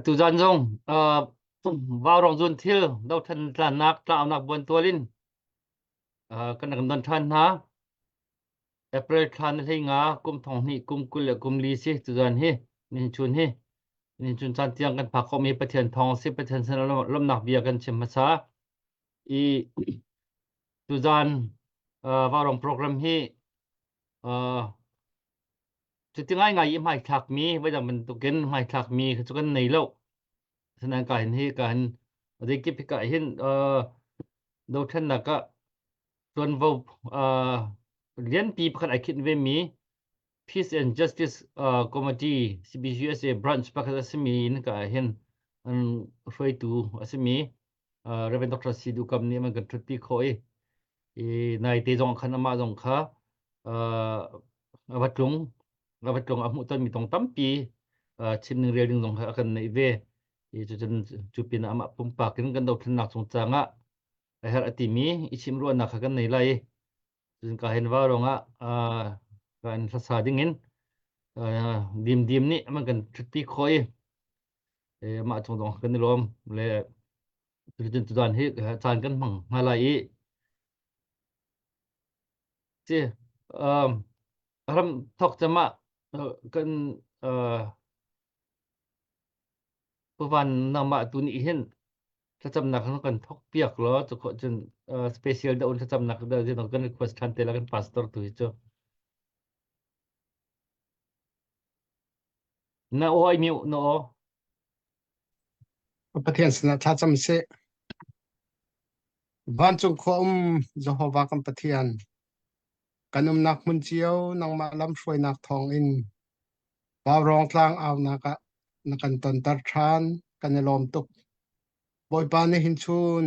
tu zan zong vào rong zun thil đâu thân là nak tao nak buôn tua lin cái nak don than ha April than hi nga kum thong ni kum kul kum li si tu zan hi nin chun chan tiang kan phak khom hi pathian thong si pathian san lom nak bia kan chim sa i tu zan vào rong program hi chu tingai ngai mai thak mi bây giờ mình tu ken mai thak mi chu kan nei lo sanan ka hin hi ka hin de ki phika hin đâu thân là cả tuần vô liên pi pakhat ai khin ve mi Peace and Justice Committee CBUSA branch pakhat asmi in ka hin an foi tu asmi Reverend Dr. Sidhu kam ni man kan thut pi khoi e nai te jong khan ma jong kha awatlung amu tan mi tong tampi chin ning real ding jong kha kan nei ve e chu chu pin ama pum pa kin kan do thun nak chung changa ai har atimi ichim ru na kha kan nei lai jin ka hen wa ronga kan sa ding in dim dim ni man kan thti khoi e ma chung dong kan lom le jin tu dan hi chan kan mang malai chi ram thok chama kan puan nama tu ni hin cham nak kan thok piak lo chu kho chen special da un cham nak da jin kan request than te la kan pastor tu hi chu na oi mi no Pathian sana tha cham se van chung khom Jehovah kam pathian kanum nak mun chiao nang ma lam hroi nak thong in baw rong tlang aw naka nakan ton tar than kan lom tuk boy pa ne hin chun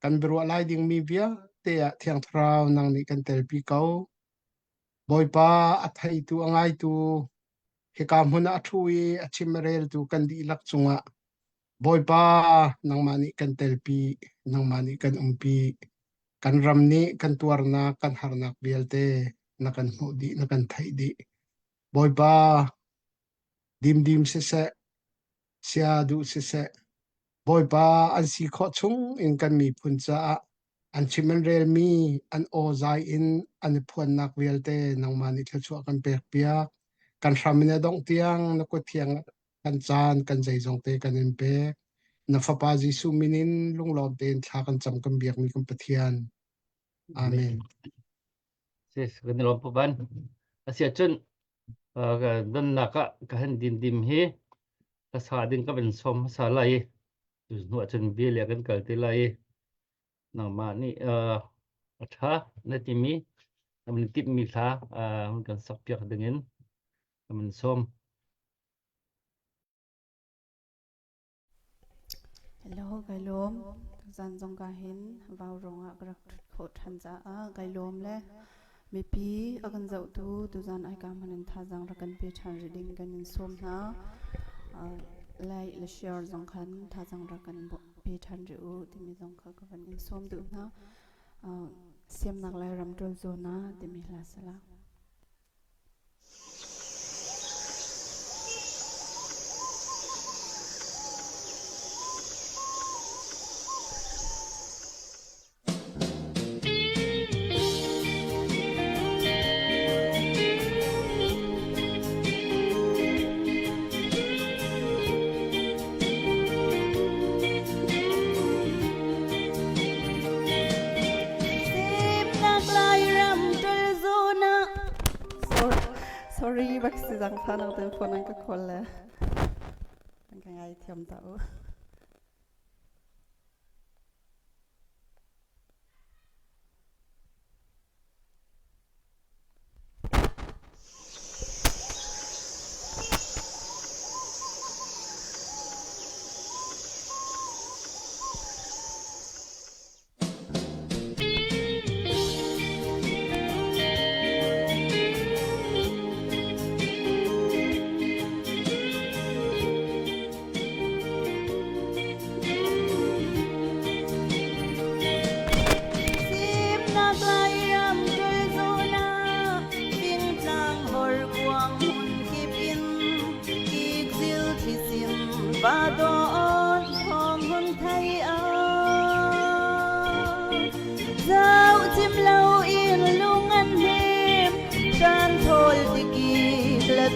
kan beru lai ding mi bia te a thiang thrau nang ni kan tel pi kau boy pa athai tu angai tu he kam huna athui achimerel tu kan di lak chunga boy pa nang mani kan tel pi nang mani kan umpi kan ram ni kan tuar na kan harnak bialte na kan hudi na kan thai di boy pa dim dim se se sia du se se boy pa an si kho chung in kan mi phun cha an chimen rel mi an o zai in an phun nak bialte nang mani thchu kan pek pia kan ramine dong tiang na ko thiang kan chan kan jai jong te kan in pe na fapa jisu minin lunglom ten thla kan cham kan biak mi kan pathian amen ses kan lom pu ban asia chun dan naka ka han dim dim hi ka sa ding ka ben som sa lai tu nu chun bi le kan kal te lai na ma ni atha na ti mi amin tip mi tha man kan sak piak dingin amin som hello gailom zan jong ka hin vào rong a grak kho than za a gailom le mi pi akan zau tu zan ai ka manin tha jang ra kan pi than reading kan in som na lai le share jong khan tha jang ra kan pi than ri u ti mi jong kha ka kan in som du na sem nak lai ram tol zo na ti mi la sala sorry bác sĩ rằng phan ở tên phone anh có con là anh cái ngày thiểm tao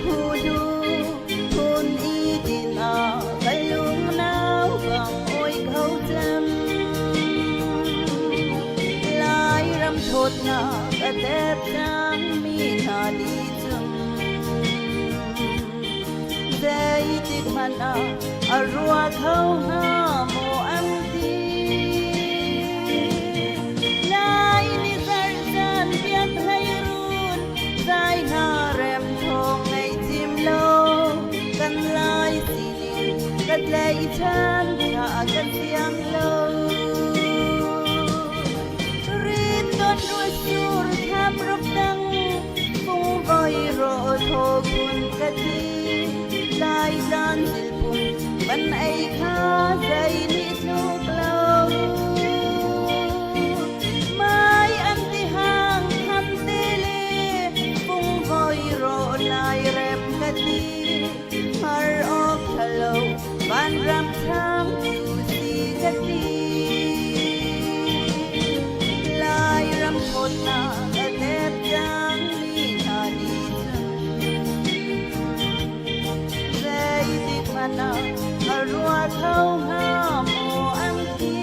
thu du thôn y tin cái lung nào bằng ôi khâu chân lai ram thốt na cái đẹp trang mi na đi chung dây tích mana arua khâu na mo an ti lai ni zar zan pian hay run zai na rem thong ngày chim lo kan lai si kan lai chan na kan siang lo rin don ru sur tham rop dang kung voi ro tho kun ka ti lai dan sil pun ban ai kha dai ni thuk lo mai an ti hang han te le kung voi ro lai rem ka ti har ok thalo ban ram tham tu si ka ti lai ram thot na ka đẹp dang mi na đi dây tích mana arua khâu ha mo an ti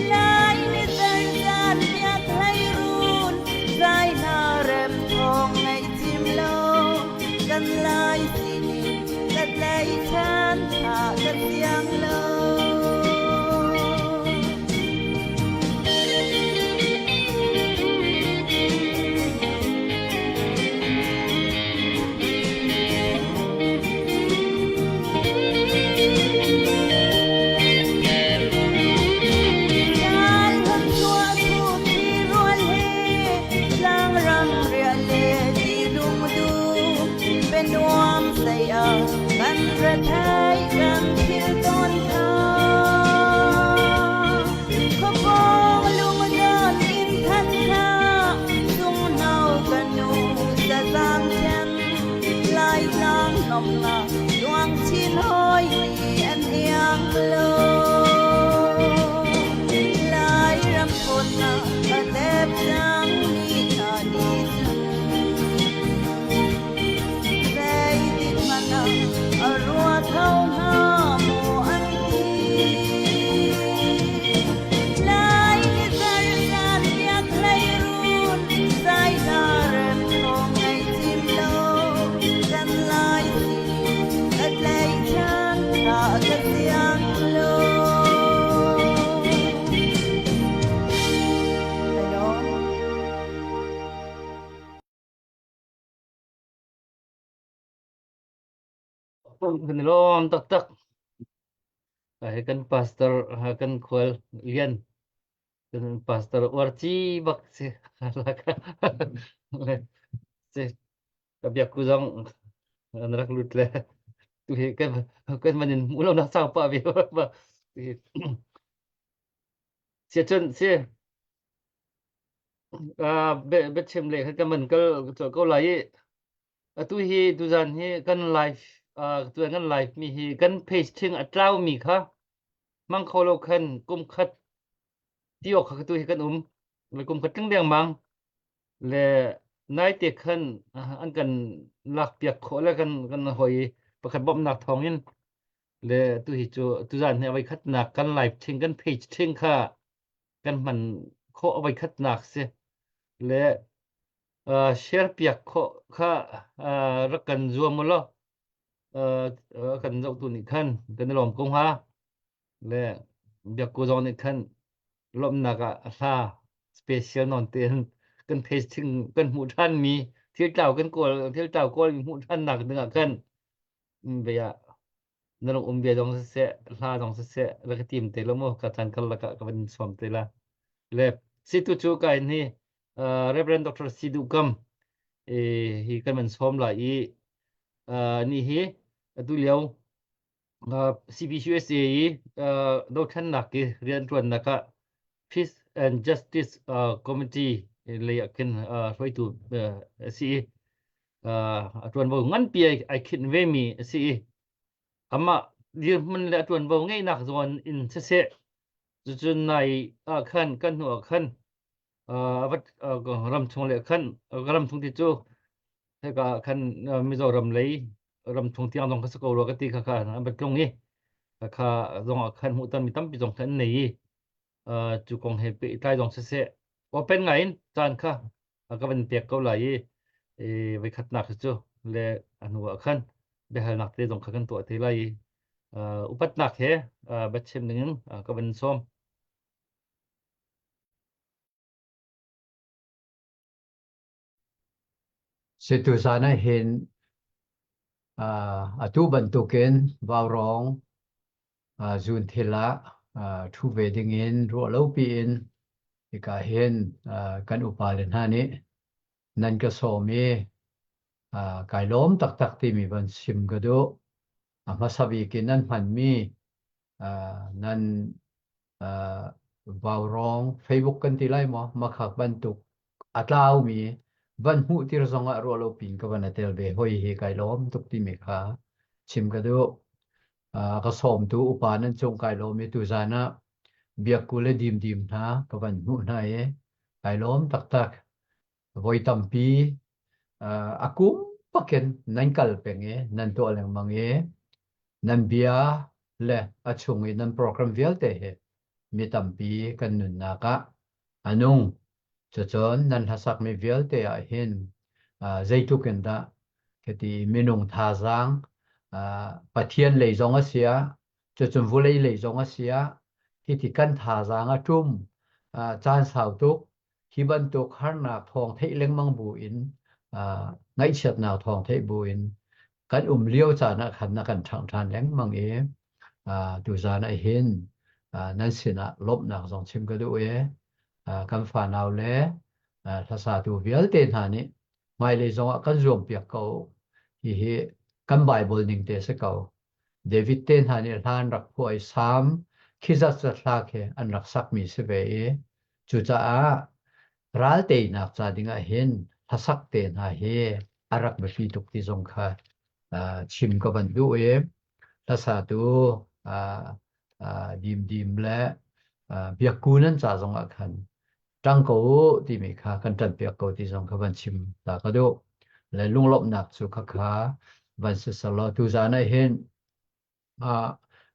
lai ni zar zan piat hay run zai na rem thong ngày chim lo kan lai si ni kan lai chan ha kan siang loกันระไทยกันที่ต้นขาขบองลุงเดินอินทันคาสุ่มเนากันนูจะตามฉันลายนางนมนาดวงชินห้อยมีอันยังโลลายรำพลนาก็เต็บจังมีนาดีจังarua khâu ha mo an ti lai ni zar zan piak lai run zai na rem thong ngày chim lo kan lai si kan lai chan ha kan siang lo kan lom tak tak kan pastor kan khol lian kan pastor warci bak se laka se kabiak kuzang anak lut le tu kan manin ulang nak sang pa bi ba se chun se be chem le kan man kal ko lai tu hi tu zan hi kan live tu kan live mi hi kan page thing atraw mi kha mang kholo khan kum khat tiok kha tu hi kan le kum khat teng deng mang le nai te khan an kan lak piak kho la kan hoi pakhat bom nak thong in le tu hi chu tu zan hi awai khat nak kan live thing kan page thing kha kan man kho awai khat nak se le share piak kho kha rakan zuam lo kan dậu tu ni khan kan lom kong ha le biak ko zon ni khan lom naga sa special non ten kan pasting kan mu than mi thil tau kan ko mu than nak nga kan be ya narong be dong se la dong se la ka tim te lo mo ka tan kal la ka ban som te la le situ chu ka ni reverend dr sidu kam hi kan man som la i ni hi tu liao CBUSA do than nak ki rian tuan naka Peace and Justice Committee le ken roi tu si tuan bo ngan pi ai khin ve mi si ama dir man le tuan bo ngai nak zon in se chun nai khan kan hu khan wat ram chung le khan ram chung ti chu thế cả khăn Mizoram lấy ram thùng tiang dòng các câu rồi cái tí khá nó bật công ý khá dòng khăn hụt tan mi tâm bị dòng khăn này chú công hệ bị tai dòng sẽ open ngay chan khá các vấn đề câu lại với khát nạc chứ lệ anh huआ khăn để hai nạc để dòng khăn tuổi thế lại upat nạc he bắt xem những các vấn xóm situ sana hin atu bantukin vào rong zun thila thu về ding in ro lo pi in ka hin kan upalen hani nan ka so mi kai lom tak tak ti mi ban sim ga do ama sabi kin nan man mi nan vào rong Facebook kan ti lai mo makhak bantuk atlaw mi van hu tir zonga ro lo pin ka ban tel be hoi hi kai lom tuk ti mi kha sim ga do ka som tu upanan chung kai lom mi tu zana biak kule dim dim na ka van hu na e kai lom tak tak voi tampi akum paken nan kal penge nan to lang mange nan bia le achungi nan program vial te he mi tampi kan nun na ka anung chon nan hasak mi vial te a hin zaitu ken da keti minung tha zang pathian lei zong asia chon vulei lei zong asia hi ti kan tha zang a tum chan sau tuk hi ban tuk har na thong thei leng mang bu in ngai chat na thong thei bu in kan liêu cha na khan na kan thang than leng mang e tu za na hin nan sina lop na zong chim ka du e kan fa naw le tha sa tu vial te na ni mai le zong kan zom piak ko hi kan bible ning te se ko David ten ha ni han rak phoi sam khiza cha thla khe an rak sak mi se ve e chu cha a ral te nak cha dinga hin thasak te na he arak be fi tuk ti zong kha chim ko ban du e ta sa tu dim dim le biak kunan cha zong a khan tang ko ti mi kha kan tan biak ko ti zong kha ban chim ta ka do le lung lop nak chu kha kha ban se sa lo tu za na hin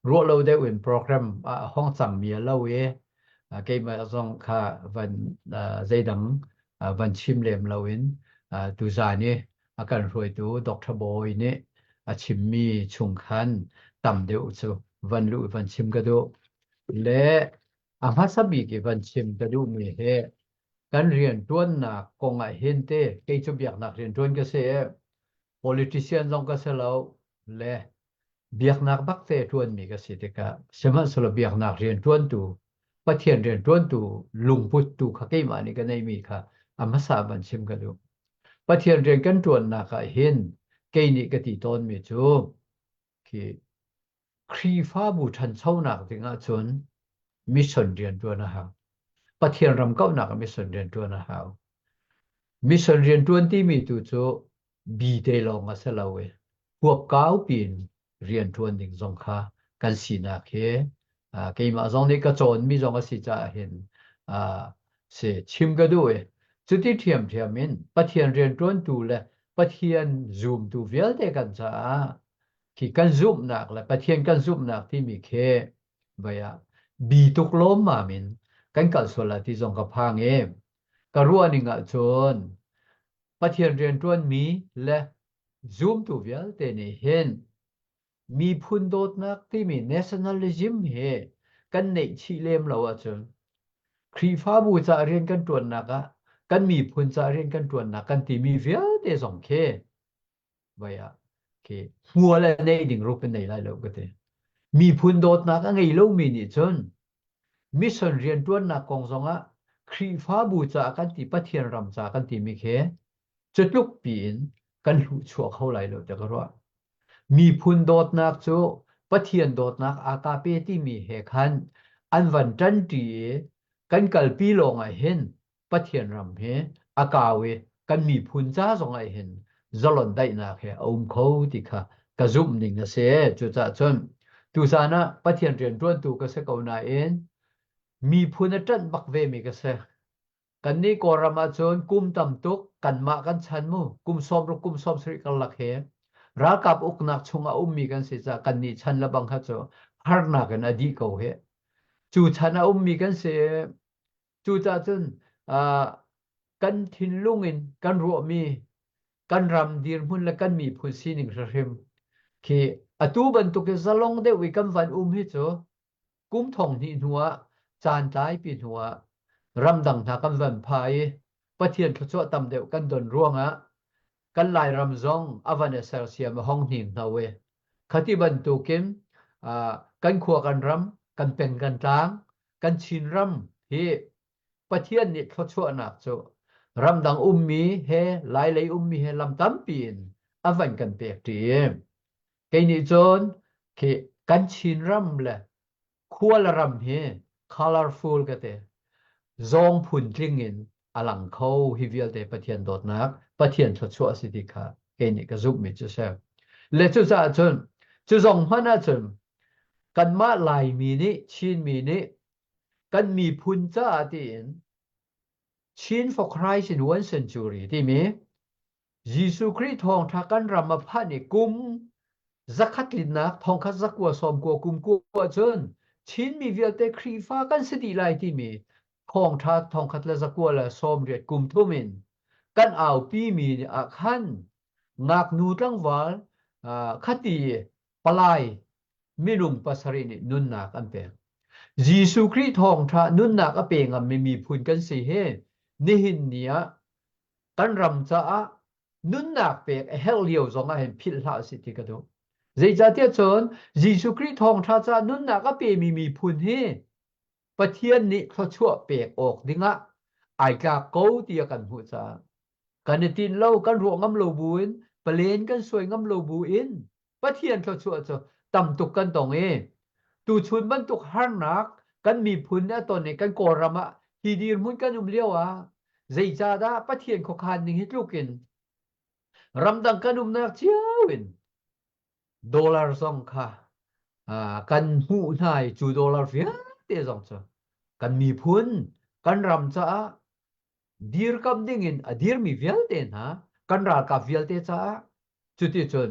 ruột lâu để win program hong chang mi lâu e cái mà dòng kha van dây đắng van chim lem lâu in tu za ni akan rồi tu doctor boy ni chim mi chung khan tam deu chu van lu van chim ka do le ama sabi ki van chim ka du mi he kan rian tuan na ko ngai hin te ke chu biak nak rian tuan ka se politician dòng ka se lo le biak nak bak te tuan mi ka si te ka sema solo biak nak rian tuan tu pathian rian tuan tu lungput tu kha ke ma ni ka nei mi kha ama sa ban sim ka du pathian rian kan tuan na ka hin ke ni ka ti ton mi chu ki khri fa bu than chau nak tinga chun mission rian tuan na ha pathian ram kau nak mission rian tuan na ha mission rian tuan ti mi tu chu bi te long a se lawe huap kau pin rian tuan ding zong kha kan si na khe ke ma zong ni ka chon mi zong a si cha hin se chim ga du e chu ti thiam thiam min pathian rian tuan tu le pathian zoom tu vial te kan cha ki kan zoom nak la pathian kan zoom nak ti mi khe baya bi tuk lom ma min kan kal so la ti zong ka phang e ka ruan inga chon pathian rian tuan mi le zoom tu vial te ni hen mi phun dot nak ti mi nationalism he kan nei chi lem lo a chun khri fa bu cha rian kan tuan nak a kan mi phun cha rian kan tuan nak kan ti mi vial te zong khe baya ke mua la nei ding ro pen nei lai lo ka te mi phun dot nak a ngei lo mi ni chun mission rian tuan nak kong zong a khri fa bu cha kan ti pathian ram cha kan ti mi khe chutluk pin kan hu chua khau lai lo ta ka ro mi phun dot nak chu pathian dot nak aka pe ti mi he khan an van tan ti kan kal pi long a hen pathian ram he akawe kan mi phun cha zong a hen zalon dai na khe om kho ti kha ka zum ning na se chu cha chon tu sana pathian rian tuan tu ka se ko na en mi phun a tan bak ve mi ka se กันนี้กอรามาจนกุมตำตุกกันมากันชันมูกุมซอมรุกุมซอมสริกันลักเหรักับอุกนักชงอุมมีกันสิจากันนี้ชันละบังคับโจฮาร์นักันอดีเขาเหจูชันอุมมีกันเสจูจ่าจนกันทินลุงอินกันรัวมีกันรำดีร์มุนและกันมีพุนซีนิงเริมคืออตูบันตุกจะลงเดวิกันวันฮิโจกุมทองนี่หัวจานใจปีหัวรำดังทากันวันพายปะเทียนทศวตำเดียวกันดนร่วงกันลายรำซองอวันเซลเซียมห้องหินนาเวคติบันตุกิมกันขัวกันรำกันเป็นกันจางกันชินรำที่ปะเทียนนี่ทศวนักโจรำดังมีเฮลายเลยมีเฮลำตั้มปีนอวันกันเปียกตีเกนี่จนคือกันชินรำเลยขัวละรำเฮ colorful ก็เตะซองผุนทริงอินอลังเขาฮิวิลเตปะเทียนดอดนักปะเทียนชัวสิติค่ะเกนี่ก็ซุบมิจุเซลเลจุจ่าจนจุซองพันอาจนกันมาลายมีนี้ชินมีนี้กันมีพุนจ้าตีนชิน for Christ in 1 century ที่มียิสุคริสต์ทองทักันรำมาพันในกุมzakat คัดลินนักทองคัดซักกัวซอมกัวกุมกัวจนชินมีเวลเตครีฟ้ากันสติไลที่มีทองทัดทองคัดและซักกัวและซอมเรียดกุมทุมินกันเอาปีมีอาคันนักนูตังวาลคติปลายมิลุมปัสรินินุนนักอันเป็นยิสุคริสต์ทองทัดนุนนักอเปงไม่มีพุนกันสิเฮนิหินเนียกันรำจ้านุนนักเปกเฮลเลียวจงอาเห็นพิลาสิติกระดูใจจะเทียจนยิสุคริสต์ทองทัดจ้านุนนักอเปมีพุนเฮปะเทียนนี้เขาชั่วเปกออกดิ้งะไอกาโกเตียกันหัวจ้ากันตินเล่ากันรวงงำโลบุญเปลี่ยนกันสวยงำโลบุญปะเทียนเขาชั่วจ้าต่ำตุกกันตรงตูชุนมันตุกหันนักกันมีพุนเนี่ยตอนนี้กันโกรมะฮีดีร์มุนกันเลี้ยวใจจ้าดาปะเทียนเขาคานนิ่งฮิตลูกินรำดังกันนักเจ้าวินดอลลาร์สองค่ะกันหูนาย$2เฟียเตะสองจ้ากันมีพุนกันรำจ้าดีร์กำดิ่งินดีร์มีเวลเตนะกันรากับเวลเตจ้าจุดที่จน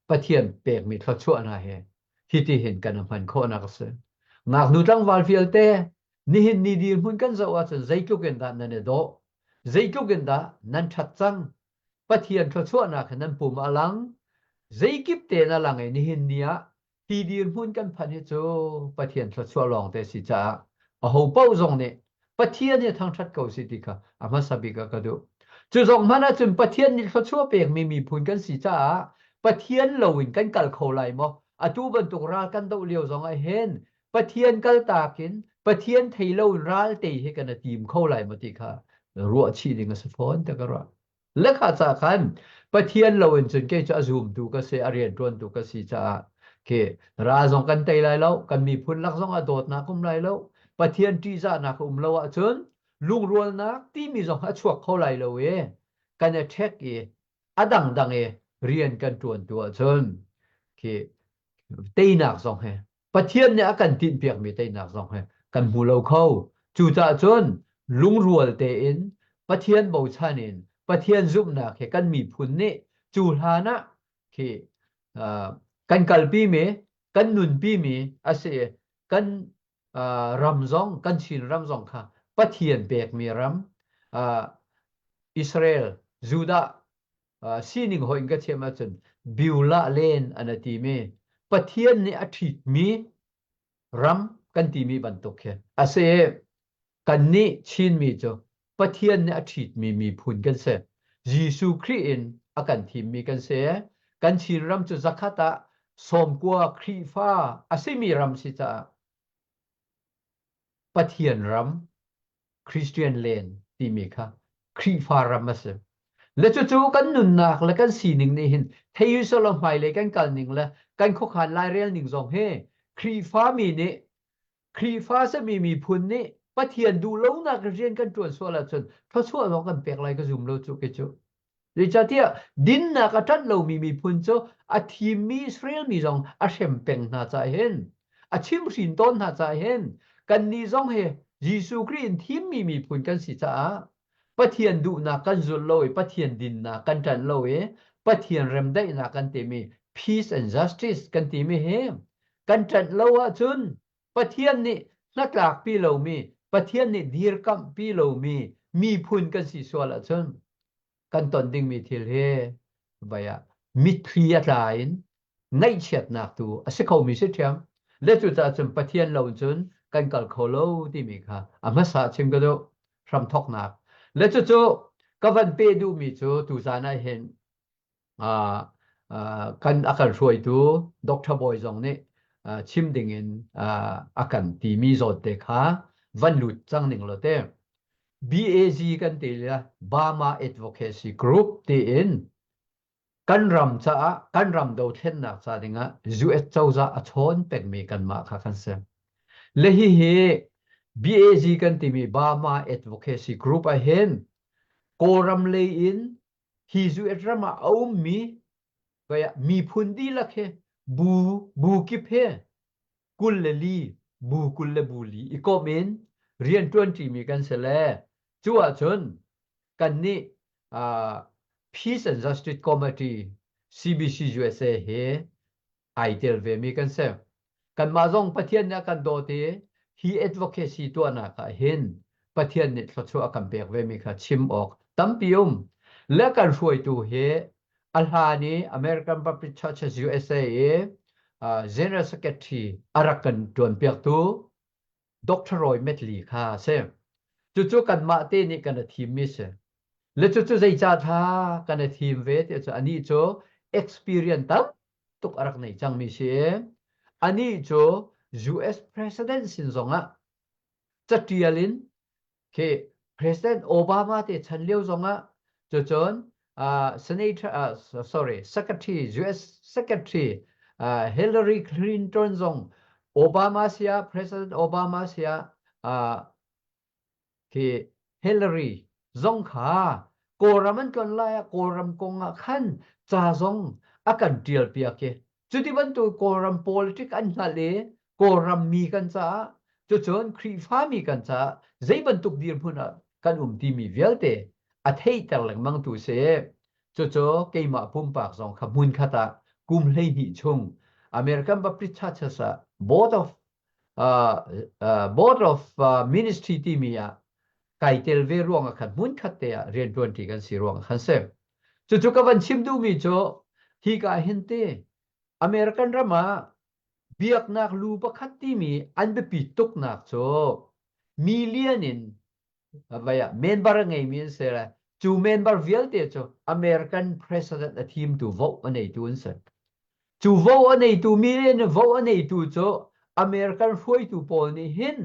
ปะเทียนเปกมีทชั่วนะเฮที่เห็นกันมันโคนักเสนักนูตังวาลเวลเตนี่เห็นนี่ดีร์มุนกันจะว่าจะใจกุกันดานั่นเองโดใจกุกันดานั่นชัดจังปะเทียนทชั่วนักนั้นปุ่มอลังใจกิบเตนอลังไอ้นี่เห็นเนี่ยที่ดีร์มุนกันพันเหตุปะเทียนทชั่วลองแต่สิจ้าเอาเป้าจงเนี่ยปะเทียนเนี่ยทางชัดเก่าสิติค่ะอามาสับิกากระดูจุดจงมันจนปะเทียนนี่ทชั่วเปียกมีพุนกันสิจ้าปะเทียนเหลวินกันกัลเขาไหลมั้งอาจูบันตุกรากันตัวเลี้ยวจงไอเห็นปะเทียนกัลตากินปะเทียนไทยเลวร้าเตะให้กันทีมเข้าไหลมาติค่ะรัวชีดิงสะฟ้อนแต่ก็รักและข้าจากกันปะเทียนเหลวินจนแกจะซูมดูก็เสียเรียนรวนดูก็สิจ้าเคราจงกันไตไหลแล้วกันมีพุนลักจงอโดดนะกุมไหลแล้วปะเทียนที่จะนักเราว่าจนลุงรวนนักที่มีจงหัดชวกเข้าไหลเลยกันจะเช็คอดังเรียนกันตัวจนคือเตยนักสองแห่ปะเทียนเนี่ยกันตินเปียกมีเตยนักสองแห่กันหูเราเข้าจู่จ่าจนลุงรัวเตอินปะเทียนเบาชานินปะเทียนซุ่มนักกันมีพุนเนี่ยจู่หานะคือกันกัลปีเมกันนุนปีเมอาเซกันรำซองกันชินรำซองค่ะปะเทียนเปียกมีรำอิสราเอลจูดาซีนิงหอยก็เชื่อมาจนบิวลาเลนอันที่มีปะเทียนเนี่ยอาทิตย์มีรำกันที่มีบรรทุกแค่อาเซกันนี่ชินมีจ้ะปะเทียนเนี่ยอาทิตย์มีพุนกันเสียยิสุคริสต์อากันที่มีกันเสียกันชินรำจุจักตะสมกัวครีฟ้าอาเซมีรำสิจ้าปะเทียนรำคริสเตียนเลนที่มีค่ะครีฟ้ารำมาเสียและจู่ๆกันนุนนักและกันสีหนึ่งนี่เห็นเทยุสลามไปเลยกันกันหนึ่งและกันคุกขันลายเรียลหนึ่งสองเฮครีฟ้ามีนี่ครีฟ้าจะมีพุนนี่ปะเทียนดูแล้วนักเรียนกันจวนส่วนละจนเพราะส่วนเรากันเปียกอะไรก็ซุ่มเราจุกจุหรือจะเที่ยดินนักจัดเรามีพุนโจอาทีมีอิสราเอลมีสองอาเชมเป็งน่าจะเห็นอาชิมสินต้นน่าจะเห็นกันนี่สองเฮ ยิสุคริสต์ที่มีผลกันสิจ้าปะเทียนดูนากันจุลโลยปะเทียนดินนากันจันโลยปะเทียนเรมได้นากันเตมี peace and justice กันเตมีเฮมกันจันโลวะจุนปะเทียนนี่นักหลักปีโลมีปะเทียนนี่ดีร์กัมปีโลมีผลกันสิสวละจุนกันตอนดิ่งมีทิลเฮบายะมิตรีอะไรในเฉียดนักตูอาศัยเขามีเสียเทียมและจุดจะจุนปะเทียนเราจุนกันกัลโคโลที่มีค่ะอามาสาชิมก็ดูทำทอกนักและจู่ๆก็วันเปดูมีจู่ตูจานาเห็นกันอาการช่วยดูด็อกเตอร์บอยจงนี่ชิมดิ่งอาการที่มีจดเด็กค่ะวันหลุดจังหนึ่งเลยเต้ BAG กันตีละ Burma Advocacy Group ตีอินกันรำจ้ากันรำดูเทนนักซาดิงะ US เจ้าจะอชอนเป็นมีกันมาค่ะกันเสียและฮีBAG กันตีมี Burma Advocacy Group เห็นโกรัมเลยอินฮีจูเอตรามาเอาก็มีพุนดีละเคบูกิเพกุลเลลีกุลเลบูลีอีกก็มีเรียน20มีกันเสร็จแล้วจั่วจนกันนี่Peace and Justice Committee CBC USA เฮไอเทลเวมีกันเสร็จกันมาจงปะเทียนเนี่ยกันโดเตฮี advocacy ตัวน่ะก็เห็นปะเทียนเนี่ยชัวกันเปียกเวมีค่ะชิมออกตั้มปิยมและกันช่วยตัวเฮอัลฮานี American Baptist Churches USA General Secretary อารักกันจวนเปียกตัวดร. รอยเมทลีค่ะเซจู่ๆกันมาเตนี่กันทีมมิสและจู่ๆใจจ่าท่ากันทีมเวทจะอันนี้โจ experience ตั้มตุกอารักในจังมิเชอันนี้โจ US President สินสงะจะเทียลินเค President Obama เตชันเลี้ยวสงะจู่ๆSenator Secretary US Secretary Hillary Clinton สงObama เสีย President Obama เสียเค Hillary สงขาโกรามันกันไล่โกรามกงขันจ่าสงอาการเดียลเปียกจุดที่วันตัวโกราม politics อันนั้นเลยโกรามมีกันจ้าจู่ๆครีฟ้ามีกันจ้าใจบันตุกดีร์พุ่นกันที่มีเวลเตอัฐิแต่หลังมังตุเสจู่ๆเกี่ยมาพุ่มปากสงขมุนขตากุมเลยหิชง American Baptist Churches Board of Ministry ที่มีไก่เตลเวร่วงขันมุนขัดเตะเรียนดวนที่กันสีร่วงขันเซมจู่ๆกับวันชิมดูมีโจฮีกาเห็นเตอเมริกันรามาเบียกนักลูปขัดที่มีอันเบปีตุกนักโจมิเลียนินเมนบาร์ไงมีเสระจูเมนบาร์เวลเตโจอเมริกันประธานาธิบดีทีมตูโวอันไหนตูนเสจูโวอันไหนตูมิเลียนโวอันไหนตูโจอเมริกันช่วยตูปอลนี่เห็น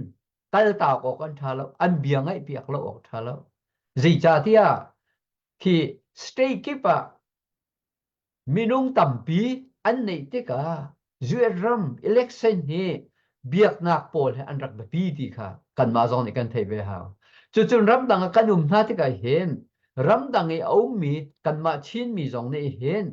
กัลตากออกกันท่าแล้วอันเบียงไงเปียกแล้วออกท่าแล้วจีจ่าที่ที่สเตย์กิปมินุงตัมปีอันไหนที่กะจูเอรัมอิเล็กชันนี่เบียกนักปอลให้อันรักแบบปีที่ค่ะกันมาจงในกันเทเวหาจู่ๆรำดังกันน่าที่กะเห็นรำดังไอ้เอามีกันมาชินมีจงในเห็น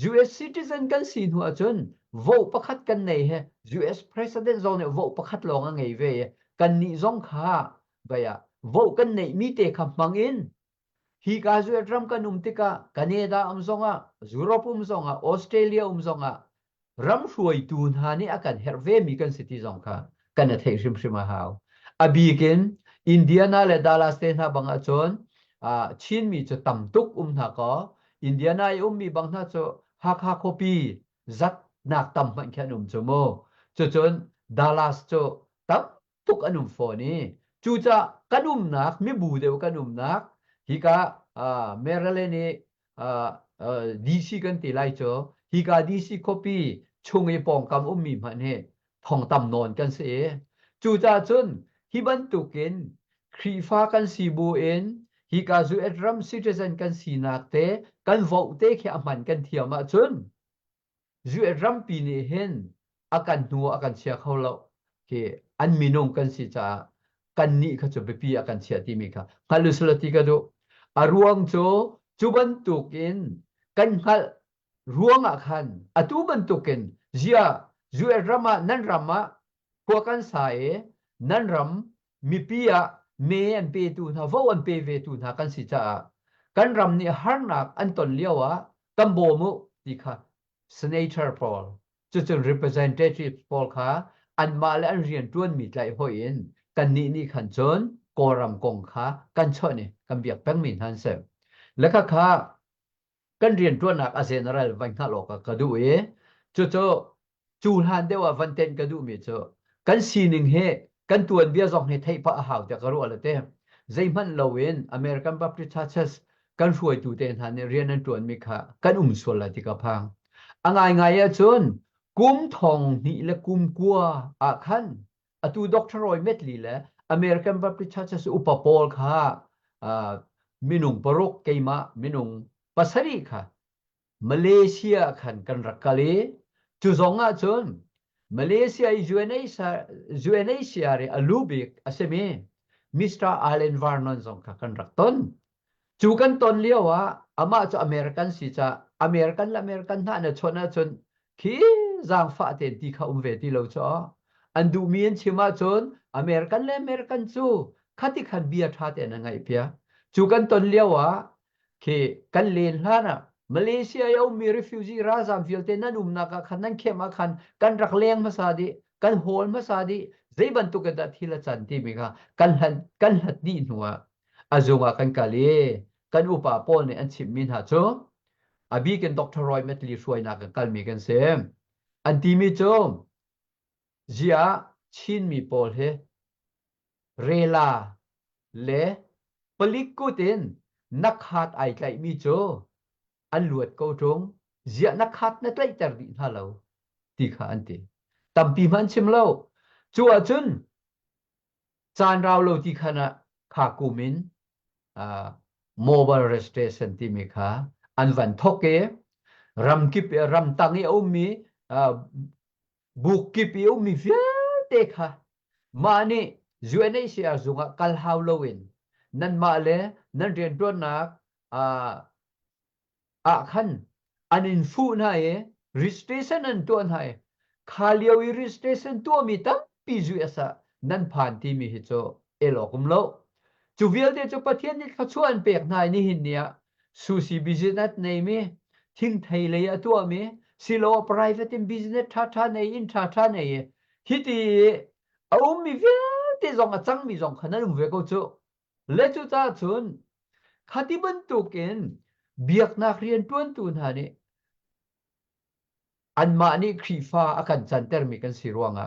US citizen กันสินหัวจนโหวตประคัดกันในเฮ US president จงเนี่ยโหวตประคัดลงไงเว้ยกันนี่จงค่ะไปโหวตกันในมีเตะคำฟังอินฮีกาจูเอตรัมกันติกะแคนาดาจงยุโรปจงออสเตรเลียจงรำช่วยตูนหานี่อาการเฮร์เวมีกันสิทธิจงค่ะกันเทชิมหาวอบีกินอินเดียนาและดัลลัสเตน่าบังอาจนชินมีจะต่ำตุกนักอินเดียนามีบางท่าจะฮักโคปีจัดนักต่ำมันแค่จโมจนดัลลัสจะต่ำตุกฟอนี่จู่จะกันนักไม่บูเดียวกันนักฮิกาเมริเลนีดีซีกันตีไลโจฮิกาดีซีโคปีชงไอปองกำมีมันเฮทองต่ำนอนกันเสียจู่จะจนฮิบันตุกินครีฟ้ากันสีบูเอ็นฮิกาจูเอตรัมซิติเซนกันสีนักเตกันโหวตเตะแค่มันกันเทียมจนจูเอตรัมปีนี้เห็นอาการนัวอาการเชียเขาแล้วเคอันมีนงกันสิจ้ากันนี่เขาจะไปปีอาการเชียที่มีค่ะฮัลโหลสลัดที่กันดูอารวงโจจูบันตุกินกันฮัลรวงอาคันอตูบันตุกินเจียจูเอตรัมนั่นรัมพวกกันสายนั่นรัม mi pia me an pe tu na vo an pe ve tu na kan si cha kan ram ni har nak an ton liawa tam bo mu ti kha senator Paul chu chu representative Paul kha an ma le an rian tuan mi tlai hoin kan ni khan chon koram kong kha kan chone kan biak peng min han se le kha kan rian tuan nak a general van kha lo ka du e chu chu han dewa van ten ka du mi chu kan sining he kan tuan bia zong he thei pa haw ta ka ro la te zeiman lowin American Baptist Churches kan ruai tu ten han rian an tuan mi kha kan sol la ti ka phang angai a chun kum thong ni le kum kwa a khan atu Dr. Roy Medley le American Baptist Churches upapol kha minung parok keima minung pasari kha Malaysia khan kan rakale chu zonga chun Malaysia UNHCR re alubik aseme Mr. Allen Vernon zong kha kan rakton chu kan ton liawa ama chu American si cha American na na chona chun khi zang fa ten ti kha ve ti lo cho andu mien chima chun American chu khati khan bia tha te na ngai pia chu kan ton liawa ke kan len hlana Malaysia yo mi refugee razam filte nan naka khanan khema khan kan rakleng masadi kan hol masadi zeiban tu kada thila chanti miga kan hat di nuwa azunga kan kale kan upa pol ne an chim min ha cho abi ken Dr. Roy Medley suai na kan kal mi kan sem anti mi cho zia chin mi pol he rela le pelikutin nakhat ai kai mi cho an luat ko trong zia nakhat na tlai tar di halo ti kha ante tampi man chim lo chua chun chan raw lo ti khana kha kumin mobile registration ti mi kha an van thoke ram ki ram tangi o mi buk ki pi o mi fia te kha mani UNHCR zunga kal haw lowin nan ma le nan rian ton nak khan anin fu na e registration an ton hai khaliaw registration to mi ta pi ju asa nan phan ti mi hi cho elokum lo chu vial te chu pathian ni kha chuan pek nai ni hin nia susi business nei mi thing thei le ya to mi silo private business tha nei in tha nei hi ti au mi vial te zong a chang mi zong khana ve ko chu le chu ta chun khati ban tu ken biak na rian tuan tu na ni an ma ni khifa akan chanter mi kan siruanga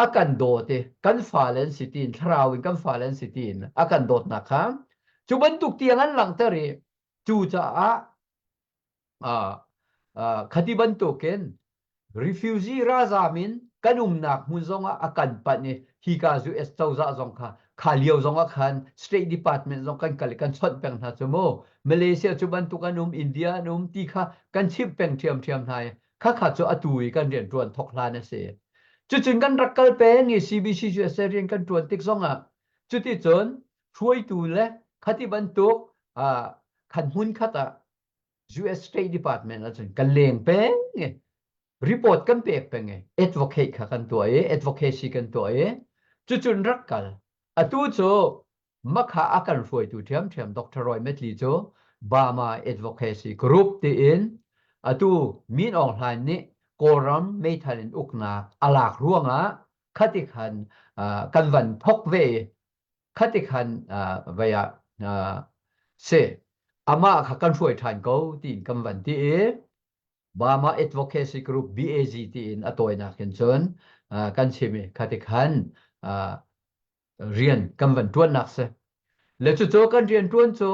akan do te kan falen sitin thrawin kan falen sitin akan dot na kha chu ban tu tiang an lang tari chu cha khati ban tu ken refugee razamin kanum nak mun zonga akan pat ni hi ka zu es chawza zong kha khaliaw zonga khan State Department zong kan kalikan chot peng na chumo Malaysia chu ban tu kanum India num ti kha kan chip peng thiam nai kha chu atui kan rian tuan thokla na se chu chun kan rakal pe ni CBC ju serian kan tuan tik zonga chu ti chon throi tu le khati ban tu khan hun khata US State Department la chun kan leng pe report kan pek penge advocate kha kan to advocacy kan to chu chun rakal atu cho makha akan foi tu thiam Dr. Roy Medley cho Burma advocacy group te in atu min online ni koram methalin ukna alak ruanga khati khan kan van thok ve khati khan vaya se ama kha kan foi than ko tin kan van ti Burma Advocacy Group BAGT in atoina ken chon kan chimi khati khan rian kan van tuan nak se le chu cho kan rian tuan cho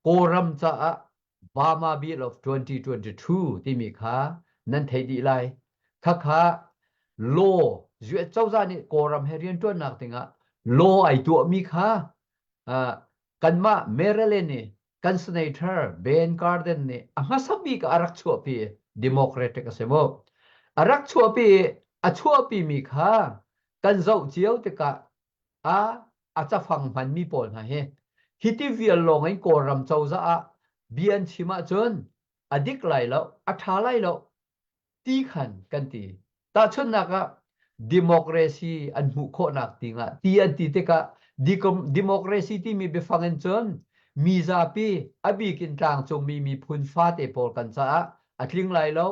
koram cha Burma Bill of 2022 ti mi kha nan thei di lai kha law zue chau za ni koram he rian tuan nak tinga law ai tu mi kha kan ma Maryland ni kan senator Ben Cardin ni anga sabi ka arak chu pi Democratic asemo arak chu pi mi kha kan zau chiao te ka cha phang man mi pol na he hiti vial long ai koram chau za bian chima chon adik lai lo atha lai lo ti khan kan ti ta chun na ka democracy อันมุโคนักติงะที่อันที่เตกะ democracy ที่มีเบฟังเงินจนมีซาปีอบีกินกลางจงมีพุนฟาเตปอลกันซะอัตลิงไลแล้ว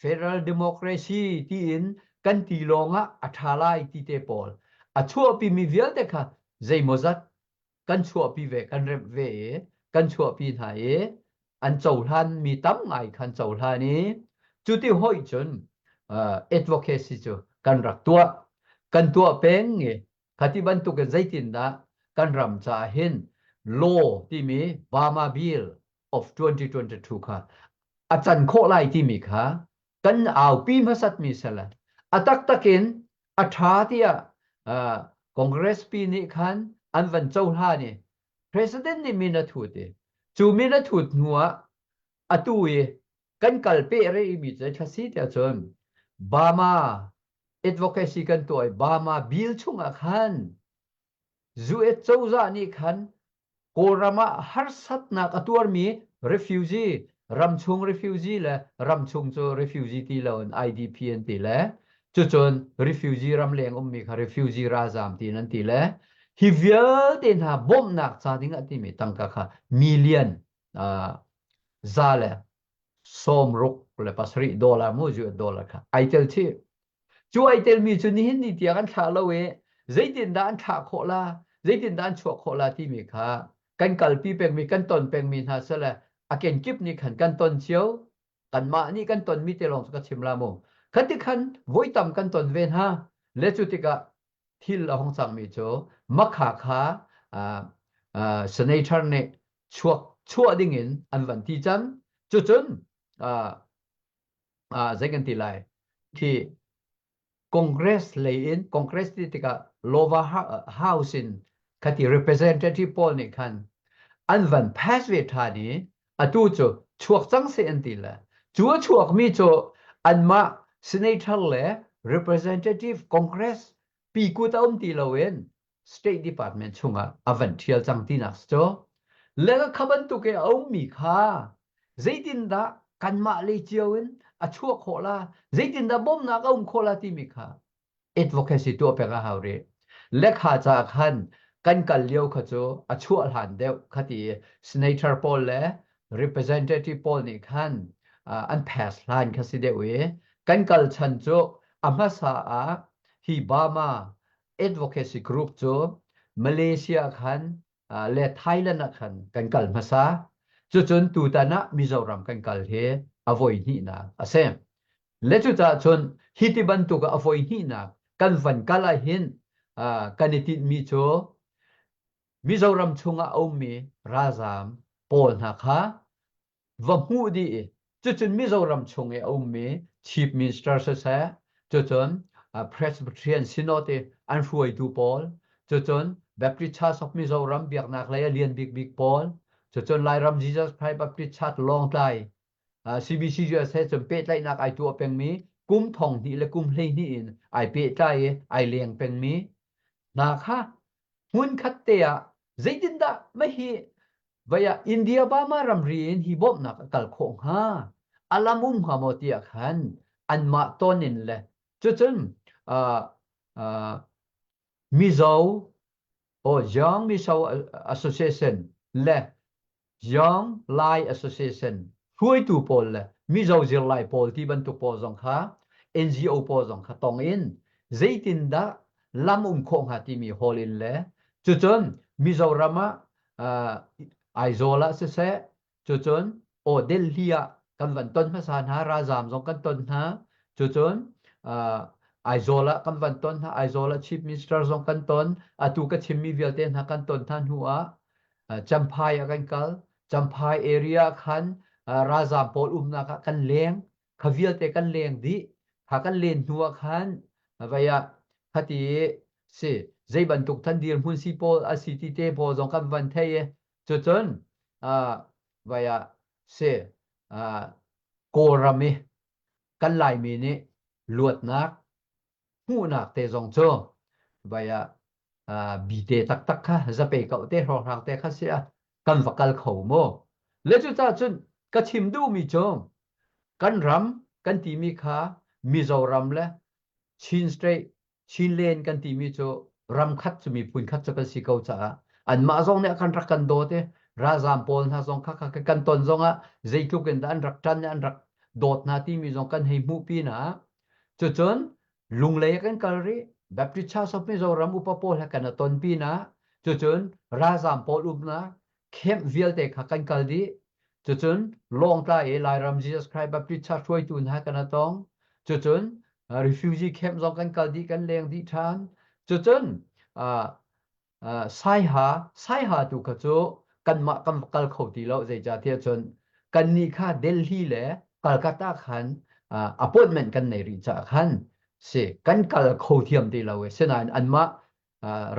federal democracy ที่อินกันตีลงะอัฐาไลที่เตปอลอัชัวปีมีเวียลเตคะใจมจัดกันชัวปีเวกันเรบเวกันชัวปีไหนอันเจ้าท่านมีตั้มไงคันเจ้าท่านนี้จุดที่ห้อยจนadvocacy จูกันรักตัวกันตัวเป็นไงคติบันตุกใจตินนะกันรำจาเห็น law ที่มี Burma Bill of 2022 ค่ะอาจารย์โคไลที่มีค่ะกันเอาปีมาสัตมีสละอาตักตะกินอาชาที่คอนเกรสปีนี้คันอันวันเจ้าท่านี่ president นี่มีนัทุดจูมีนัทุดหัวอตุยกันกัลเปเรอีมีใจทัศน์เดียวจนบามา advocacy กันตัวบามา bill ชุงอาคันจูเอเจ้าจานี่คันโกรามาฮาร์สัตนักตัวมี refugee รำชง refugee และรำชงโจ refugee ที่เรา IDP ที่และจน refugee รำเลียงมีค่ะ refugee ราซามที่นั่นที่และฮิเวลเดนหาบอมนักซาดิงอที่มีตั้งค่ะ million ซาเลสมรุกและภาษีดอลลาร์มูจูดอลลาร์ค่ะไอเทลที่จูไอเทลมีจุดนี้เห็นดีที่กันข่าวเลยใจดินด้านข่าวโคลาใจดินด้านชัวโคลาที่มีค่ะกันกัลปีเป็นมีกันต้นเป็นมีนาเสละอาเกนกิบนี่ขันกันต้นเชียวกันมานี่กันต้นมีเตลองสกัดชิมลาโมขันที่ขันวุ้ยต่ำกันต้นเวนฮะเลจุติกะที่เราห้องสังมีโจมักขาขาสเนเธอร์เนี่ยชั่วดิ่งอินอันวันที่จันจนใจกันที่ไรที่คอนเกรสเลยอินคอนเกรสที่ติกะโลวาเฮาสินขัดที่ representative พอลนี่ขันอันวัน pass เวทานี้อตูโจช่วงจังเสียนตีละช่วงมีโจอันมา senator เลย representative congress ปีกูตาตีละเวน state department ช่วงอ่ะวันเที่ยวจังที่นักโจแล้วก็ขบันตุกเอเอามีค่าใจดินดากันมาเลยเจียวอัชัวโคลาใจดินดาบ่มนักเอาโคลาที่มีค่า advocacy ตัวเป็นอะไรเร่เล็กหาจากขันกันกัลเลียวขจอัชัวหันเดียวคดี senator Paul และ representative Paul นี่ขันอัน pass line คดีเดียวกันกัลชันโจอามาสาฮีบามา advocacy group โจมาเลเซียขันและไทยแลนด์ขันกันกัลมาซาจนตูตานะมิโซรัมกันกัลเฮอโวยนี่นะอาเซมและจุดจนฮิติบันตุกอโวยนี่นะกันฟันกัลเห็นกันติดมีโจมิโซรัมชงอามีราซามปอลนะคะวัมหูดีจนมิโซรัมชงอามี chief minister เสจนPresbyterian synod อันช่วยดูปอลจนBaptist Church of Mizoram เบียกนักเลยเรียนบิ๊กปอลจนไล่รำ Jesus Christ Baptist Church ลองใจCBC จะเสจนเป็ดไล่นักไอตัวเป็นมีกุมทองนี่และกุมเฮนี่ไอเป็ดใจไอเลียงเป็นมีนะคะหุ่นขัดเตะใจดินดาไม่ฮีว่าอินเดียบ้ามารำเรียนฮีบอบนักกัลคงฮะอัลลามุมฮามอติยขันอันมาต้นินเลยจนมิโซYoung Miso Association และ Young Lai Association ช่วยตูปอลเลยมิโซจิลไลปอลที่บรรทุกปอลสงขา NGO ปอลสงขาตองอินใจตินดาลำคงหาที่มีฮอลินเลยจนมิโซรามาไอโซลาเสจนเดลฮียกันวันต้นภาษาหาราซามสงกันต้นหาจนไอโซลากันวันต้นฮะไอโซลา chief minister สองกันต้นตุกชิมมีเวลเตนฮะกันต้นท่านหัวจำพายกันกัลจำพายเอเรียขันราซามปอลนักกันเลี้ยงขวิลเตกันเลี้ยงดีหากันเลี้ยงหัวขันไปฮัตติสิใจบรรทุกท่านเดียร์มุนซิปอลอาซิติเตปอลสองกันวันเทยจนไปสิโกรามิกันไลมีนี่ลวดนักหูนักเตจงโจไปบีเตตักค่ะจะไปเก่าเตะรองทางเตะข้าเสียกันฝักกันเขาโมและจุดจ้าจนก็ชิมดูมีโจกันรำกันตีมีขามิโซรัมและชินสเตร chin len kan ti mi cho ram khat chu mi phun khat cho kan si ko cha an ma zong ne kan rak kan do te ra zam pol na zong kha kha kan ton zong a zeitu ken dan rak tan an rak dot na ti mi zong kan hei mu pi na cho chon lung le kan kal ri baptist church of Mizoram upa pol ha kan ton pi na cho chon ra zam pol na khem vial te kha kan kal di cho chon long ta e lai ram Jesus Christ baptist church hoi tun ha kan tong cho chon refugee camp zong kan kal di kan leng di than cho chon sai ha tu ka cho kan ma kam kal khau ti lo zai cha thia chon kan ni kha Delhi le Kolkata khan appointment kan nei ri cha khan se kan kal khau thiam ti lo we senan an ma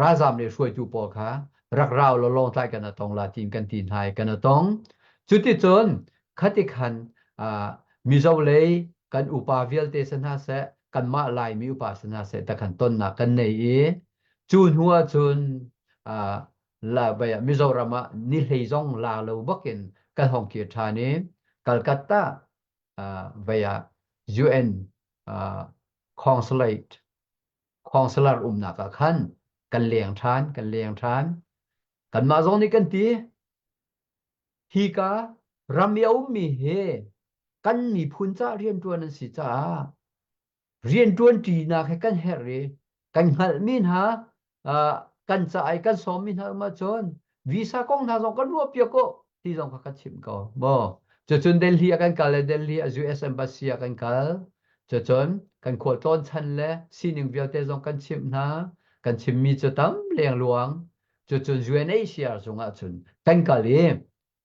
razam le shoi tu po kha rak rao lo long tai kan tong la tin kan tin hai kan tong chu ti chon khati khan mizo le kan upa vial te san ha se kan ma lai mi upa san ha se ta khan ton na kan nei e chun hua chun là bây giờ Mizoram ni hei zong la lo bakin kan hong ki thani Calcutta bây giờ UN consular na ka khan kan leng than kan ma zong ni kan ti hi ka ramiau mi he kan mi phun cha rian tuan an si cha rian tuan ti na khe kan her re kan hal min ha kan cha ai kan som min ha ma chon visa kong na zong kan ruap yo ko ti zong ka chim ko bo cho chun Delhi kan kal Delhi US embassy kan kal cho chon kan khol ton chan le sining vial te zong kan chim na kan chim mi cho tam leng luang cho chun UNHCR zong a chun kan kal e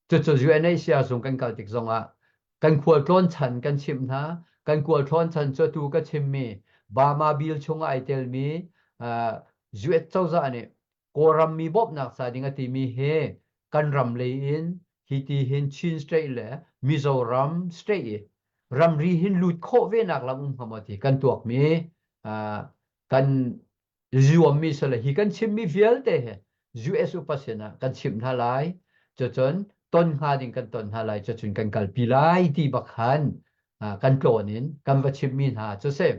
cho chun UNHCR zong kan kal tik zong a kan khol ton chan kan chim na kan khol ton chan cho tu ka chim mi ba ma bil chung ai tel mi zuet chau za ne koram mi bob nak sa dinga ti mi he kan ram le in hi ti hin chin straight le Mizoram straight ram ri hin lut kho ve nak lam hamati kan tuak mi kan zuam mi sala hi kan chim mi vial te he US upasena kan chim na lai cho chon ton ha ding kan ton ha lai cho chun kan kal pilai ti bakhan kan tonin kan va chim mi ha cho sem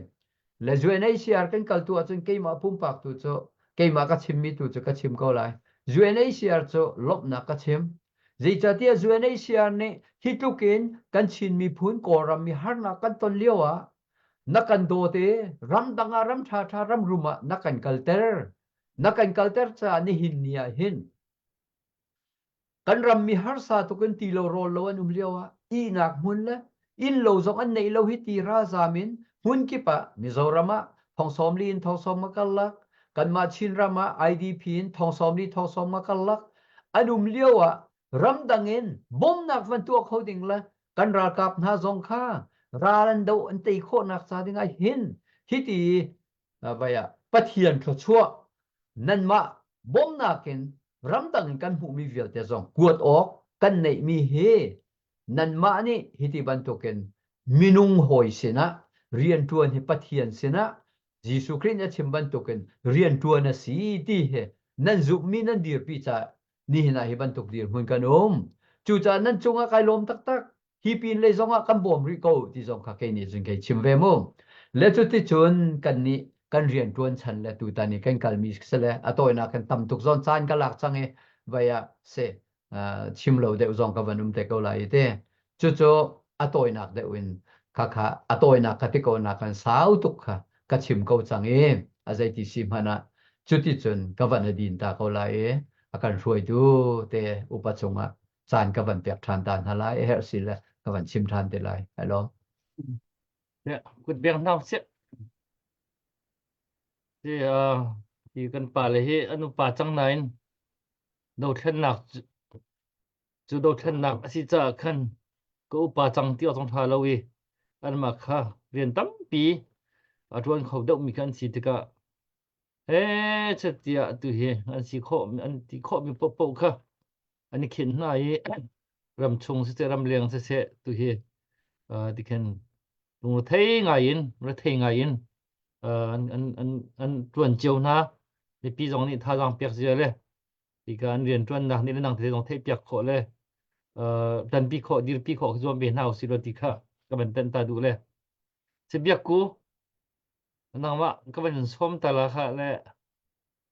le UNHCR kan kal tu chun ke ma pum pak tu cho ke ma ka chim mi tu cho ka chim ko lai UNHCR cho lop na ka chim zai cha tia UNHCR ne hi tu kin kan chin mi phun ko ram mi har na kan ton liawa na kan do te ram danga ram tha ram ruma na kan kalter cha ni hin nia hin kan ram mi har sa tu kan ti lo rol lo an liawa i nak mun le in lo zong an nei lo hi ti ra zamin hun ki pa Mizorama thong som lin thong som makallak kan ma chin rama IDP in thong som li thong som makallak anum liawa ram dangin bom nak van tu khoding la kan ra kap na zong kha ralan do an tei kho nak sa ding ai hin hi ti baya pathian tho chua nan ma bom nakin ram dang kan hu mi vial te zong kuat ok kan nei mi he nan ma ni hi ti ban token minung hoi sina rian tuan hi pathian sina Jisu Christ na chimban token rian tuan na si ti he nan zu mi nan dir pi cha ni na hi ban tok dir mun kanom chu cha nan chunga kai lom tak tak hi pin le zonga kan bom ri ko ti zong kha ke ni jing ke chim ve mo le chu ti chun kan ni kan rian tuan chan le tu ta ni kan kal mi sele atoi na kan tam tuk zon chan ka lak change vaya se chim lo de zong ka vanum te ko lai te chu chu atoi nak de win kha kha atoi na ka ti ko na kan sau tuk kha ka chim ko change a zai ti sim hana chu ti chun ka van din ta ko lai akan ruai tu te upachunga chan ka van pek than tan halai her sila ka van chim than te lai hello yeah good bang now se thì kan pa le hi anu pa chang nain do then nak chu do then nak si cha khan ko pa chang ti ong tha lo wi an ma kha rian tam pi atwan khau dau mi kan si tika chatia tu hi an si kho an ti kho mi po po kha ani khin na hi ram chung se ram leng se tu hi ti khan lung thei nga in ra thei nga in an tuan chiu na ni pi zong ni tha jang pek je le ti kan rian tuan na ni nang the jong thei pek kho le dan pi kho dir pi kho zo be nau si ro ti kha ka ban tan ta du le se biak ku นังว่าก็เป็นส้มตลาดค่ะและ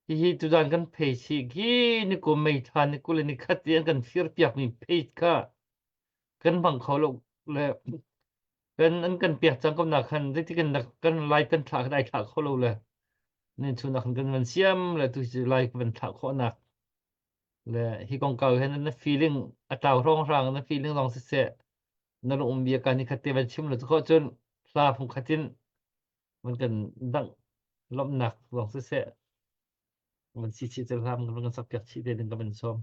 ที่ตุดานกันเพจกีนี่กูไม่ทันนี่กูเลยนี่ขัดเรียนกันฟิร์เปียกมีเพจค่ะกันบังเขาลงและกันอันกันเปียกจังก็หนักขันที่กันหนักกันไล่กันถากได้ถากเขาลงเลยนี่ชุนักกันมันเสียมและตุจะไล่กันถากเขาหนักและที่กองเก่าเห็นนั่น feeling อัตราร้องรังนั่น feeling ลองเสียนั่นลงมีอาการนี่ขัดเตียนชิมเลยทุกคนจนลาผมขัดจินมันกันดังลมหนักลองเสียมันชี้จะทำกันสักเปียกชี้เด่นกันเป็นส้ม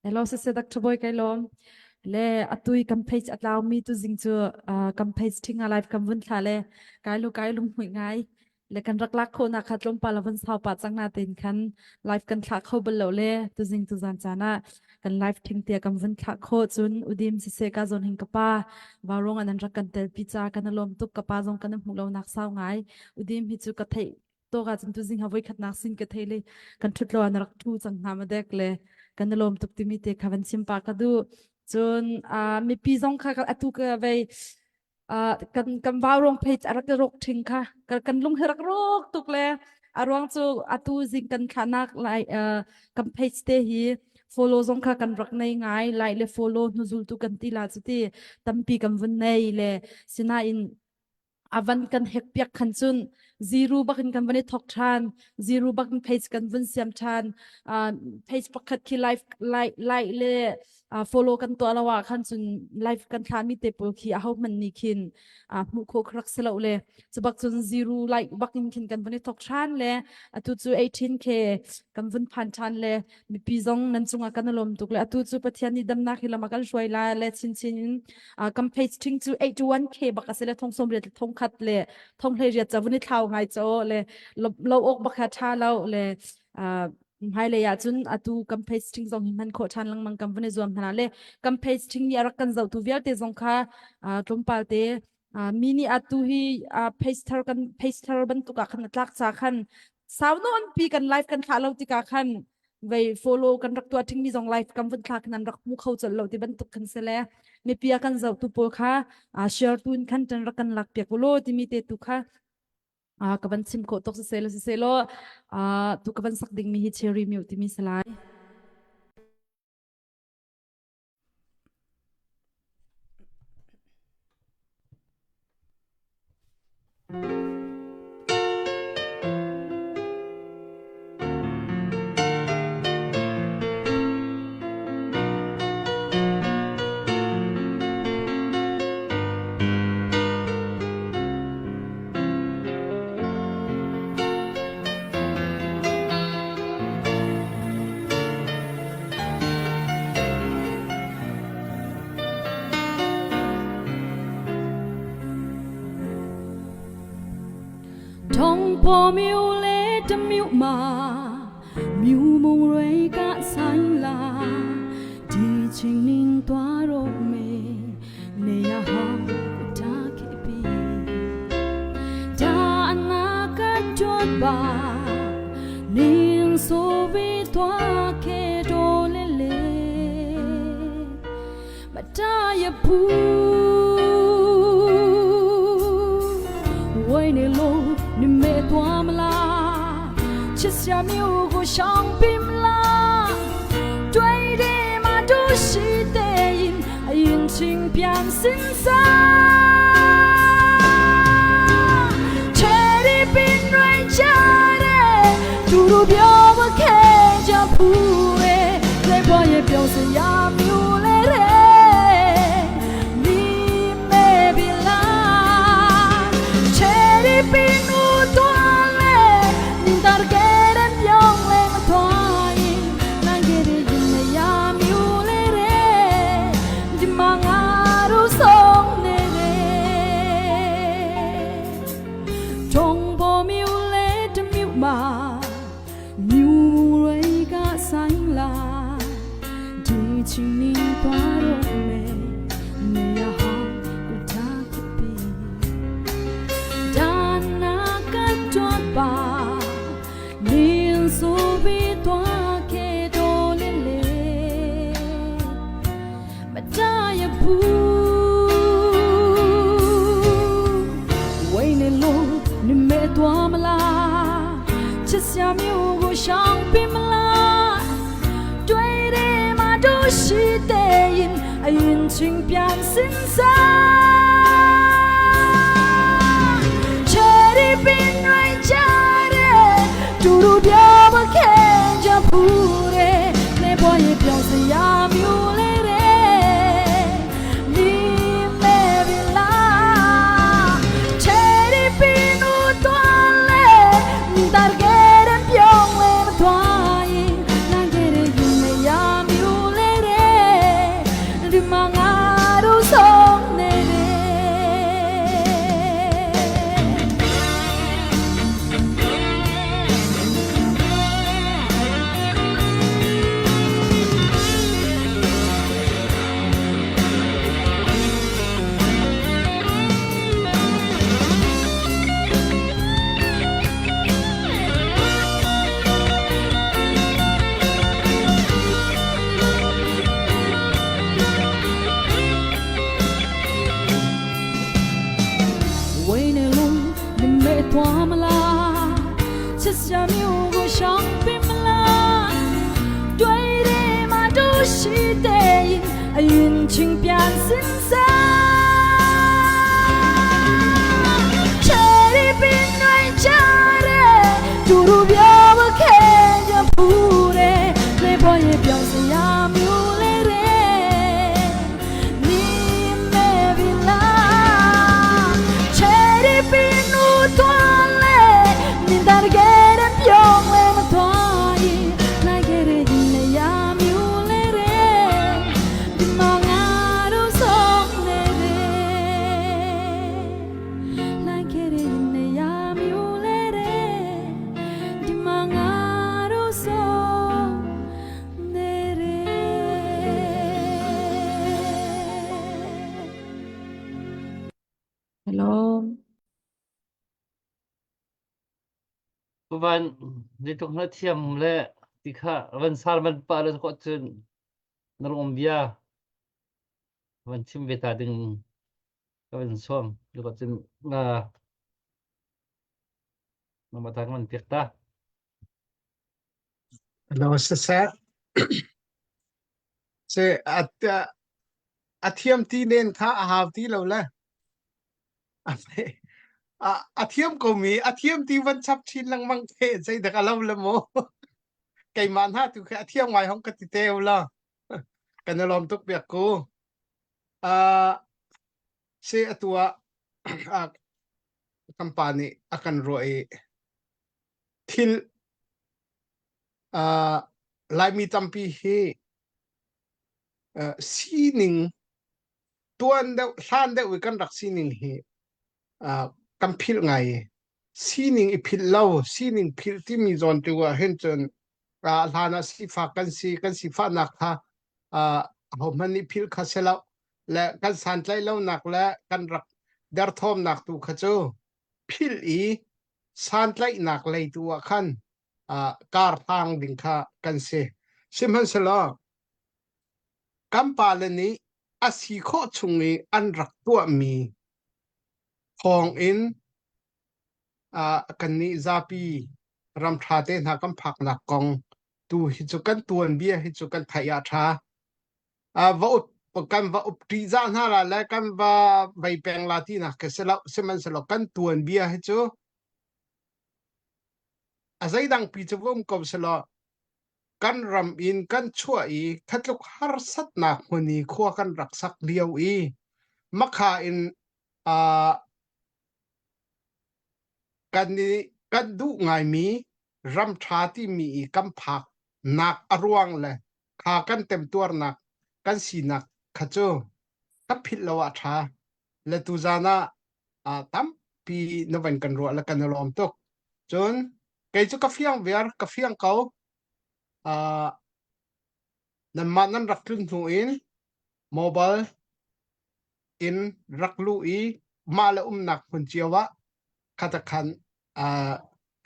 Hello, Sir Dr. Boy Kailom. Le atui campaign allow me to zing to campaign ting alive kam vun thale kailu kailum hui ngai le kan rak lak kho na khatlom palavan sau pa changna tin khan live kan thak kho belo le to zing to zan chana kan live ting tia kam vun thak kho chun udim se ka zon hing kapa warong anan rak kan tel picha kan lom tuk kapa zong kan mu lo nak sau ngai udim hi chu ka thei to ga chun to zing havoi khat nak sin ka thele kan thutlo an rak thu chang na ma dek le kan lom tuk timi te khavan sim pa ka du chun mi pi zong kha atu ka ve kan warong page arak rok thing kha kan lung herak rok tuk le arwang chu atu zing kan khanak lai kan page te hi follow zong kha kan rak nei ngai lai le follow nuzul tu kan ti la chuti tampi kan vun nei le sina in avan kan hek piak khan chun zero bakin kan vani thok than zero bakin page kan vun siam than page pakhat ki live like le follow kan to alawa khan chun live kan khan mi te pol khi a ho man ni khin mu kho khrak selo le chubak chun zero like bakin khin kan vani thok than le atu chu 18k kan vun phan than le mi pi zong nan chunga kan lom tuk le atu chu pathian ni damna khilama kan shoi la le chin kan page thing chu 81k bakasele thong som re thong khat le thong hle ria chavuni thau ngai cho le lo ok bakha tha lo le hai le ya chun atu kam page thing zong himan kho than lang mang kam vani zuam thana le kam page thing ya rakan zau tu vial te zong kha tlompal te mini atu hi page thar ban tu ka khan tlak cha khan sauno an pi kan live kan thalo ti ka khan ve follow kan rak tu thing mi zong live kam van thak nan rak mu khau chal lo ti ban tu khan se le mi pia kan zau tu pol kha share tun khan tan rakan lak pek lo ti mi te tu kha kaban sim ko tok se lo tu kaban sak ding mi hi cherry mi ti mi salai thong po miu le tam miu ma miu mong roi ka sang la di ching ning twa ro me ne ya ha ta ke pi da na ka chot ba ning so vi twa ke do le le ma ta ya pu wai ne lo ni me tua mla chis ya miu go shang pim la dui de ma du shi de yin ching pian sin sa cherry pin rai cha de du ru bio ba ke ja pu e le bo ye bio se ya miu le re ni me bi la cherry pin so vi to pu Wai ne lo ni me tua mala Chết xa miu go shang pi mala Doi de ma do shi de yin A yin ching pian sin sa Cherry bin rai cha de Du du bia ba khen ja pu de Ne boy ye piao se ya miu le de Ni me vi la Cherry bin u toan le Dar geren piong le ma toan Na gere yin le ya miu le de Di manga du song ne de Wai ne lung ni me tua mala Chết xa miu go shang pi mala Doi de ma do shi de yin A yin ching pian sin sa Cherry bin rai cha de Du du bia ba khen ja pu de Ne boy ye piao se ya miu le de Ni me vi la Cherry bin u toan le Ni dar geren piong le ma toan Na gere yin le ya miu le de Di manga du song ne de Na gere yin le ya miu le de Di manga du song ne de Hello Kuban di tok na thiam le tikha van sar man pa le ko chun nalom bia van chim beta ding ka van som le ko chun na matang man tikta Hello, sir. Se athiam ti nen tha a hav ti lo la. Athiam ko mi athiam ti van chap chin lang mang the sai da lo la mo. Kai man ha tu kha athiam ngai hong ka ti te la. Kan lom tuk biak ko. Se atua company akan roi thil lai mi tampi hi sining tuan da san da we kan rak sining hi kam phil ngai sining I phil lo sining phil ti mi zon tu a hen chen lana si fa kan si fa nak tha ho mani phil kha sela la kan san tlai lo nak la kan rak dar thom nak tu kha chu phil I san tlai nak lei tu a khan kar thang ding kha kan se simhan sela kam palani asi kho chungi an rak tua mi hong in kan ni zapi ram tha te na kam phak na kong tu hi chu kan tuan bia hi chu kan thaya tha va kan va up ti za na la kan va vai peng la ti na ke sela seman selo kan tuan bia hi chu azai dang pi chu vom kom selo kan ram in kan chua I thatluk har sat na huni khwa kan rak sak liau I makha in kan du ngai mi ram tha ti mi kam phak nak arwang le kha kan tem tuar nak kan si nak khacho ka phit lawa tha le tu zana tam pi noven kan ro la kan lom tok chon kai chu ka fiang ver ka fiang kau nan man nan rak tlun thu in mobile in rak lu I mala nak hun chiawa khata khan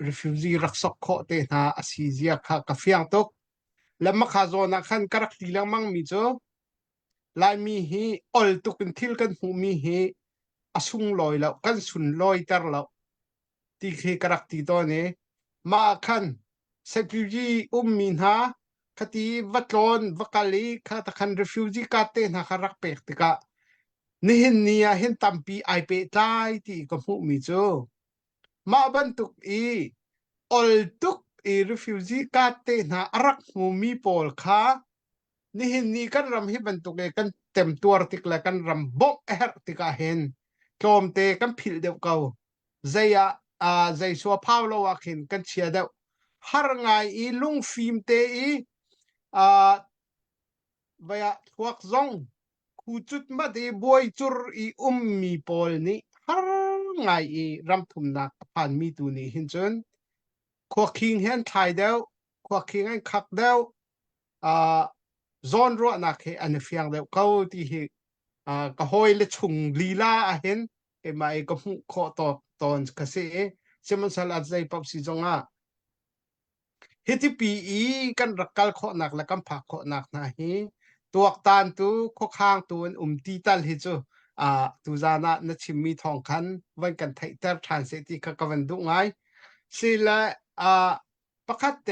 refugee rak sok kho te na asizia kha ka fiang tok lamma kha zona khan karak ti lang mang mi cho ลายมีฮีออลตุกินทิลกันหูมีฮีอสุงลอยแล้วกันสุนลอยตร์แล้วตีเคกรักตีตัวนี้มาคันเซฟิวจีมีนหาคดีวัดลอนวักลีข้าตะคันรีฟิวจีกาเตนหาคารักเปกติกะนี่เห็นเนี่ยเห็นตัมปีไอเปตายที่ก็หูมีจูมาบันตุกอีออลตุกอีรีฟิวจีกาเตนหารักหูมีปอลค่านี่เห็นนี่กันรำให้บันตุกกันเต็มตัวติกละกันรำบอกติกาเห็นโจมเตกันผิดเดียวเก่าใจใจชัวพาวโลวักเห็นกันเชียเดียวฮาร์ไงอีลุงฟิล์มเตอีเวียทวักซงคูจุดมาดีบวยจุรอีมีปอลนี่ฮาร์ไงอีรำทุมนักผ่านมีตัวนี้เห็นจนขวคิงเห็นไทยเดียวขวคิงเห็นคักเดียวโซนรัวนักเห็นอันเฟียงเดียวเขาที่เห็นก็หอยเลชุงลีลาเห็นเอ็มไอก็มุขอตอนกษเอเซมันสลัดใจปับสิจงเฮติปีอีกันรักกัลขอนักและกันผักขอนักนะฮีตัวตานตูข้อข้างตัวตีตัลฮิจูตูจานะนัชิมมีทองคันวันกันไทเตอร์ทรานเซติกะกันดุไงสิละประคัตเต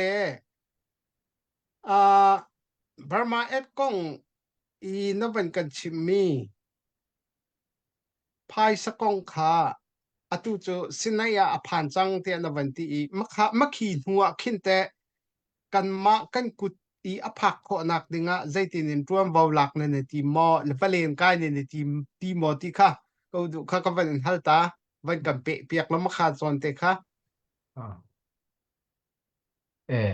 บาร์มาเอ็ดกงอีนับวันกันชิมมีพายสกงขาอตุจูสินายาอภานจังเตียนวันที่มักขีหัวขินเตกันมากันกุดอีอภักขอนักดิงะใจตินินรวมวาวลักในทีมอเลเวลเลนกายในทีมอที่ค่ะก็ดูค่ะก็วันฮัลตาวันกันเปียกแล้วมาขาดส่วนเตค่ะเออ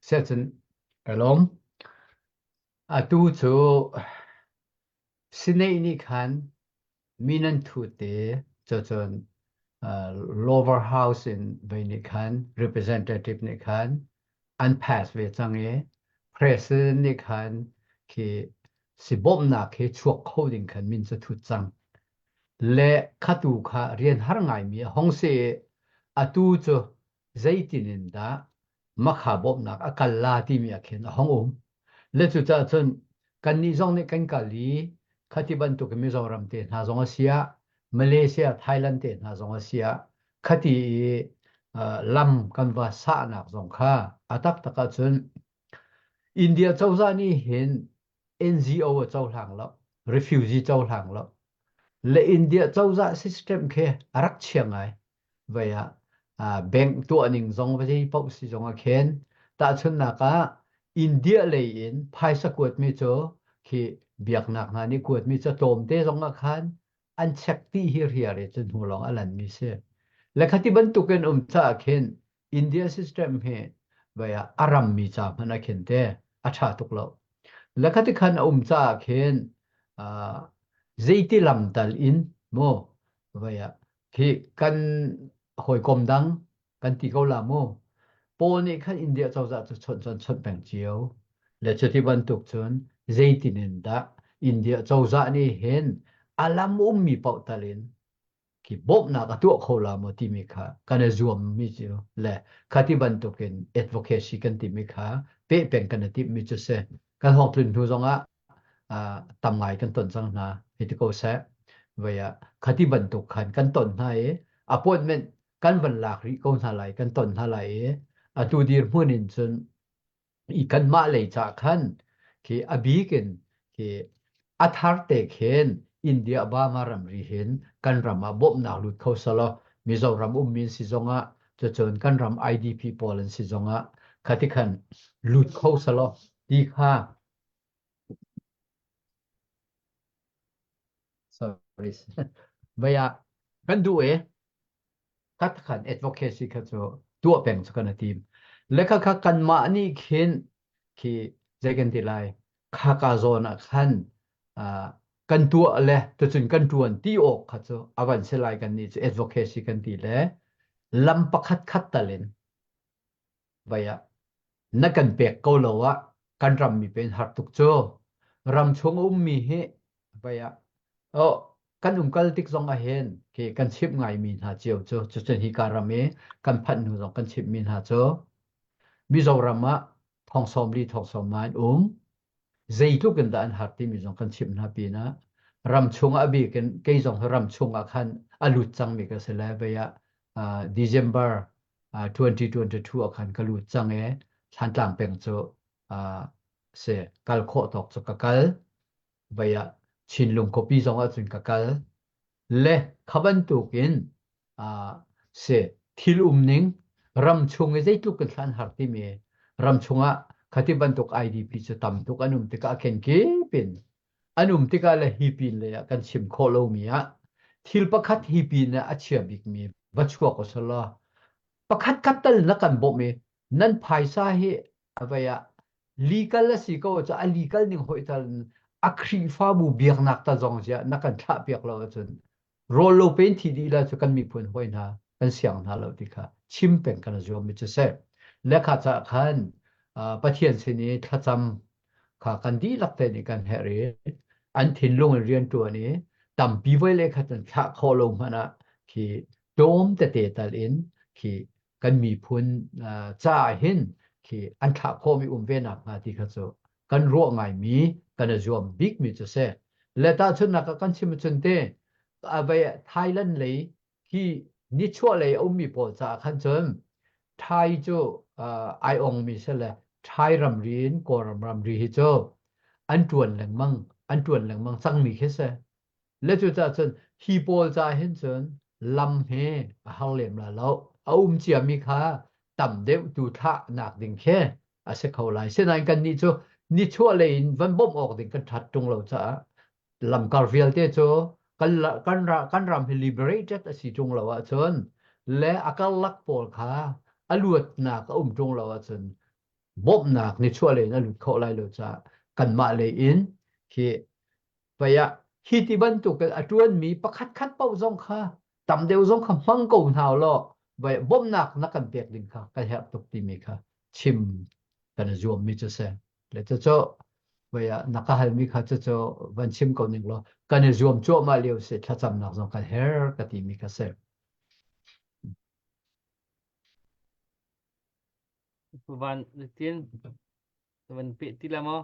เสร็จกลมตูจูสิเนนี่คันมีนันทุเตจนlower house in ไปนี่คัน representative นี่คันอัน pass เวจังpresident นี่คันคือสิบอมนักคือชวกโคดิงคันมินจะทุจังและขัดูค่ะเรียนหาไงมีห้องเสียตูจูใจตินินดามักหาบอมนักอากาศลาที่มีอาเคนห้องและจุดจนกันนิจงในกันกาลีขัดิบันตุกมิโซรัมเตนาจงอาเซียมาเลเซียไทยแลนด์เตนาจงอาเซียขัดิลำกันว่าสานักจงค่ะอาตักตะกัจนอินเดียเจ้าจานี่เห็น NGO เจ้าหลังแล้ว refugee เจ้าหลังแล้วและอินเดียเจ้าจะ system แค่รักเชียงไงเวียแบ่งตัวหนึ่งจงไปที่ปุ๊บสิจงอาเคนแต่ชนนักอินเดียเลยอินภายสกุลมิโจคือเบียกนักนะนี่กุลมิโจโจมเตจงอาคันอันเช็คที่เฮียร์จนหัวหลงอลันมิเสและขัที่บรรทุกันจะอาเคนอินเดีย system เฮเวียอารัมมิจามันอาเคนเตอาชาตุกเราและขัที่ขันจะอาเคนใจที่ลำตัลอินโมเวียคือกันหอยกลมดังกันตีเกาลาโมปนนี่ขันอินเดียเจ้าจะชนแบ่งเจียวและจุดที่บรรทุกชนใจที่นินดาอินเดียเจ้าจะนี่เห็นอาลามุมมีเป่าตะลินคือบบนักตัวเขาลาโมที่มีค่ะกันจวมมีเจียวและขัที่บรรทุกกัน advocacy กันที่มีค่ะเป๊ะเป็นกันที่มีจุดเสกันหอกถึงทุกงตำไงกันต้นสังนาฮิตโกเซเวียขัที่บรรทุกขันกันต้นไหนappointment กันวันหลักริโกนอะไรกันต้นอะไรตูดีร์พูนินจนอีกันมาเลยจากขันคืออบีกันคืออัฐาร์เตเคนอินเดียบ้ามารำรีเห็นกันรำมาบบนักลุดเขาสละมิโซรำมินสิจงะจะจนกันรำ IDP โปแลนด์สิจงะขัที่ขันลุดเขาสละดีค่ะsorry เวียกันดูขัดขัน advocacy ขัดตัวเป็นสกันทีมและข้ากันมานี่เข็นที่ใจกันที่ไรข้าก็โซนขันกันตัวเลยตัวจนกันตัวที่ออกขัดอาวันเสลายกันนี่ advocacy กันที่เลยลำปักขัดตะเลนเวียนักกันเปียกเขาเลยว่ากันรำมีเป็นหัดตุกโจรำชงมีเฮเวียกันกัลติกซองอาเห็นคือกันชิปไงมีหาเจียวโจจุดที่การเมกันพันหนูซองกันชิปมีหาโจมิโซรามะทองสมรีทองสมมาน zei tu kan da an har ti mi zong kan chim na pi na ram chung a bi kan ke zong ram chung a khan alut chang mi ka se la ba ya December 2022 a khan kalut chang e than tlang peng chu se kal kho tok chu ka kal ba ya chin lung ko pi zong a chun ka kal le khaban tu kin se thil ning ram chung e zei tu kan than har ti mi ram chunga khati ban tok IDP chu tam tuk anum tika ken ki pin anum tika le hi pin le kan sim kho lo mi a thil pakhat hi pin na achia bik mi bachwa ko sala pakhat katal na kan bo mi nan phaisa hi avaya legal la si ko cha legal ning hoi tal akhri fa bu biak nak ta jong ja na kan tha biak lo chun rol lo pen thi di la chu kan mi phun hoi na kan siang na lo tika chim pen kan zo mi che se lekha cha khanประเทศเช่นนี้ถ้าจำขากันดีหลักแต่ในการแห่เรอันถิ่นลงเรียนตัวนี้ต่ำปีไว้เลยค่ะจนขาคอลงมานะที่โดมแต่เตตัลอินที่กันมีพุนจ้าเห็นที่อันขาคอมีเวนักมาที่เขาจะกันรัวไงมีกันจะรวมบิ๊กมีจะเสียและตาชนนักกันชิมชนเตไปไทยแลนด์เลยที่นิชัวเลยมีปอจ้าขันจนไทยจูไอองมีเสละไทยรำรีนกอรำรีฮิโจอันจวนแหลงมังสังมีแค่เสและจุดจ้าจนฮีโปลจ้าเห็นจนลำเฮฮัลเลมละแล้วเอาเจียมีค่าต่ำเดวดูท่าหนักดิ่งแค่อาศัยเขาไหลเส้นนั้นกันนี่โจนี่ชั่วเลยวันบ่มออกดิ่งกันทัดตรงเราจ้าลำการเฟียลเตโจกันรำให้ liberated สิตรงเราจนและอาการลักปอลค่าอลวดหนักตรงเราจนบ่มหนักในช่วงเลยนะหลุดเขาไล่เราจะกันมาเลยอินที่ไปอะที่ที่บรรทุกกันจวนมีประคัดเป้าจงค่ะต่ำเดียวจงคำฟังกูหาวล้อไปบ่มหนักนักกันเปียกดินค่ะกันแหบตกตีมีค่ะชิมกันจวมมีจะเสแล้วจะเจ้าไปอะนักหันมีค่ะจะเจ้าวันชิมกูหนึ่งล้อกันจวมจ้วมาเลี้ยวเสร็จถ้าจำหนักจงกันแหบกันตีมีค่ะเสวันเทียนวันเปติละมั้ง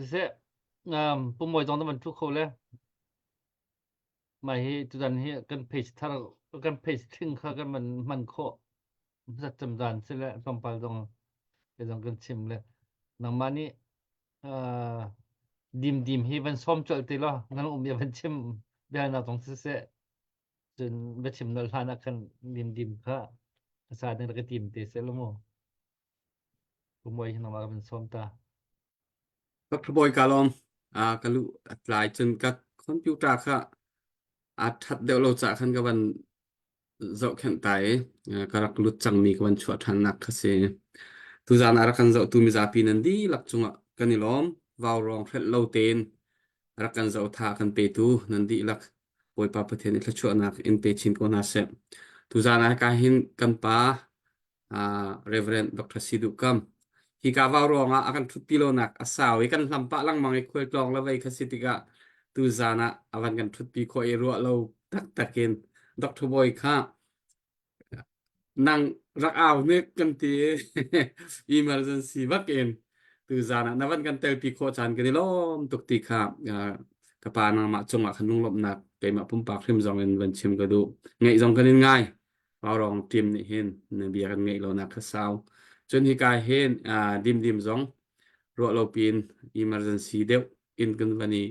เสียปุ่มมวยตรงนั้นมันทุกคนเลยไม่ให้จุดนั้นให้กันเพจถ้าเรากันเพจถึงเขากันมันโคสัจจำดานเสียแล้วต้องไปตรงกันชิมเลยนังมานี่ดิมให้มันซ้อมจดตีละงั้นอย่ามันชิมเดี๋ยวเราต้องเสียจนไปชิมนั่นลานักกันดิมค่ะสาดในกระติมเตะเสร็จแล้วมั้งผมว่าอย่างนั้นว่าเป็นซ้อมตา ก็พบอยกาลอมกะลุหลายจนกับคอมพิวเตอร์ค่ะทัดเดี๋ยวเราจะขันกับวันเจาะแข็งไตกระลุดจังมีกับวันชวดทันนักเสียตุจานอารักันเจาะตูมิซาปีนันดีหลักจุงกันนี่ล้อมวาวรองเฟลเลาเตนรักกันเจาะทากันเปตูนันดีหลักปวยปาประเทศนี้ละชวดนักอินเตชินโกนาเซตุจานอาการหินกันป้าReverend Dr. Sidhu Kam hika vawronga akan thutpilo nak asawi kan lampa lang mangi khoi klong lawai khasitika tu zana awan kan thutpi kho e ro lo takin Dr. Boy kha nang rak aw ne kan ti emergency bakin tu zana nawan kan tel pi kho chan kan lom tuk ti kha kapa na ma chunga khanung lom nak ke ma pum pa khrim jong en van chim ka du ngai jong kan ngai vawrong tim ni hin ne bia kan ngai lo nak khasawจนที่กายเห็นดิมจงรัวเราปีน emergency เดียวอินกันวันนี้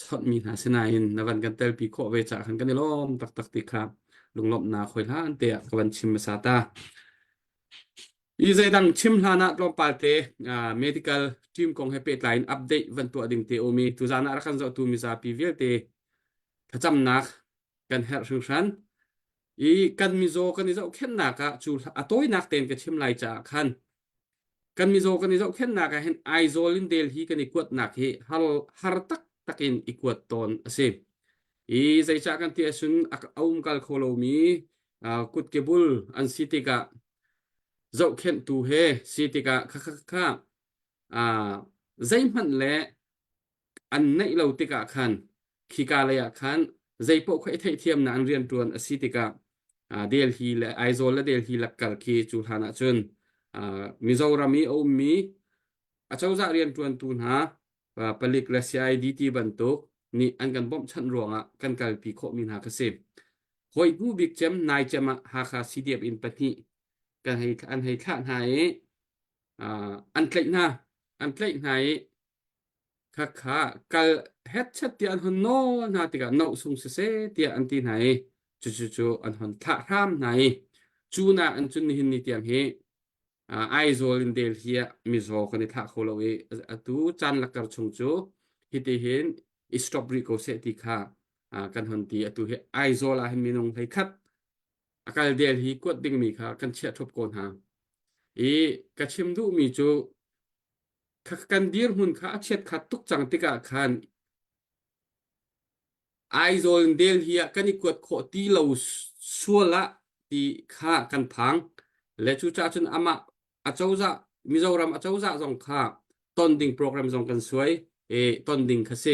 ช็อตมีหาเสนาอินในวันกันเตลปีโคเวจากขันกันในล้อมตักติครับลุงลบนาคอยล้านเตะกับวันชิมมาซาตาอีใจดังชิมลานะลอมปาเตmedical team ของให้เป็นไลน์อัปเดตวันตัวดิ่งเตโอมีตุจานะรักกันจะตูมิซาปีเวลเตถ้าจำนักกันเฮร์ชูชันอีกันมิโซกันนิโซเข็นนักจูตัวนักเต้นกับชิมไลจากขันกันมิโซกันนิโซเข็นนักเห็นไอโซลินเดลฮีกันอีกวดนักเฮฮาร์ตักอินอีกวดตอนเสพอีใจจากกันที่สุนเอากัลโคโลมีกุดเกบุลอันสิติกะเจ้าเข็นตูเฮสิติกะค่ะใจมันแหละอันในเราติกะขันขีกาเลยขันใจพวกไอ้เทียมนันเรียนตัวสิติกะเดลฮีและไอโซและเดลฮีหลักกัลคีจูฮานะจนมิโซรามีโอมี อาเจ้าจะเรียนตวนตูนหาผลิตและ CIDT บรรทุกนี่อันกันบ่มชั้นรวงอ่ะกันกัลปีโคมินหาเกษตรหอยผู้บิ๊กเจมนายเจมหาคา CDF อินปฏิกันให้อันให้ข้าให้อันเกลนะอันเกลให้ค่ะกัลเฮ็ดชัดเตียนหันโนนาติกาโนสุงเสเตียอันที่ไหนจู่อันหันท่ารามไหนจูนาอันจุนหินนิเตียมเฮไอโซลินเดลเฮียมิโซกันที่ท่าโคโลเวตูจันลักกระชงจูฮิตเห็นอิสตรอบริโกเซติค่ะกันหันตีตูเฮไอโซลาเห็นมีนงให้คัดอาการเดลฮีกวดดิ้งมีค่ะกันเชียทบโกนหากระชิมดูมีจูกันดีร์หุ่นค่ะเชียดขัดทุกจังติกาคันไอโซลเดลเฮียกันอีกวดโคตีเราชัวละตีค่ะกันพังและชูจ่าจนอามาอาเจ้าจะมิโซรัมอาเจ้าจะส่งค่ะต้นดิ่งโปรแกรมส่งกันสวยต้นดิ่งค่ะเซ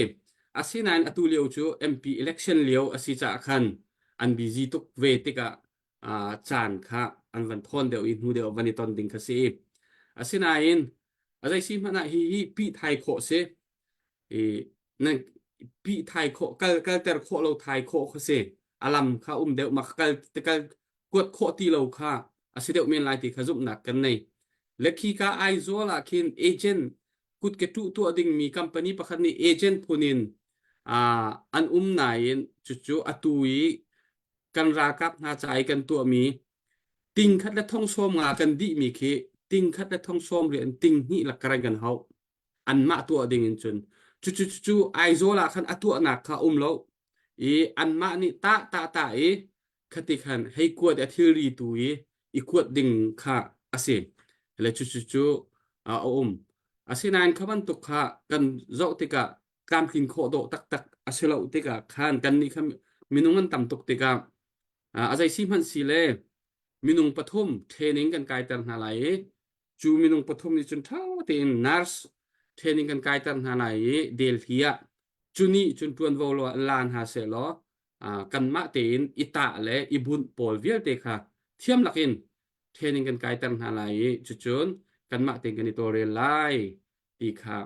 อาศินันอตุเลียวจู MP election เลียวอาศิจ่าคันอันบิซีทุกเวติกาจานค่ะอันวันทนเดียวอินหูเดียววันนี้ต้นดิ่งค่ะเซอาศินันอะไรสิมันอะฮีปีไทยโคเซนั่นปีไทยโคกัลเตอร์โคเราไทยโคเซอาลัมค่ะเดียวมากัลกวดโคตีเราค่ะอาศิเดียวเมียนไลติขจุบหนักกันในเล็กขี้กาไอโซล่ะคินเอเจนต์กุดเกตุตัวดิ่งมีคัมปานีประคันนี้เอเจนต์พูนินอันไหนจู่อตุยกันรากับนาใจกันตัวมีติงคัดและท่องชมงากันดีมีเคติงคัดและท่องชมเรียนติงนี่หลักการกันเขาอันมาตัวดิ่งจนจู่ไอโซล่ะคันอตัวหนักค่ะแล้วอันมานี่ตาคติคันให้กวดอธิรีตุยอีกวดดิ่งค่ะอาเซและจู่อาเซนานขบันตุกค่ะกันเจ้าติกะการกินโคโดตักอาเซลาติกะคันกันนี่ค่ะมินุงันต่ำตุกติกะอาใจซิมันสิเลมินุงปฐมเทรนนิ่งกันกายตันหาไหลจูมินุงปฐมนี่จนเท่าเต็มนัร์สเทรนนิ่งกันกายตันหาไหลเดลเฮียจูนี่จนตวนวอลลานหาเซลกันมาเต็นอิตาและอิบุนปอลเวียเตค่ะเทียมหลักอินเทรนนิ่งกันกายตันหาไหลจุนกันมาเต็นกันในตัวเรลไลตีค่ะ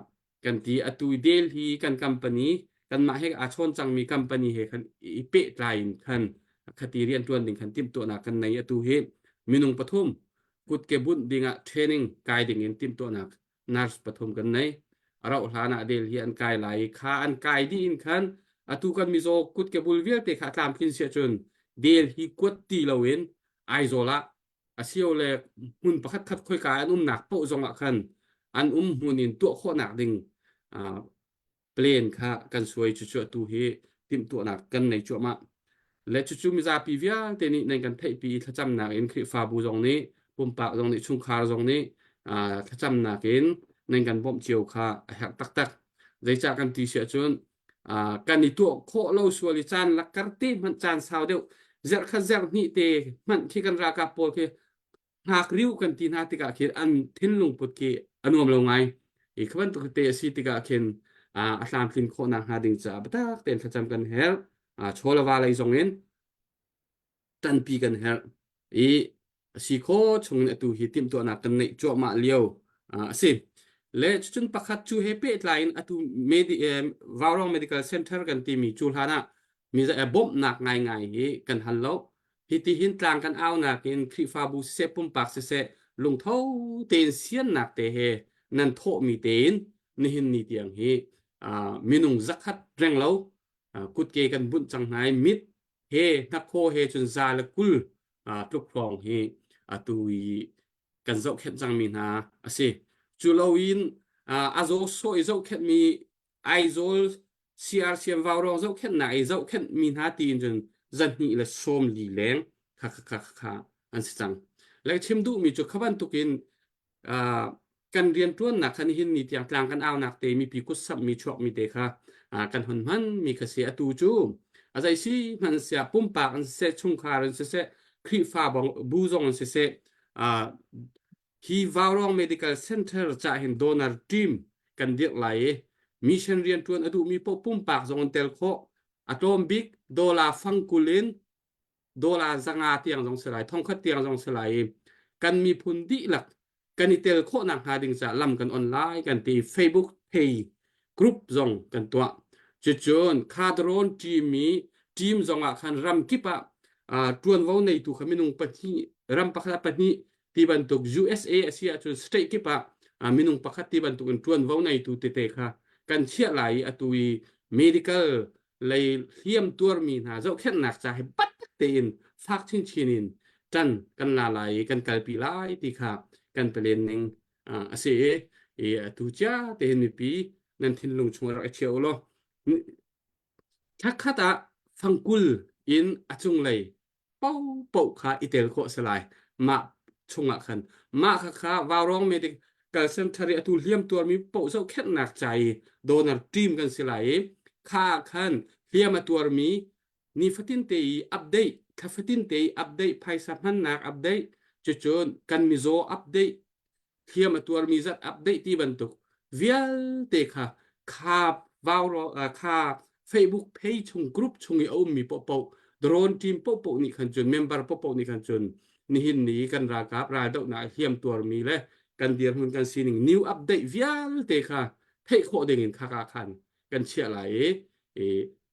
กันตีอตุยเดลฮีกันคัมปานีกันมาให้อาชนจังมีคัมปานีเฮคันอีเปตไลน์คันคติเรียนตัวหนึ่งคันติมตัวหนักกันในอตุเฮมินุงปฐมกุดเก็บุนดิ่งเทรนนิ่งกายดิ่งติมตัวหนักนัร์สปฐมกันในเราหาหน้าเดลฮีอันกายไหลขาอันกายดีอินคันอตุกันมิโซกุดเก็บุลเวียเตขาตามพินเสียจนเดลฮีกุดตีลาเวนไอโซละอาเซียวเลหุ่นประคัดค่อยกายอันหนักโปะจงละคันอันหุ่นินตัวโคหนักดิ่งเปลี่ยนค่ะกันสวยจู่ๆตัวเฮติมตัวหนักกันในจั่วมาและจู่ๆมิซาปีเวียเตนี่ในกันไทยปีถ้าจำหนักเอ็นคริฟาบูตรงนี้ปุ่มปากตรงนี้ชุงคาตรงนี้ถ้าจำหนักเอ็นในกันบ่มเจียวค่ะหักตักได้จากกันตีเสียจนกันในตัวโคโลสวลิจานลักกรตีมันจานสาวเดียวเจอข้าเจอนี่เตมันที่กันราคาโปรเคหากริ้วกันตีนาติกาเขียนอันทิ้นลงปุดเกอันวมลงไงอีกวันตุกเตสิติกาเขียนอาสามคินโคนังหาดิ่งจ้าบัดเต็นถ้าจำกันเฮลโชลาวาลัยจงเงินตันปีกันเฮลสิโคชงเนตูฮิติมตัวนักกันในจั่วมาเลียวสิและจนประคัดจูเฮเปตไลน์อตุวารองเมดิคอลเซ็นเตอร์กันที่มีจูลฮานะมีจะบ่มหนักง่ายกันฮัลโหลฮิติหินกลางกันเอาหนักอินคริฟาบูเซปุ่มปากเซลงเท่าเตนเสียนหนักเตเฮนันโทมีเตนนี่หินนี่เตียงเฮมินุงจักขัดแรงเรากุดเกกันบุญจังไห้มิดเฮนักโคเฮจนซาลกุลทุกฟองเฮตุยกันเจ้าเข็ดจังมีนาสิจูลาวินอาโซโซอิเจ้าเข็ดมีไอโซลซีอาร์ซีเอ็มวาวรองเจ้าเข็ดไหนเจ้าเข็ดมีนาตีนจนจันนี่ละชมลีแรงค่ะอันสิจังและชิมดูมีจุดขบันตุกินกันเรียนตัวหนักคันหินนี่อย่างกลางกันเอาหนักเตมีปีกุศลมีชอบมีเตค่ะกันหันมันมีกระเสียตูจูอาศัยสิมันเสียปุ่มปากอันเสชุงคารันเสครีฟ้าบองบูซองเสฮีวารองเมดิคอลเซ็นเตอร์จะเห็นโดนัลด์ทีมกันเดียกไหลมิชชันเรียนตัวอดูมีปุ่มปากจงเตลโคอะโตมบิกโดลาฟังกุลินโดลาจังอาเตียงจงสลายท่องคัดเตียงจงสลายกันมีพุนดิหลัก กันนี่เตลโคนักหาดิ่งจะลำกันออนไลน์กันที่ Facebook Page กรุ๊ปซองกันตัวจุดจนคาดรอนทีมซองคันรำกิปะตวนว่าในตุขมินุงปะที่รำปักละปะนี้ที่บันทุก USA อาเซียจุดสเตทกิปะมินุงปักที่บันทุกตวนว่าในตุเตะค่ะกันเชี่ยไหลตุย medical เลยเทียมตัวมีนะเจ้าแค่หนักใจปัดเตียนฟักชินจันกันลาไหลกันกลปีไล่ที่ค่ะกันไปเรียนหนึ่งเสียตุจ้าเตนมีปีนั่นทิ้งลงช่วงเราเชียวล้อชักขัดฟังกุลอินอจุงเลยเป้าค่ะอิเตลโคสลายมาชงขันมาค่ะวาวร้องเมดิกาลเซนทารีตุเลียมตัวมีเป้าเจ้าแค่หนักใจโดนทีมกันสลายค่าขันเลียมตัวมีนี่ฟัตินเตยอัปเดตคาฟัตินเตยอัปเดตไพ่สัมพันธ์นักอัปเดตจุดจนกันมิโซอัปเดตเลียมตัวมีจัดอัปเดตที่บรรทุกเวียลเตค่ะค่าวาวค่า Facebook page ชงกรุ๊ปชงเอามีเป้าโดรนทีมเป้านี่ขันจนเมมเบอร์เป้านี่ขันจนนี่หินนี้กันรากาบรายดอกหนาเทียมตัวมีเลยกันเดียร์หุ่นกันซีนิ่งนิวอัปเดตเวียลเตค่ะเพ่โคเด้งค่าขันกันเชื่อไหล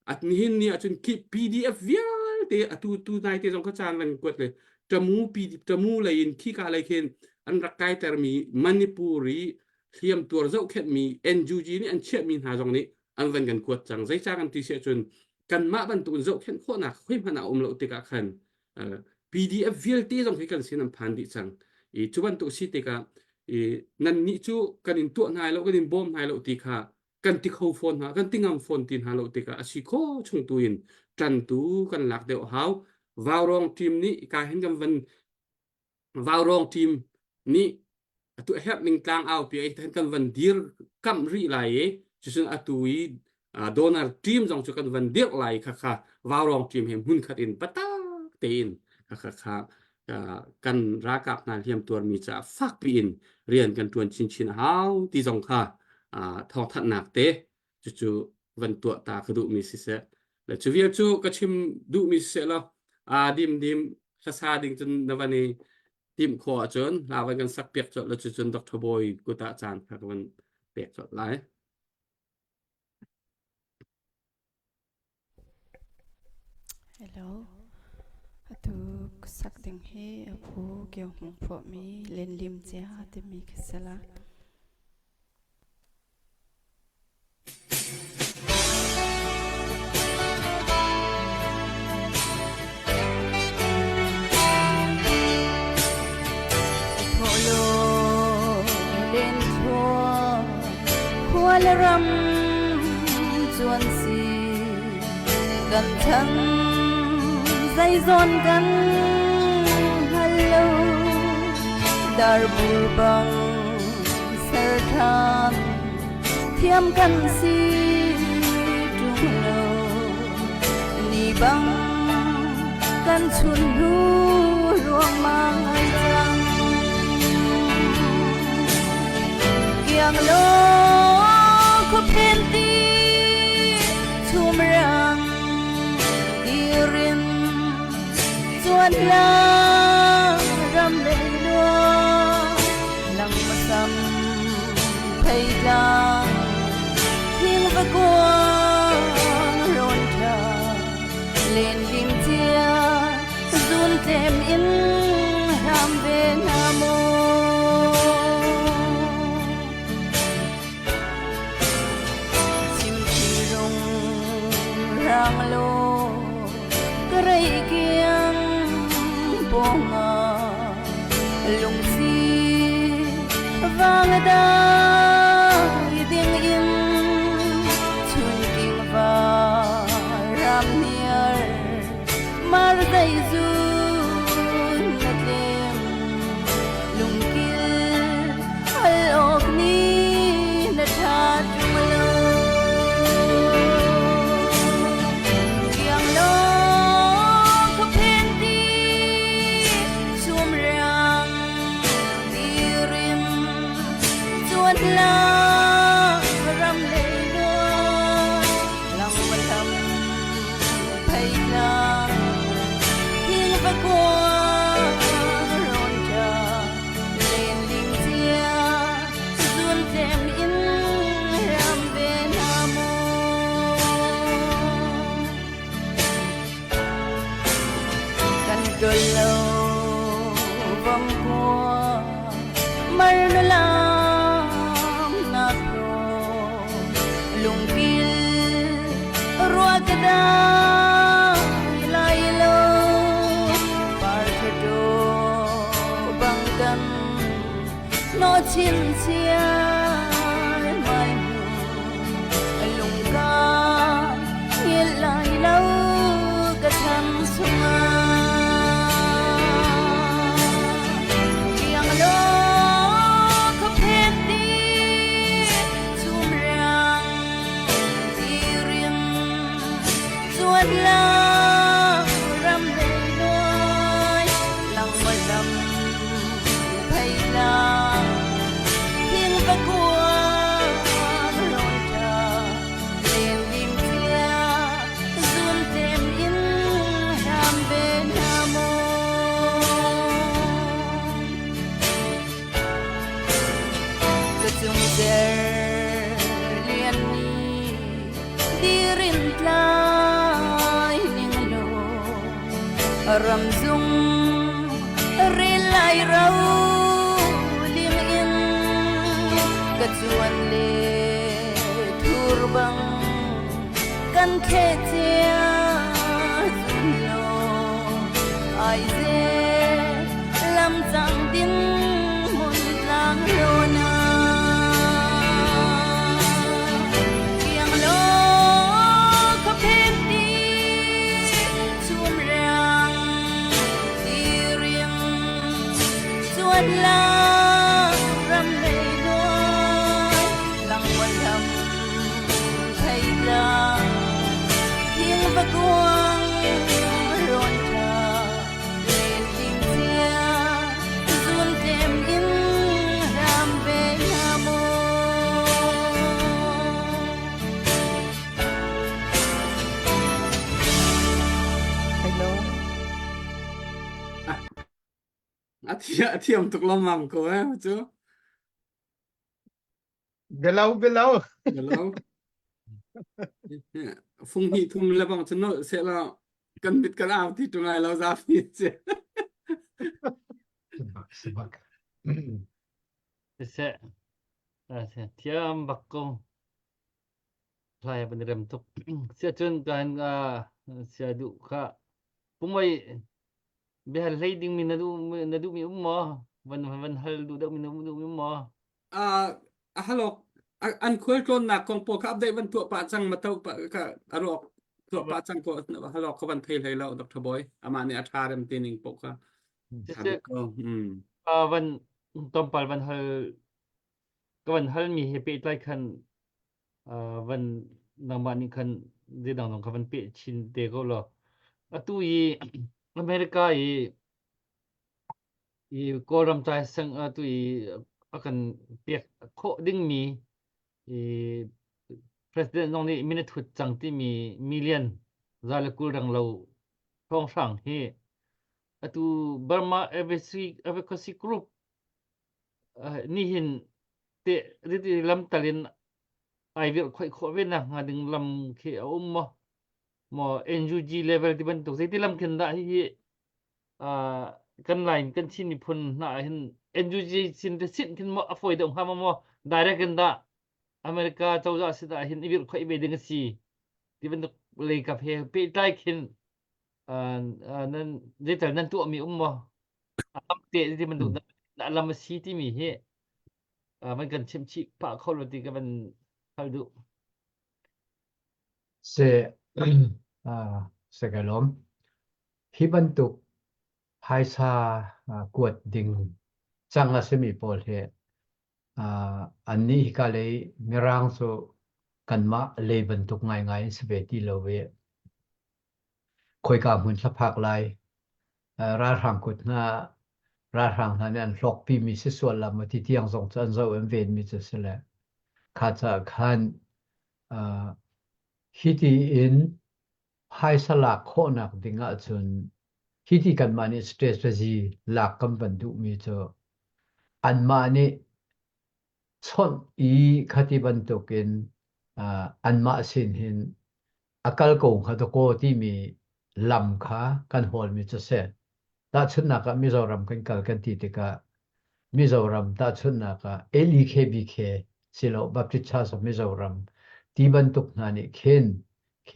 อันนี้หินนี้จนคลิป PDF เวียลเตะตูนายเตะสองข้าจานมันกดเลยจมูเลยอินขี้กาอะไรเข็นอันรักไกแต่มีมณิปุรีเทียมตัวเจ้าแค่มี NUG นี่อันเชื่อมีหาตรงนี้อันวันกันกวดจังใจจ้ากันที่เสียจนกันมาบรรทุนเจ้าแค่โคนักค่อยมันเอาเราติกาขันPDF เวียลเตะตรงที่กันเสียน้ำพันดิจังจุบันตุสิติกานั่นนี่จูกันอินตัวนายเรากันอินบอมนายเราติกากันติเขาโฟนหากันติงามโฟนตินหาเราติกาอาศิโคชงตุยนจันตูกันหลักเดียวหาววาวรองทีมนี้การเห็นกันวันวาวรองทีมนี้ตัวเฮปนิงกลางเอาไปเห็นกันวันเดียร์กัมรีไหลจุดนั้นตัวโดนัลทีมจงจุกันวันเดียร์ไหลค่ะวาวรองทีมเห็นหุ่นขัดอินปะตาเตีนค่ะกันรักกับนายเทียมตัวมีจะฟักปีนเรียนกันตัวชินหาวที่จงค่ะทองทัดหนักเตะจู่วันตัวตากระดูกมีสิเสแล้วจู่เวียจู่ก็ชิมดูมีสิเสแล้วดิมภาษาดิ่งจนในวันนี้ดิมขอจนลาวันกันสักเปียกจดแล้วจนดร.บอยกุตาจานครับวันเปียกจดหลาย Hello atu sak ding he apu kyo mong pho mi len lim chia te mi kisala Tholo len thua khwal ram chuan si kan thang dây dọnกันhello dar bul bang ser than thiam kan si trung lo ni bang kan chun nu luang mang ai chang kiang lo ko pen ti chum rang chuan la ram le lo lang ma sam thei lang thing va quang ron tha len lim chia zun tem in ram ve na mo chim chi rong rang lo krai kiang bonga lung si vang da ding in chun king va ram niar mar dai zu natlem lung kil al ok ni na tha tumlo lung kil rua kada lai lo par thado bangkan no chin sia mai lung ka ngil lai lo ka tham sunga yang lo ka phet đi zum rang ti rim suat la ram le loi lang ma lam phai la thiên và qua loi cha lên lim tia zum tem in ham be nam cái chung giờ liên mi đi rin lại ning lo ram dung rin lại rau lim in cái chuan le thur bang kan khe tia zum lo ai ze lam chang din mun lang lo na yang lo ka phen đi zum rang ti rim chuan la ram le loi lang wa lam thai la thiên và quang ron cha lên tim tia zum tem in ram ve nam hello thiam tuk lom mam ko chu Belau. hello phung hi thum la bang chno se la kan bit kan aw ti tungai lo za fi che Sebab sẽ thiam bạc công lại bên rem tục sẽ chun kan sẽ đủ cả cũng vậy bây giờ lấy đinh mình na đủ mình mà vẫn hal đủ đâu mình đủ mà hello an khoi klon na kong po ka update ban tu pa chang ma tau pa ka aro tu pa chang ko hello ko ban thei lai lo dr boy amani atharem tining po ka sẽ vẫn tôm pal vẫn hal mi happy lại khăn vẫn nang bạn khăn đi đằng nong vẫn bị chin de go lo tu i America i ko ram chai sang tu i akan piak kho ding mi i president nong ni minute hut chang ti mi million zala kul rang lo thong sang hi atu Burma Advocacy Group ni hin te ri lam talin ai việc khoi kho ve na nga ding lam khi mo NUG level ti ban tok sei ti lam khen da hi kan line kan chin ni phun na hin NUG sin te sin kin mo afoi dong ha mo direct kan da America chawza sida hin ibir khoi be ding si ti ban tok le ka phe pe tai khin nan digital nan tu mi mo am te ti man du da lam si ti mi he man kan chim chi pa kho lo ti ka ban hal du se se cái lom hi ban tu hai sa kuat ding chang la semi pol he an ni ka le mirang so kan ma le ban tuk ngai se be ti lo we khoi ka mun sa phak lai ra rang kut na ra rang na an lok pi mi se so la ma ti tiang song chan zo em ven mi che se la kha cha khan hiti in hai salak kho nak dinga chun hiti kan mani strategy la kam ban du mi cho an mani chon i khati ban token an ma sin hin akal ko kha ko ti mi lam kha kan hol mi cho se ta chun na ka mizoram kan kal kan ti te ka mizoram ta chun na ka LKBK silo baptist church of mizoram ที่บรรทุกนั่นเข็นเค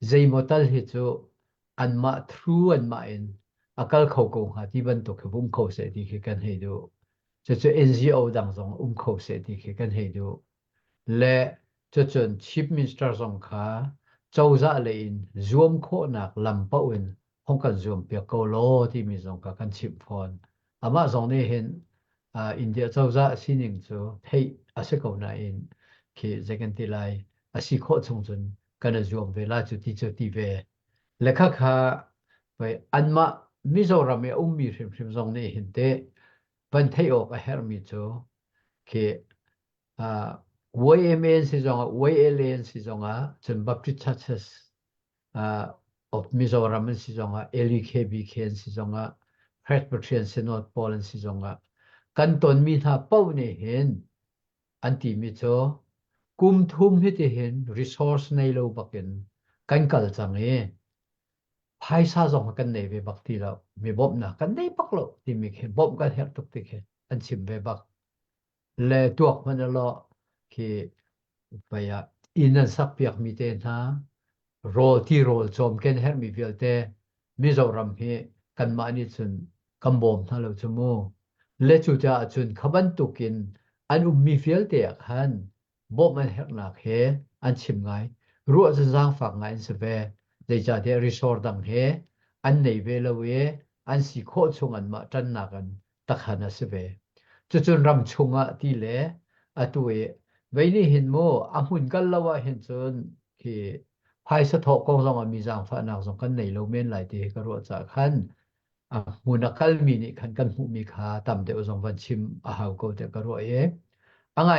ใจมอตัลเหตุอันมาทรูอันมาเอ็นอาการเขาโกงหาที่บรรทุกเขาเสียดีกันให้ดูจะ NGO ดังสองเขาเสียดีกันให้ดูและจนชิปมินสเตอร์สองขาเจ้าจะเลยอินรวมโคนักลำปะอุ่นห้องกันรวมเปียกโกโลที่มีสองกันชิปฟอนอามาสองนี้เห็นอินเดียเจ้าจะสิ่งหนึ่งจูให้อาศัยเขาในอินคือจะกันที่ไรอาศัยโคชงจนกันรวมเวลาจุดที่เวและข้าไปอันมามิโซรามีมีริมสองนี้เห็นเตบันเทออกเฮอร์มิจูคือYMN สิจงYLN สิจงจน Baptist Churches of Mizoram สิจงLUKBK สิจงPresbyterian Synod Poland สิจงกันตนมีท่าเป้าเนี่ยเห็นอันที่มิโซกุมทุ่มให้ที่เห็น resource ในโลกบักเห็นกันกัลจังเอภายซาจงกันในเวบักที่เรามีบบนะกันในบักโลที่มีเห็นบบกันเห็นทุกที่เห็นอันชิมเวบักและตัวมันละคือไปอินันสักเปียกมีเตนะโรที่โรลจอมกันเฮมีเวลเตมิโซรัมเฮกันมานี่จนกำบอมทั้งเราจมูกและจุดจะจนขบันตุกินอันมีเวลเตะขันบ่มันเฮหนักเฮอันชิมไงรู้จะสร้างฝักไงสเปได้จะได้รีสอร์ทดังเฮอันในเวลเวอันสิโคชงอันมาจันนักันตักหันสเปจนรำชงที่เละตัววันนี้เห็นโมอาหุ่นกันละว่าเห็นจนที่ภายสะทกของเรามีจางฟ้าหนักสองกันในโลกเมนหลายที่ก็รู้จักขันมูนักขัลมีนี่ขันกันหูมีขาต่ำเดียวสองวันชิมหาวก็จะก็รู้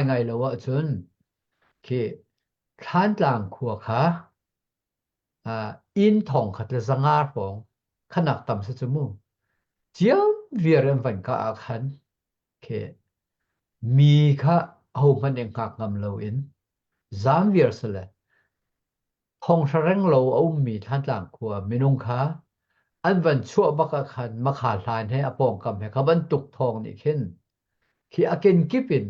ไงละว่าจนที่ท่านต่างขัวขาอินทองขัดสังอาฟองขนักต่ำสักชั่วโมงเจียมเวียร์วันก็อาขันมีข้าเอามันเองกักงำเราอินจามเวียร์สละทองแสดงเราเอามีท่านต่างขัวไม่นุ่งข้าอันวันชั่วบักขันมาขาดลายให้อปองกำให้ขบันตุกทองนี่ขึ้นที่อากินกิปิน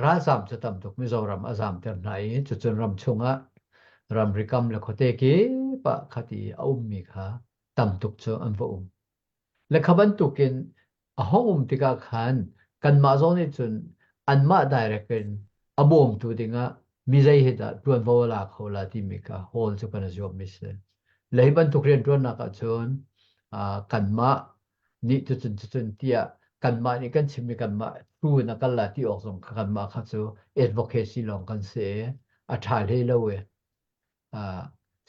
ราซามจะทำตุกมิโซรัมอาซามเท่าไหนจนรำชงรำริกรรมและโคเตกีปะคติเอามีข้าทำตุกเจออันว่าและขบันตุกินห้องที่กักขันกันมาโซนี่จนอันมาได้เรกันอบอมตัวดิ่งมีใจเหตุตัวนโวลาเขาลาที่มีก็โฮลสุกันจบมิสเลยบันทุกเรียนตัวนักจนกันมานี่จนเตียกันมานี่กันชิมกันมาตัวนักลาที่ออกส่งกันมาข้าจูเอ็ดโวเคซีลองกันเสียอัฐาเลยละเว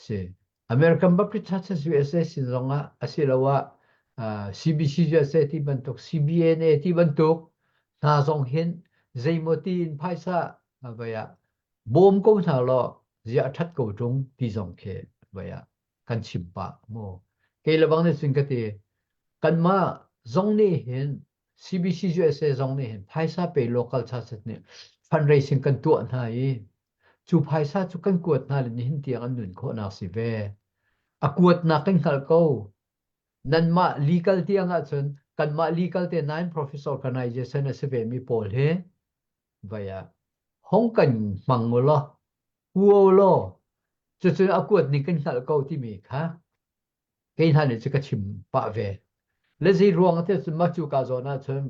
เสียอเมริกันบัพพิชชัส USA สิลงสิละว่าCBC จะเสที่บรรทุก CBNA ที่บรรทุกน่าสงเห็นใจโมตีนภายซาไปบ่มก็ท่าล้อจะทัดกูตรงที่สงเขไปกันชิมปะโมเกลบังเนี่ยสิ่งที่กันมาสงนี่เห็น CBC จะเสสงนี่เห็นภายซาไป local church เนี่ย fundraising กันตัวไหนจูภายซาจูกันกวดนั่นนี่เห็นเตียงอันหนึ่งโคนาสิเวกวดนักกันขัลกูนั่นมา legal ที่ยังจนกันมา legal ที่ non profit organization เสเวมีโพลเฮไปห้องกันมังโมล่ะหัวล่ะจนกวดนี่กันขัลกูที่มีค่ะเกณฑ์ท่านนี่จะกระชิมปะเวและที่รวงที่สมัครจูกาโซน่าชน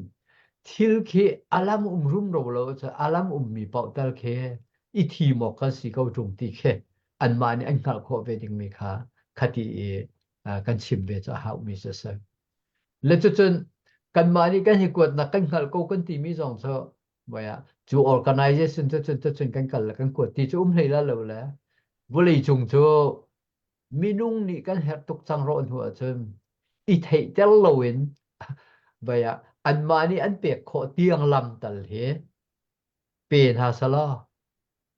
ทิลเคอารามรุมเราจะอารามมีเป่าตลเคอีทีหมอกกันสิเขาตรงที่เคอันมานี่อันขัลกูเวดิงมีค่ะคดีกันชิมเวจะหามีเสร็จและจนกันมานี่กันให้กวดนักกันขัลกูกันที่มีสองโซ่ว่าจู organization จนกันขัลกันกวดที่จะเลยละเลยแล้วบุรีจงจูมีนุ่งนี่กันเห็ดตุกจังร้อนหัวจนอีเทเจลโลวินว่าอันมานี่อันเปียกโคเตียงลำตัลเหเป็นหาสลา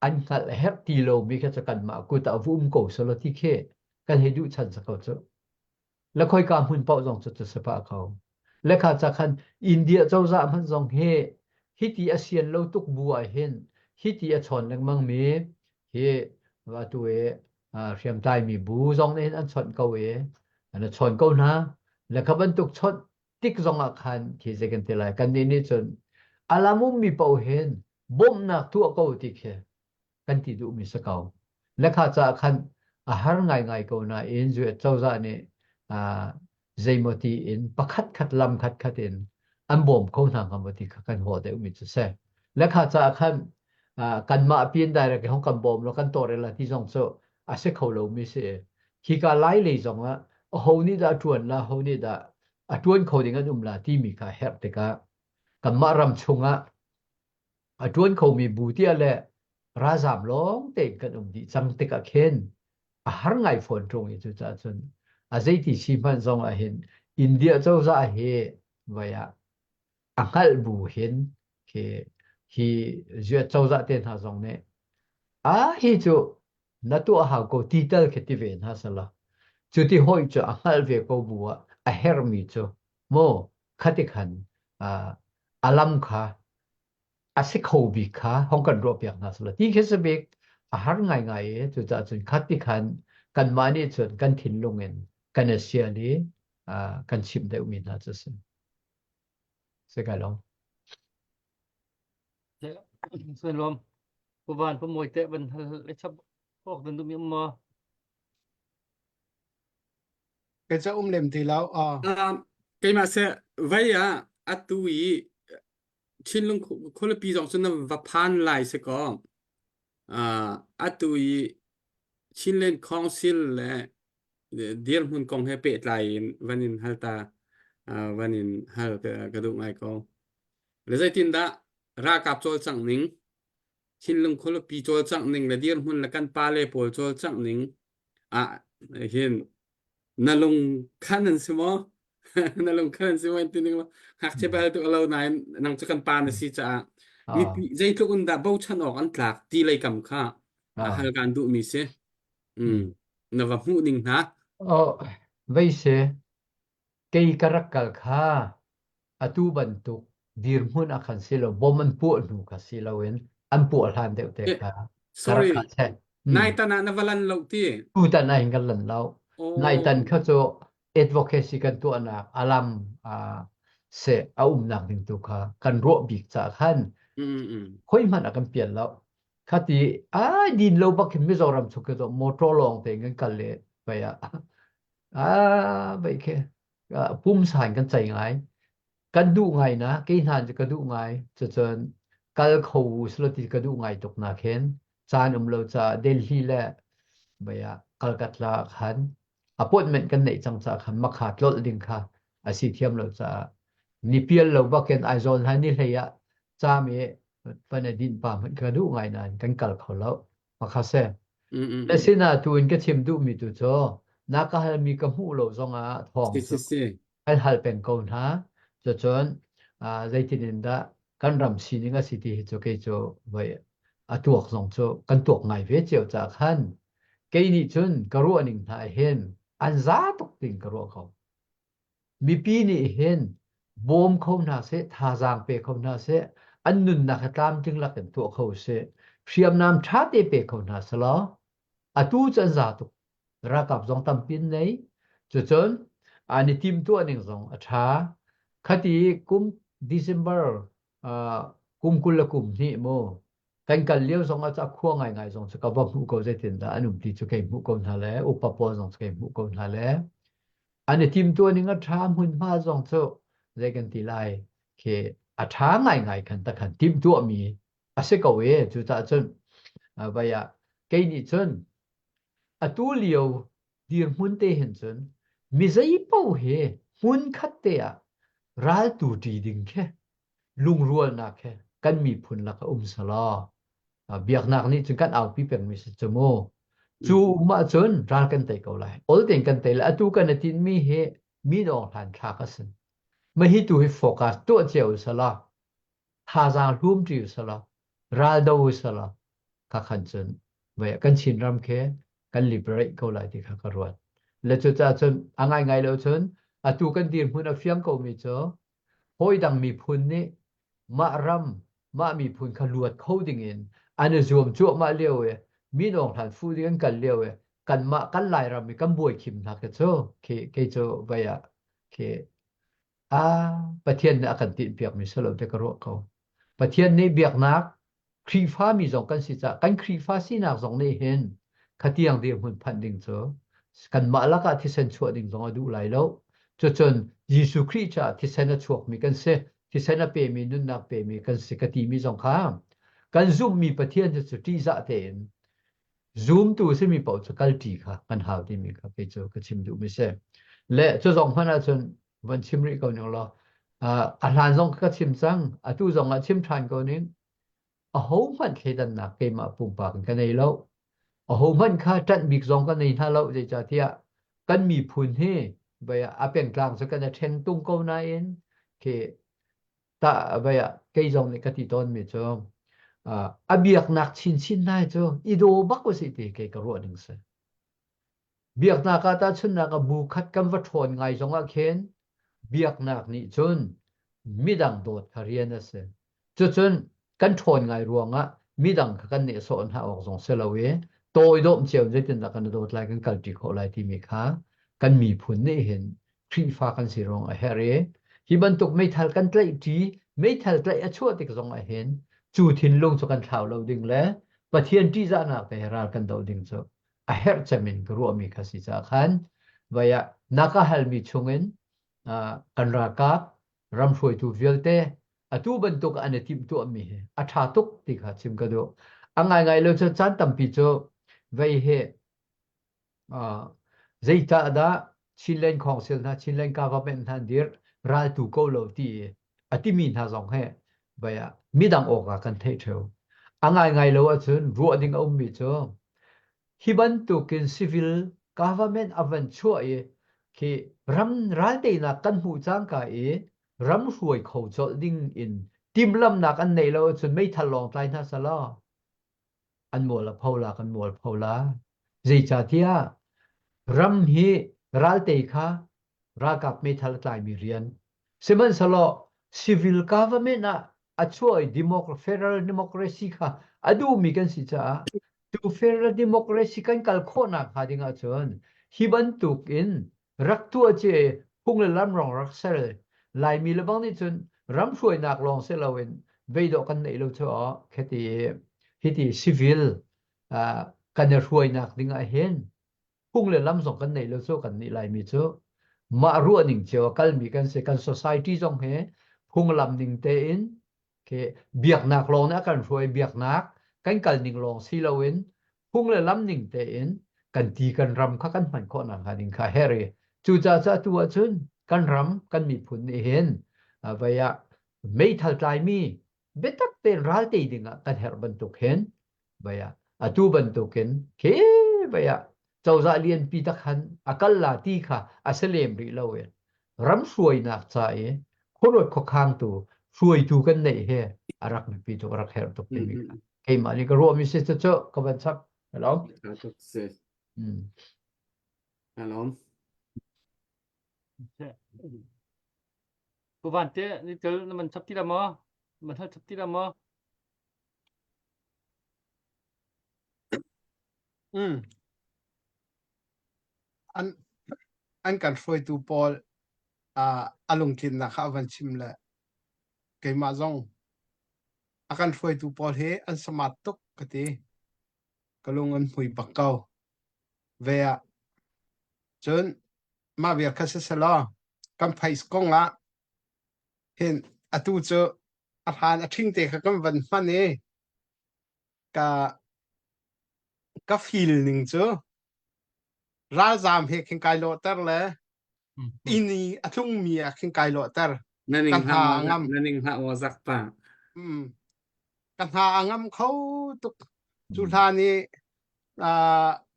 อันขัลเห็ดตีโลมีแค่จะกันมากูแต่วุ่มโกสลที่เคกันให้ดูชันสักเขาเจอแล้วค่อยการหุ่นเป่าจงจะสภาเขาและขาดจากคันอินเดียเจ้าจะมันจงเฮฮิติอาเซียนเราตุกบัวเห็นฮิติอาชนแรงมังมีเฮว่าตัวเรียมใจมีบูจงในอันชนเกาอันชนเกานะและขบันตุกชนติ๊กจงอาคารที่จะกันเทลายกันนี่จนอาลามุมมีเป่าเห็นบ่มนักทั่วเกาติเค กันติดูมีสกาวและข้าจะคันอาหารไงก็น่าอินจุดเจ้าจะเนี่ยใจมติอินประคัดขัดลำขัดอินอันบ่มเขาทางคำว่าที่กันหัวเดียวมีจุดเสและข้าจะคันกันมาเปลี่ยนได้เลยของกันบ่มแล้วกันตัวเรล่ะที่สองโซอาศัยเขาเราไม่เสียที่การไล่เลยสองว่าโหนี่ได้ชวนละโหนี่ได้ชวนเขาดิ่งกันละที่มีค่าเฮบแต่ก็กันมารำชงชวนเขามีบูติอะไรราซามล้องเต็งกันดีจังแต่ก็เข็นอาหารไงฝนตรงนี้จุดจ้าจนอาศัยที่ชิมันสองเห็นอินเดียเจ้าจะเห็นว่าอังกฤษบูเห็นที่จุดเจ้าจะเต็นหาสองเนี่ยเห็นจุดนัตัวหาก็ตีเตอร์คิดเวนหาสละจุดที่ห้อยจุดอังกฤษเวก็บัวเฮร์มิจุโมขัดขันอาลัมค่ะอาศัยเขาบิค่ะห้องกันรบอย่างนั้นสละที่คิดสเปกอาหารไงจุดจ้าจนขัดขันกันมานี่จนกันถิ่นลงเงินกันเสียนี้กันชิมได้อุมินาจะสิเสกลอง ส่วนรวมผู้บ้านผู้มวยเตะบันเลยชอบพวกนั้นดูมีมา ก็จะเล่มที่แล้วKay mase vaya atui chinlung khol pi jong sun va phan lai se ko atui chinlen council le dir hun kong he pe lai vanin halta vanin hal ka du ngai ko le zai tin da ra kap chol chang ning chinlung khol pi chol chang ning le dir hun la kan pa le pol chol chang ning hin nalung khanan simo nalung khanan simo tin lo hak che ba tu lo nai nang chakan pa na si cha mi zai tu un da bo chan ok an tlak ti lai kam kha hal kan du mi se na va hu ning na vậy sẽ cây karakal kha atu bantuk dir mun akan silo boman pu nu ka silawin an pu alhan de te kha sorry karakal se nai ta na valan lo ti tu ta na hingal lan law nai tan kha cho advocacy kan tu ana alam se nak ding tu kha kan ro bik cha khan khoi man akan pian law khati din lo bakin mizoram chuke to motor long te ngan kal le baya vậy kia pum sảnกันใจไงกันดูไงนะกินหานจะกระดูไงจะเจอกัลเขาสลติกระดูไงตกนาเข็นจานเราจะเดลีแหละเบียกัลกัตลาขันปวดเหมือนกันในจังจะขันมาขาดลดดิ่งค่ะสิเทียมเราจะนิเปียเราบักเกนไอโซนฮันนี่เลยจ้ามีปันดินป่ามันกระดูไงนั่นกันกัลเขาแล้วมาคาเซ่และสินาตูนก็ชิมดูมีตัวโจนักฮัลมีกระหูโลซงทองให้ฮัลเป็นกอนฮะจนใจที่นินดากันรำซีนิงสิที่โจเกโจไว้ตัวซงโจกันตัวไงเวเจียวจากขันเกนี่จนกระรัวนิงทายเห็นอันซาตกติงกระรัวเขามีปีนี่เห็นบอมเขาหน้าเสทาจางเปเขาหน้าเสอันนุนนักตามจึงหลักเป็นตัวเขาเสเพียมน้ำชาเตเปเขาหน้าสลอตูจันซาตุรักกับจงตั้มปินในจนอันนี้ทีมตัวหนึ่งจงช้าคดีกุมเดือนกุมกุลกุมนี่โมกันเลี้ยวจงอาจจะขั้วง่ายจงสกับว่ามุกจะติดอันนุ่มที่จะเก็บมุกนั่นแหละอุปปจงจะเก็บมุกนั่นแหละอันนี้ทีมตัวหนึ่งช้าหุ่นมาจงจะเรียกันทีไรเคช้าง่ายกันแต่กันทีมตัวมีอาศัยกับเวจุดจนไปแค่นี้จนตัวเลี้ยวเดียร์หุ่นเตหินจนมิใช่เป้าเหหุ่นขัดเตะรัลตูดีดิ่งแค่ลุงรัวนักแค่กันมีพุ่นลักสลาเบียกนักนี่จนกันเอาพี่เป็นมิสจโมจูมาจนรัลกันเตะเขาเลยโอลเต็งกันเตะแล้วตัวกันตินมีเหมีดองทันชากัสไม่ให้ตัวให้โฟกัสตัวเจ้าสลาทาจางรุ่มจิวสลารัลดาวสลาข้าขันจนเวกันชินรำแค่กันลิเบรตเขาเลยที่ข้ากรวดแล้วจุดจนง่ายแล้วจนตัวกันดีพุ่นเฟียงเขามีเจอหอยดังมีพุ่นนี่มารำมามีพุ่นขลวดเขาดิ่งเงินอันนี้รวมจั่วมาเลี้ยวมีน้องทานฟูดิ่งกันเลี้ยวกันมากันไล่รำมีกันบวยขิมนักเจอเคเจอไปเคประเทศนี้อาการติดเปียกมีสลบแต่กระโดดเขาประเทศนี้เบียกนัก ครีฟ้ามีสองกันสิจะกันครีฟ้าสินักสองในเห็นขัดยังเดียวหุ่นพันดิ่งเจอกันมาละก็ที่เซนชัวดิ่งสองดูไหลแล้วจนยิสุคริสต์จะที่เซนชัวมีกันเสที่เซนเปมีนุนนักเปมีกันสิกติมีสองข้ามกันซุ่มมีประเทศจะสุดที่จะเต็น Zoom ตัวซึ่งมีเป่าจะกัลตีค่ะกันหาที่มีครับไปเจอก็ชิมดูไม่ใช่และจะสองพันจนวันชิมริกเอาอย่างเราอาหารสองก็ชิมซังตู้สองชิมทานก็นี้โหมันเคดันนักเกมาปุ่มปากกันในแล้วโหมันค่าจัดมิกสองกันในท่าเราจะจะเทียกันมีพุนให้ไปเป็นกลางสักกันจะเทนตุ้งก็นายเองเคตาไปเกยสองในกติตอนมีจงbiak nak chin nai cho ido bako si ti ke ka ro ning se biak nak ta chun nak bu khat kam va thon ngai jong a khen biak nak ni chun midang dot kharian se chu chun kan thon ngai ruanga midang kan ne so an ha ok jong se lawe toi dom cheu je tin kan dot lai kan kal ti kho lai ti mi kha kan mi phun ne hen thri fa kan si rong a here hi ban tuk mai thal kan tlai ti mai thal tlai a chu ti ka jong a henจูทินลงจกันข่าวเราดิ่งแล้วประเทศที่จะนักไปรากันเราดิ่งจเฮร์จะมินกรัวมีคสิจาขันว่านักฮัลมีชงเงินกันรักกับรำช่วยตูเวลเตตูบรรทุกอันนี้ทิมตัวมีชาตุกติขาชิมกระโดไงเราจะจันตั้มพิจว่าใจตาดาชินเลนของเซลนะชินเลนกาว่าเป็นทันเดียร์รัลตูโกโลตีที่มีท่าสองให้ว่ามีดังออกกันเทเทลไงเราจนรัวดิ่งเอามีจ้ะฮิบันตุกิน civil government อวันช่วยคือรำรัลเตนักกันหูจังกายรำช่วยเขาจดดิ่งอินทีมลำนักอันไหนเราจนไม่ทะลองใจน่าสละอันมัวละพาวลากันมัวพาวลาใจจ่าที่รำฮีรัลเตค่ะรักกับไม่ทะเลใจมีเรียนเสมันสละ civil government นะช่วย federal democracy ค่ะดูมีกันสิจ้าดู federal democracy กันกัลโคนักหาดิ่งอาจารย์ฮิบันตุกินรักตัวเจพุ่งเลยล้ำรองรักเซลลายมีระบังนี่จนรำช่วยนักลองเซลเวนเวดกันในเราเถอะแค่ที่ civil กันจะช่วยนักดิ่งอาเห็นพุ่งเลยล้ำส่งกันในเราเถอะกันนี่ลายมีเถอะมารู้อันหนึ่งเจ้ากันมีกันเสกัน society จงเหพุ่งลำหนึ่งเตอินเบียกนักลองนะกันช่วยเบียกนักกันกันหนึ่งลองซีลาวินพุ่งเลยล้ำหนึ่งเตอินกันตีกันรำข้ากันมันข้อนังหาดิ่งข้าเฮเรจูจ่าจ่าตัวชนกันรำกันมีผลเห็นไปไม่ทัลใจมีเบตักเป็นรัลตีดิ่งกันเฮรบันตุกเห็นไปตูบันตุกเห็นไปเจ้าจะเรียนปีตักหันกัลลาตีค่ะเสเลมริลาเวนรำช่วยนักใจคนรถข้างตัวช่วยดูกันในเฮรักมีปีตัวรักเฮร์ตุกเป็นมีเกี่ยมันนี่ก็รวมมีเสียเจ้าก็เป็นสักแล้วฮัลโหลกูวันเจ้นี่เจอมันชับที่ละมั้งมันเท่าชับที่ละมั้งอันกันช่วยตูปอลอารมณ์กินนะครับวันชิมเลยเกี่ยมาจงกันช่วยตูปอลเฮอันสมัติตุกกติก็ลงอันหุยปักเกาเวียจนมาเวียคัสเซลากำไพสกงละเห็นตูเจออาหารทิ้งเตะกันวันมันเองก็ฟีลหนึ่งเจอราจามเฮคิงไกโลเตอร์เลยอินี่ทุ่งมีคิงไกโลเตอร์กันหางำนั่นเองฮะว่าสักป่ะกันหางำเขาตุกจุฬานี่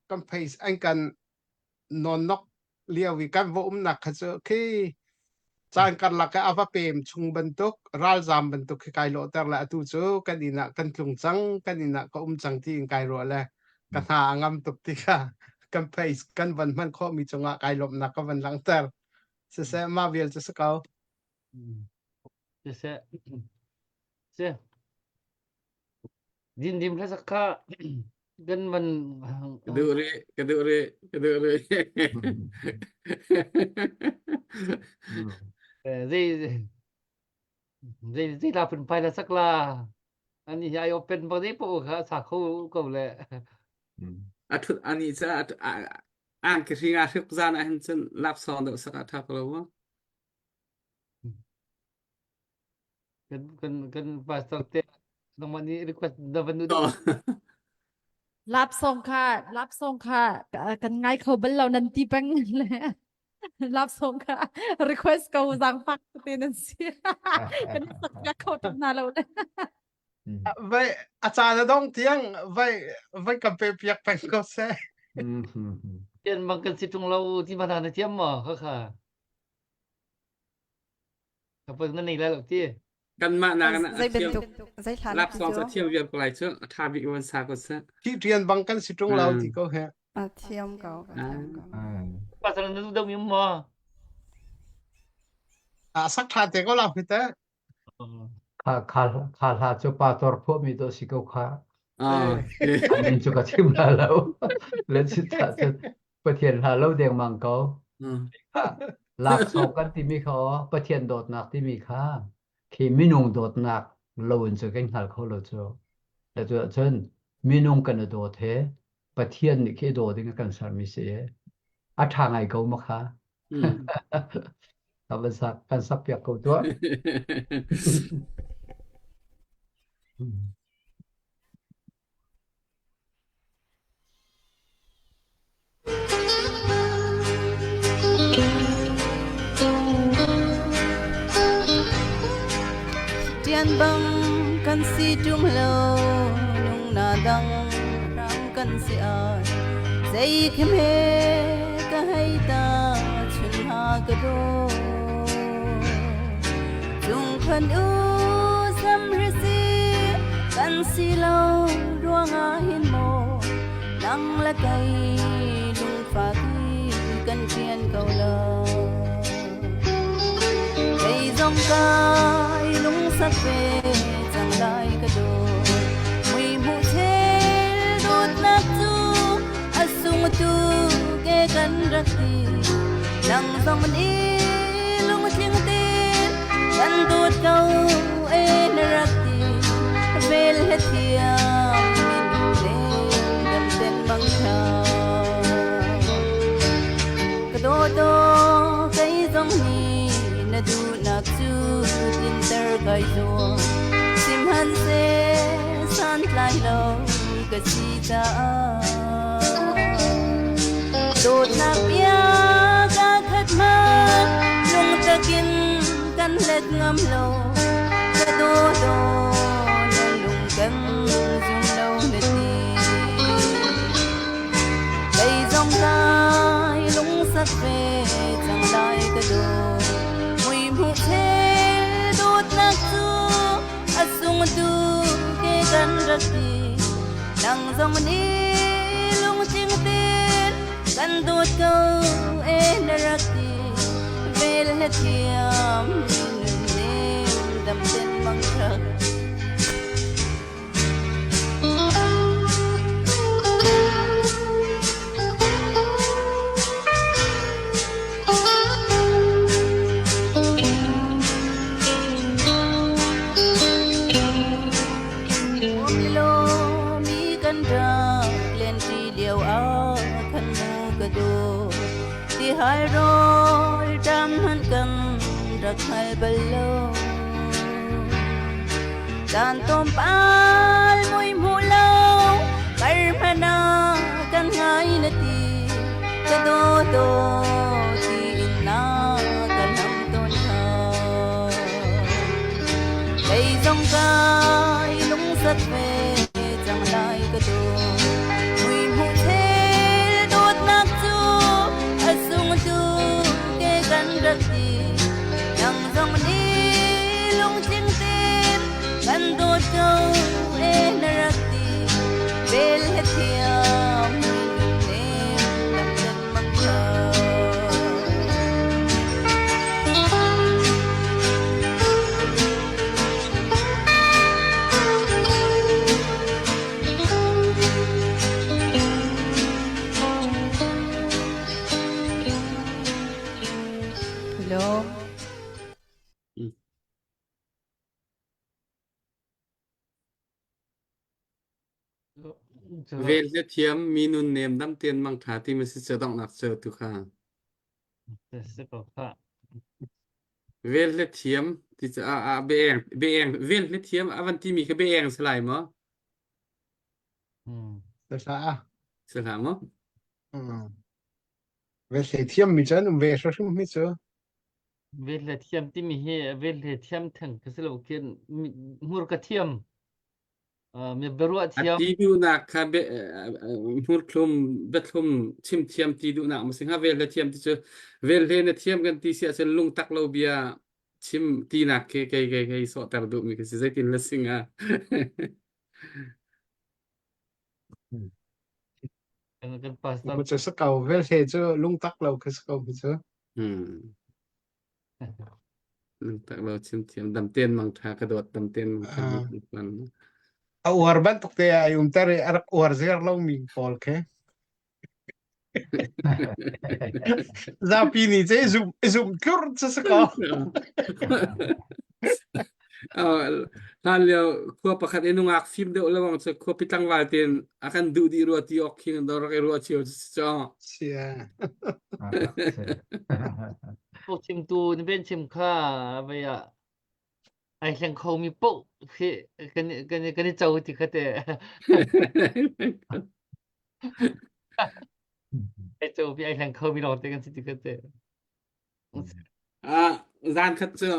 กันไปอันกันนอนนกเลี้ยววิกันว่านักเขาจะคือจานกันหลักอาว่าเป็นชุงบรรทุกราจามบรรทุกคิงไกโลเตอร์ละตูเจอกันนี่นะกันจุงจังกันนี่นะก็จังที่คิงไกโลเลยกันหางำตุกที่ค่ะกันไปกันวันมันข้อมีจังหวะไกลลมนักก็วันหลังเตอร์เสียมาเวียนจะสกาวเสียดิมแค่สักข้ากันมันกระดูเรที่ลาเป็นไปแล้วสักลา อันนี้ไอโอเป็นบริปูค่ะสักคู่ก็เลย Atut ani sa an kringa hrik zan an chen lap son do saka thak lo wa กันภาษาเตะตรงวันนี้ request ดับนูด to รับส่งค่ะรับส่งค่ะกันไงเขาเป็นเรานันตีแป้งเลยรับส่งค่ะ request เขาสั่งฟักเตนันเสียกันสักยักเขาทำนาเราเลย vậy à cha nó đông tiếng vậy vậy cầm bê biếc bánh có xe เช่นบางกันสิตรงเราที่มาทานในเทียมหมอเขาค่ะเขาเป็นนั่นนี่แล้วที่ kan ma na na dây bên thiam tục dây thả lap son sa thiam viam ko lai chu tha bi wan sa ko sa khi truyền bằng căn sĩ trung lâu thì có hè thiêm cầu thiêm cầu ภาษานั้นต้องมีหมอ à sắc thà thì có làm hết đấy ข้าลาจะปาตอร์พวกมีตัวสิกข้า Ê. อันนี้จุกชิมลาแล้วเล่นสิตาจะประเทียนลาแล้วเดียงมังเขาลากสอบกันที่มีเขาประเทียนโดดหนักที่มีค่าขี่มินุงโดดหนักเราอุ่นจะกันหัลเขาเราเจอแต่ตัวเช่นมินุงกันโดดเทประเทียนนี่แค่โดดที่กันสารมิเสียอาทางไงเขามาค่ะทำเป็นสักกันสับเปียกเขาตัว Tian băng kan si trung lâu nung na đăng rang kan si ai dây kim he ka hay ta chun ha ka do chung khan u sam ri si kan si lâu ruang a hin mo nang la kai lung fa ki kan tian cầu lâu cây dòng cay lung sắc về chẳng lại cả đồ mùi mù thế đốt nát chu asung tu ke kan rakti nang dòng mình đi lung chiang tin kan đốt câu e na rakti vel hết thiam min lên đâm tên băng trào cả đô cây dòng ni na du nak chu inter kai zo sim han se san lai lo ka si ta do na pia ka khat ma lung takin kan let ngam lo ka do na lung kan zum lo na ti cây dòng cay lung sắc về chẳng lại ka do mu thế đốt nát chu asung tu ke kan rakti nang dòng ni lung ching tin kan đốt câu e na rakti vel hết thiam nên đâm tên băng trắc hai rồi đam hắn cần rắc hai bờ lâu đàn tôm pal mùi mù lâu cây mana kan ngay na ti ka do ti na kan nam ton ha cây dòng cay lung sắc về chẳng lại ka do mùi mù thế đốt nát chu asung tu ke kan rakti nang dòng ni lung ching tin kan do câu e na rakti vel hết thiam nên đâm chân măng trầu จะ เวลเทียมมีนุนเนมดำเตียนมังถาที่มันสิจะต้องนักเจอตุกค่ะ จะก็ค่ะ เวลเทียมที่จะเบงเวลเทียมวันที่มีก็เบงสลายมั้ง แต่ซะ สลายมั้ง เวลเทียมมีเจนเวลซึ่งมีเจอ เวลเทียมที่มีเฮเวลเทียมถึงก็สโลเกนมูรกเทียมมีเบรัว อั เทียม ตีดูนักค่ะพูดคลุมเบ็ดคลุมชิมเทียมตีดูนักมันสิงหาเวลเทียมที่จะเวลเทียมกันที่เสียจะลุงตักเราเบียชิมตีนักเคสอแต่ดูมีก็สิจะกินละสิงอ่ะ กันปัสตา มันจะสกาวเวลเจอลุงตักเราคือสกาวมีเจอ ลุงตักเราชิมเทียมดำเตียนมังทากระโดดดำเตียนมังทามัน เอาอวร์บันตุกเตะอายุมตารีอารักอวร์เซียร์เรามีพอลเคซาปีนี่เจซุมคิวร์จะสกาว ท่านเลี้ยวขั้วประคัดเอ็นุงักฟิล์มเดียวแล้วมันจะขั้วพิทังวาลเตียนakanดูดีรัวที่ออกคิงดอร์รัวเชียวจ้า เชีย พวกชิมตูนี่เป็นชิมข้าไปไอ้แข่งเขามีปุ๊คือกันเจ้าที่เขาแต่ไอ้เจ้าพี่ไอ้แข่งเขามีหลอดแต่กันสิที่เขาแต่ จานคัดเจอ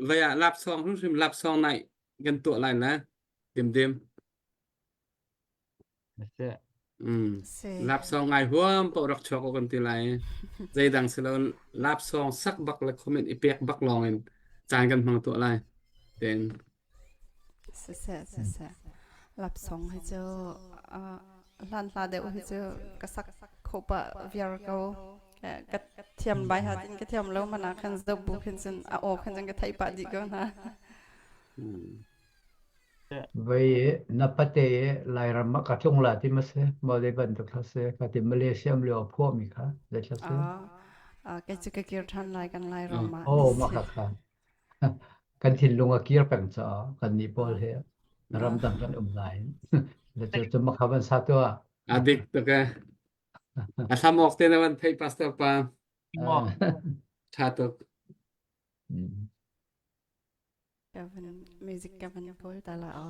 เวลารับซองรู้สึกรับซองไหนกันตัวอะไรนะเต็ม ใช่ เซ รับซองไงหัวปอรักชอกกันทีไรใจดังเสร็จรับซองสักบักแล้วคอมเมนต์อีเปียกบักลองเองจานกันพังตัวอะไรเต็น เซหลับสองให้เจอลันลาเดวให้เจอกระสักโคปะเวียร์เกากระเทียมใบหาดินกระเทียมแล้วมันนะคันจะบุคันจะโอคันจะกระไทยปาดิก็นะ Vậy nó bắt tế lại làm mắc cả trong là thì mà sẽ mà để bận được sẽ cả thì Malaysia liệu phô mi khá để cho sẽ แกจะเกี่ยวทันลายกันลายรอมา ô mà kháกันถิ่นลงอาเกียร์แปลงจอกันนิปอลเฮรำตังกันlại để cho mà kháวันสัตว์ตัว adik tuh kan asam waktu nawan thai pastor pa หมอก chatuk กับมิวสิกกับโพลแต่ละอ๋อ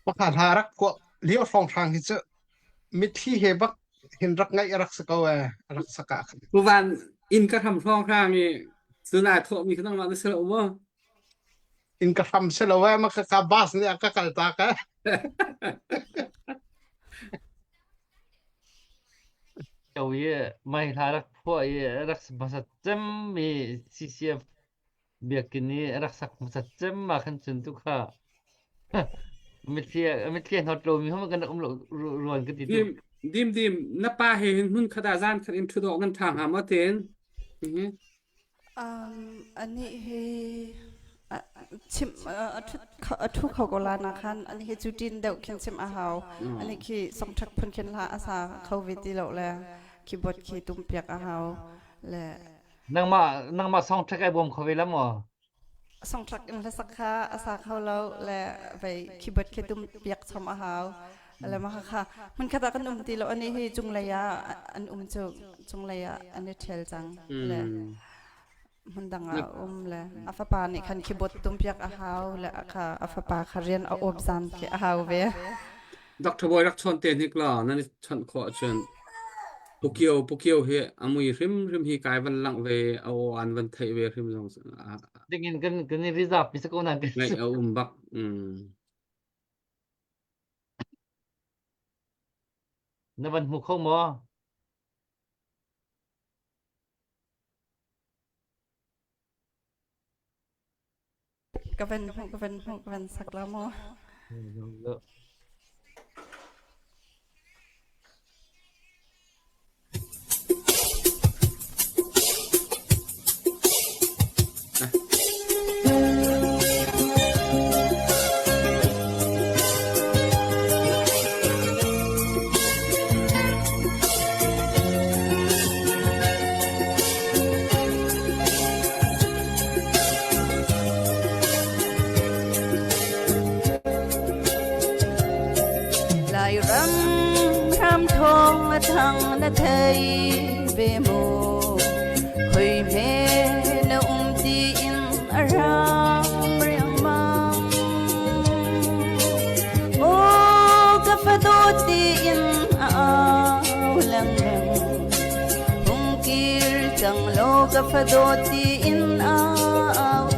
ประกาศหารักก็เลี้ยวฟองทางที่จะมิที่เฮบักเห็นรักไงรักสกาวรักสกัด bukan in ka tham phong khang ni sunai tho mi khang ma sel mo อินกระทำเสร็จแล้วมันก็กาบาสเนี่ยก็กระตากะ เจ้าเย่ไม่ทารักพวกเย่รักมาสัจจ์มีซีเซียเบียกินี่รักสักมาสัจจ์มาขันจนทุกข้าไม่เที่ยนฮอตโลมีเขามันกันรวนกันติด dim na pa he hun khada zan khan in thu do ngan thang ha ma ten อันนี้เฮชิมทุกเขาก็ลานาคันอันนี้เฮจูดินเดาคินชิมอาหาวอันนี้คือสมทักพันเข็นลาอาสาเขาวิธีเราแล้วคีบดคีตุ้มเปียกอาหาวและ นั่งมาส่องชักไอ้บอมเขาไปแล้วมั้ง สมทักอินทสักขาอาสาเขาเราและไปคีบดคีตุ้มเปียกชมอาหาวอะไรมาค่ะมันคาตากันตีเราอันนี้เฮจุงระยะอันจุงระยะอันนี้เทลจังและมันดังเลยอาฟปานี่คันคีบดตุ้มเปียกอาหาวและค่ะอาฟปาคาเรียนเอาอบซันคีอาหาวเว Dr. Boy rak chon ten hikla nan chon kho chen pukio he amui rim hi kai van lang ve aw an van thai ve rim jong ได้ยินกันนี่ริซาพิสกุนันกัน ngai aw bak ในวันหุกเข้าหมอ ก็เป็นสักละโม เ mà thằng đã thấy về mồ khơi mê na tin ra riêng mang ô cà phê đô tin áo lăng lăng hung kia chẳng lo cà phê đô tin áo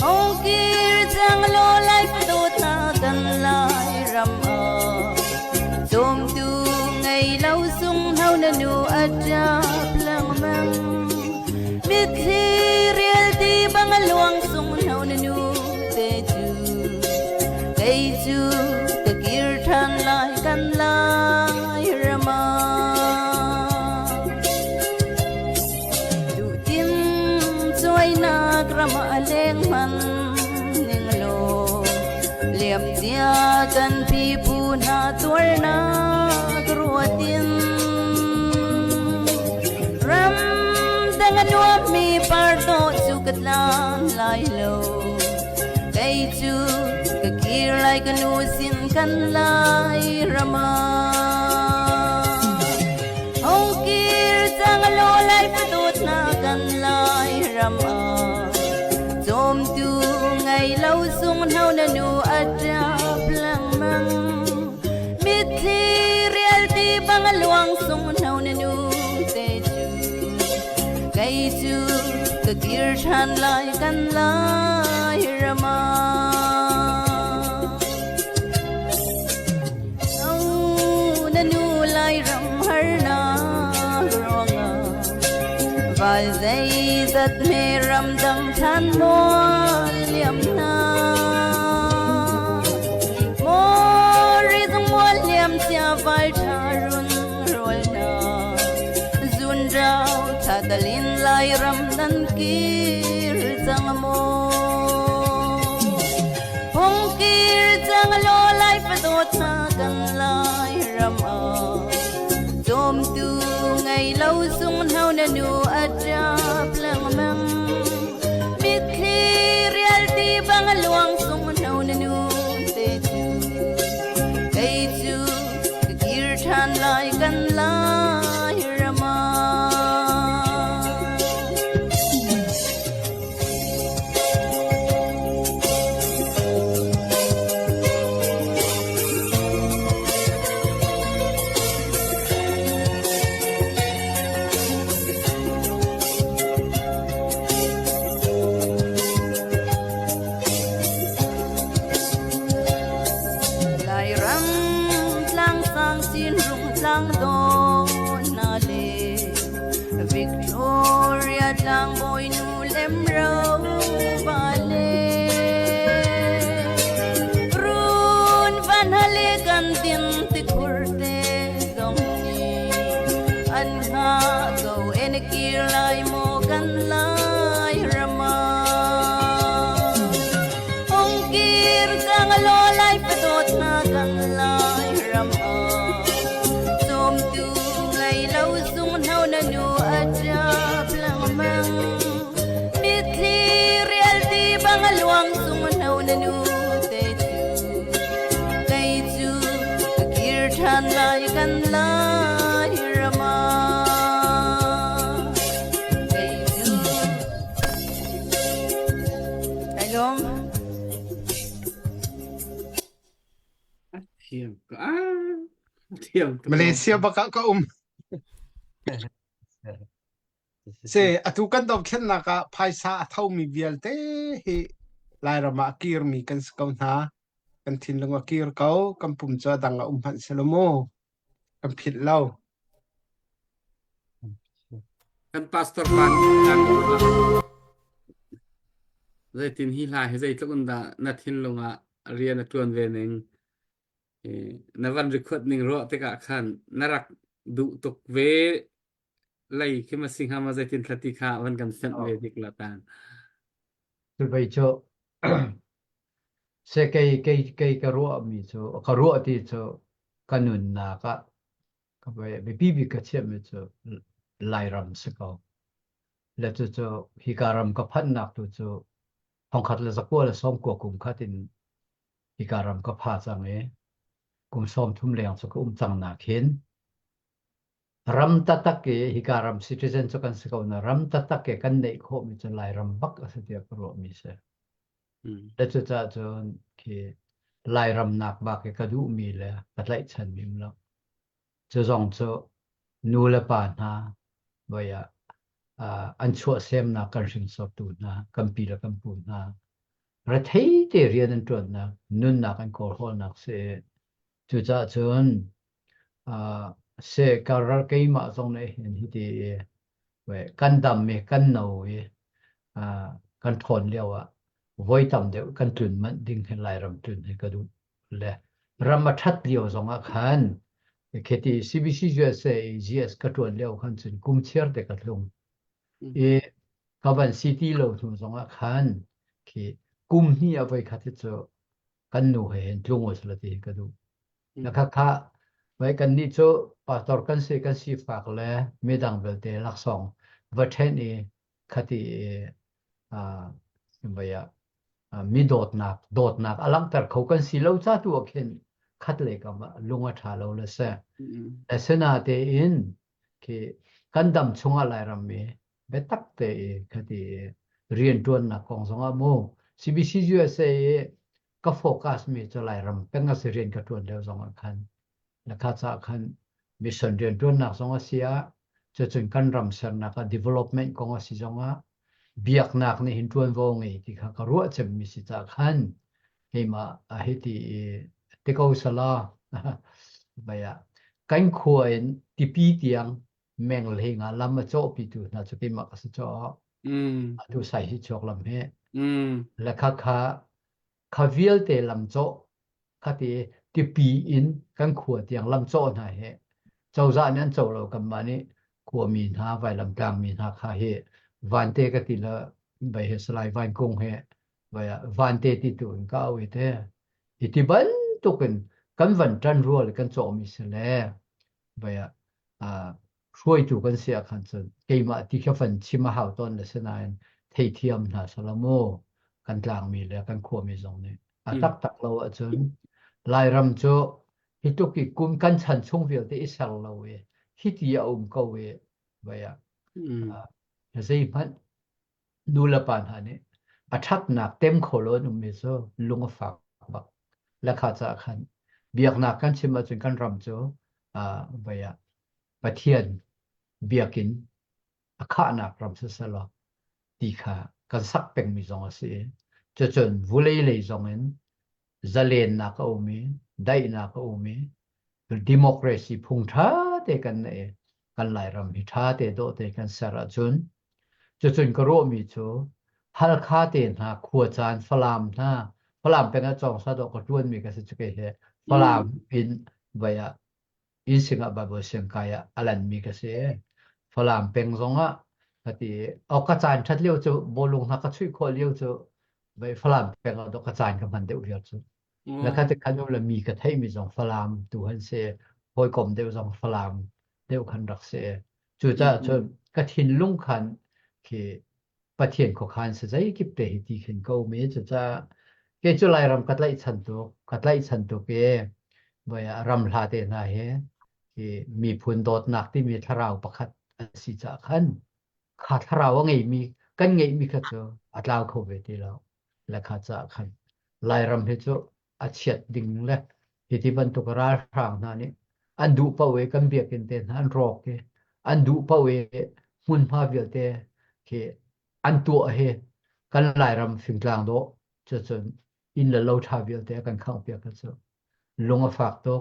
hung kia chẳng lo lại phê đô ta gần lại ram Dom tu ngày lâu sung hao na nu adap lang mang mit hi real di bang luang sung hao na nu te tu kay tu ta kir than lai kan lai rama tu tin soi na rama aleng man ning lo liam dia kan pi pu na tur na gruatin ram dengan nuam mi pardo sukat lan lai lo kay chu kakir lai kanusin kan lai rama hong kir sang lo lai padot na kan lai rama Dom tu ngày lâu sung hao na nu adap lang mang mit thi real di bang luang sung hao na nu te chu kay chu kakir than lai kan lai rama au na nu lai ram har na ronga val dây rất mê ram đằng than môi liệm na môi rung môi liệm chia vai tha run rồi na zun rau tha dalin lai ram nan kir chang mo hong kir chang lo lai fa dot na kan lai ram Dom tu ngày lâu sung hao na nu adap lang mang mit khi real di bang luang sung hao na nu te chu kay chu kir than lai kan lai rama Lai ram tlang sang sin rung tlang don na le Victoria tlang boy nu lem rau ba le Run van hale kan tin ti kurte dong ni an ha go en kir lai mo kan lai rama Hong kir sang lo lai padot na kan lai rama Dom tu ngày lâu sung hao na nu adap lang mang mit thi real di bang luang sung hao na nu te chu kay chu kir than lai kan lai rama kay chu Alom Thiam thiam Malaysia baka ka se atukan dom khen na ka phaisa athau mi vialte hi lai rama kir mi kan skau na kan thin langa kir kau kan pum cha danga han selomo kan phit lau kan pastor pan kan zai tin hi lai zai tlun da na thin longa rian atun ve neng na van record ning ro te ka khan narak du tok ve lai khi mà sinh hama zai tin thati kha van kan sen ve dik la tan tu bai cho se cây cái ruộng mi cho cái ruộng thì cho kanun na ka bai bi ka chem mi cho lai ram se ko le cho hi karam ka phan nak tu cho hong khat le zakwa le som ko kum khatin hi karam ka pha chang e กุมซ้อมทุ่มเลียงสุกจังนักเห็นรำตัดตักเกฮิการำซิติเซนสุกันสกาวนะรำตัดตักเกกันในโคมิจะไล่รำบักสุดที่กรวมิเสและจุดจ้าจนที่ไล่รำนักบักกระดูมีเลยกัดไล่ฉันมีมแล้วจะส่งจะนูเลปานฮะว่าอันชั่วเซมนักกันสิงสอบตูนะกัมปีละกัมพูนะรัฐเทียเรียนตัวนะนุนนักกันกอลฮอลนักเสจุดจ้าจนเสการะเกยมาส่งเลยเห็นที่ดีเว้กันดำเมกันหนาวกันทนเลี้ยวไว้ตำเดียวกันตุนมันดิ้งให้ไล่รำตุนให้กระดูเลยรำมาทัดเลี้ยวส่งอาคารแค่ที่ CBC USA GS กระตุนเลี้ยวขันจุนกุมเชียร์เด็กกระลงกับวันซิตี้เราทุ่งส่งอาคารที่กุมนี่เอาไว้ขัดที่จะกันหนูเห็นทุ่งวัสดุที่กระดูแล้วข้าไว้กันนี่โจปาตอร์กันเสกันสีฝากเลยไม่ดังเบลเตลักสองวัดเทนี่ขัดที่แบบมีโดดนักอลังแต่เขากันสีเราจ้าตัวเข็นขัดเลยกับลุงอัฐาเราเลยเสแต่เสนาเตอินที่กันดำชงอะไรรำมีเบตักเตขัดที่เรียนตัวนักของสงฆ์โม CBC USA ก็โฟกัสมีจะไล่รำเป็นงานเรียนกับตัวเดียวสองคันและข้าจะคันมิชชั่นเรียนตัวนักสองอาเซียจะจนกันรำเสนากับ development ของอาเซียสองเบียกนักนี่หินตัววงไงที่ข้าก็รู้จะมีสิจากคันให้มาให้ที่ที่เขาสละไปกันควรที่ปีเตียงแมงเลยงาลำมาโจปีตัวน่าจะเป็นมากสุดจ่อดูใส่ที่จอกลำเฮและข้าวิลเตลำโจข้าที่ปีอินกันขวดเตียงลำโจน่ะเฮเจ้าจ่านั้นเจ้าเรากันมานี่ขวมีนาไว้ลำกลางมีนาข้าเฮวันเตก็ติละไปเฮสไลวันกงเฮไปวันเตติตุนก็เอาไว้เถอะอิติบันตุกันวันจันรัวเลยกันโจมีเสลไปช่วยจูกันเสียขันสุดเกมาที่เขาฝันชิมาหาวต้นเลยสนายเทียมนะสลาโมกันกลางมีเลยกันขวมีตรงนี้ตักเราจนลายรำโจฮิตุกิกุมกันฉันช่วงเวลที่อิสระเราเวฮิตยาก็เวไปจะมันดูแลปัญหานี้ทัดหนักเต็มโคโลนุมิโซลุงฝากบักและข้าจะขันเบียกหนักกันชิมาจนกันรำโจไปปะเทียนเบียกินข้าหนักรำสุดสละตีขากันสักเป็นมีสองสิ่งจะจนวุเลยเลยสองนั้นจะเล่นนักเอามีได้นักเอามีดิโมคราซีพุ่งท้าเตกันกันไล่รำหิท้าเตโดเตกันสารจนก็รู้มีโจฮัลคาเตนหาขวดจานฝรั่งนะฝรั่งเป็นอาจารย์สะดวกด้วนมีกันสิจุกเหตุฝรั่งอินไว้อินสิงห์บาบเสียงกายอันนั้นมีกันเสียฝรั่งเป็นสองที่เอากระจายชัดเลี้ยวจะบอลงนักช่วยคนเลี้ยวจะไปฝรั่งเป็นเอากระจายกับมันเดียวเดียวจะแล้วก็จะขันว่าเรามีกระเทยมีสองฝรั่งตัวหันเสียพอยกลมเดียวสองฝรั่งเดียวขันรักเสียจุดจะกระถินลุงขันที่ประเทศของขันเสียกิบเตะที่เห็นเขาเมื่อจะเกี่ยวกับรำกัดไล่ฉันตัวเกี่ยว่ารำลาเตน่าเฮที่มีผลโดดหนักที่มีทาราวประคัดสิจะขันขาดทาราวว่าไงมีกันไงมีก็จะอัดลาวโควิดที่เราและขาดจะขันไล่รำให้จะอาเฉียดดิ่งเลยที่บรรทุกราทางนั้นนี่อันดูเป้าเวกันเบียกันเตนอันรอกเกอันดูเป้าเวมุนพาเบียเตที่อันตัวเฮกันไล่รำฟิงกลางโดจะจนอินละเราทาเบียเตกันข้างเบียกันจะลงฝากตัว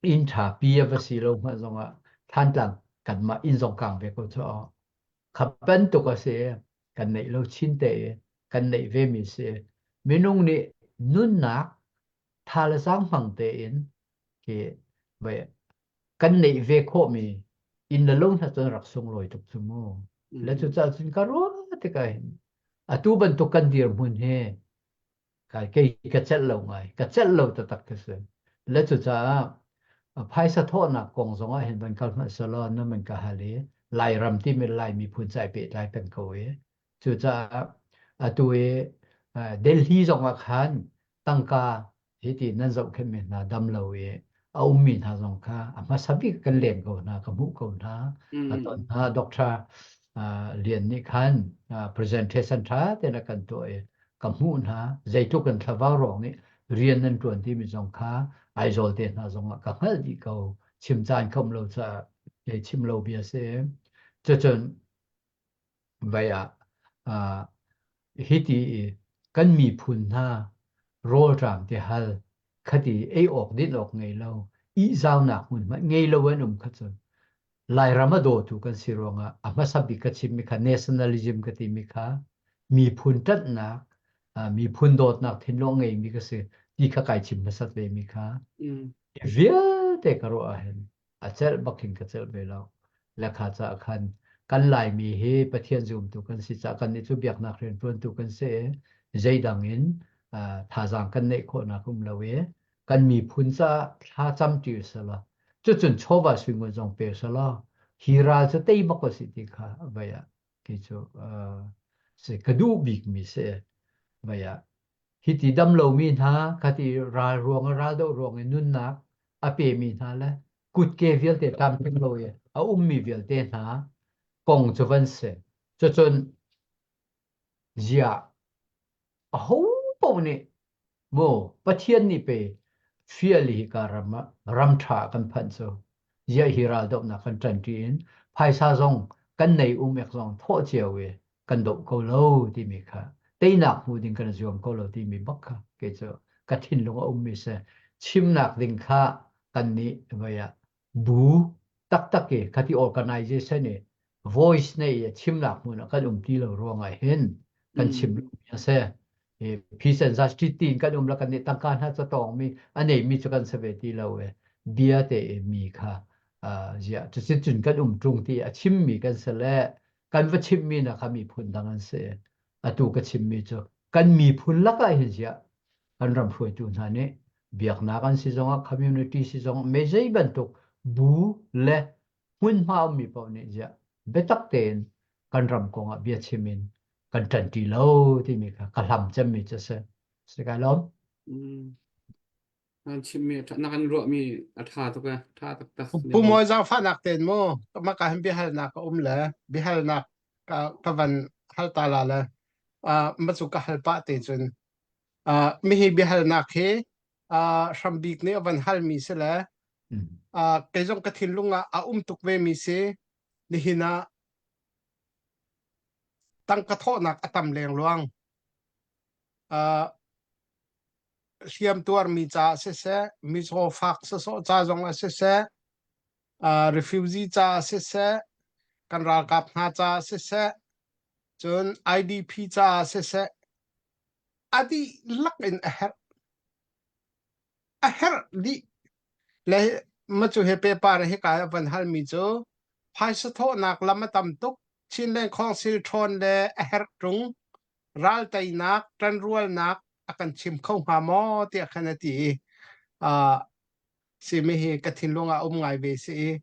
อินถาปียภาษีลงมาตรงท่านต่างกันมาอินสงกลางเบียก็จะขับเป็นตัวก็เสียกันในเราชินเตกันในเวมิเสียเมนูนี้นุ่นนักทาละสังฟังเตอินที่ไปกันในเวโคมีอินละลงถ้าจะรักสงลอยทุกชั่วโมงและจุดจะสิ่งการรู้ที่กันตูบันตุกันเดียร์มุนเฮกระเจ็ดเราไงกระเจ็ดเราจะตักเสียและจุดจะภายสะท้อนนักกองสงเห็นเป็นการมาสลอนนั่นมันก็หาเลยลายรำที่เป็นลายมีพูนใจเปิดลายเป็นเขาจุดจะตัวเดลฮีสงอาคารตั้งกา hi ti nan zau khem me na dam lo ye au mi na zong kha ama sabi kan len ko na ka mu ko na aton ha doctor lian ni khan presentation tha te na kan to e ka mu na zai tu kan thawa rong ni rian nan tuan ti mi zong kha ai zol te na zong ka hal di ko chim chan khom lo cha ye chim lo bia se cho chon vậy hi ti kan mi phun ha ro ram ti hal khati ei ok din ok ngei lo I zau na mun ma ngei lo wen kha chon lai ramado tu kan sironga ama sabi ka chim mi kha nationalism ka ti mi kha mi phun tat na mi phun dot na thin lo ngei mi ka se ti kha kai chim ma sat ve mi kha vial te ka ro a hen a chel baking ka chel ve lo la kha cha khan kan lai mi he pathian zum tu kan si cha kan ni chu biak na khren tuan tu kan se zai dang in tha jang kan nei kho na kum lo we kan mi phun cha tha cham ti sa la chu chun choba swing wa jong pe sa la hira cha tei ma ko si ti kha ba ya ki chu se kadu big mi se ba ya hi ti dam lo mi na ka ti ra ruang ra do ruang nun na a pe mi na la kut ke vial te tam thing lo ye a mi vial te na kong chu van se chu chun zia a ho po ni mo pathian ni pe fiali ka ram tha kan phan so zia hira do na kan tran ti in phai sa zong kan nei ek zong tho chiao we kan do ko lo ti mi kha tei nak hu ding kan zom ko lo ti mi bak kha ke cho ka thin lo mi se chim nak ding kha kan ni ba ya bu tak tak ke khati organization ni voice nei chim nak mu na kan ti lo ro ngai hen kan chim ya se peace and justice tin kan la kan ni tang kan ha cha tong mi anei mi chu kan se ve ti lo we bia te mi kha zia chu sin chun kan trung ti a chim mi kan se le kan va chim mi na kha mi phun dang an se atu ka chim mi chu kan mi phun la ka hin zia kan ram phoi tu na ne biak na kan si zonga community si zong me jai ban tu bu le hun ma mi pa ne zia betak ten kan ram ko nga bia chimin kan tan ti lo ti mi ka kalam cham mi cha se ka lom an chim mi na kan ro mi a tha to ka tha tak tak pu mo za fa nak ten mo ma ka hem bi hal nak le bi hal nak ka van hal ta la le ma chu ka hal pa te chun mi hi bi hal nak he shambik ne van hal mi se le ke jong ka thin lunga tuk ve mi se ni hina tang ka tho nak atam leng luang siam tuar mi cha se mi so fak so cha jong se refugee cha se kan ra kap na cha se chun IDP cha se adi lak in a her di le ma chu he pe par he ka van hal mi chu phai sa tho nak lam tam tuk chin len khong sil thon le a her tung ral tai nak tran rual nak akan chim khong ha mo ti khanati si me he ka thin longa ngai ve si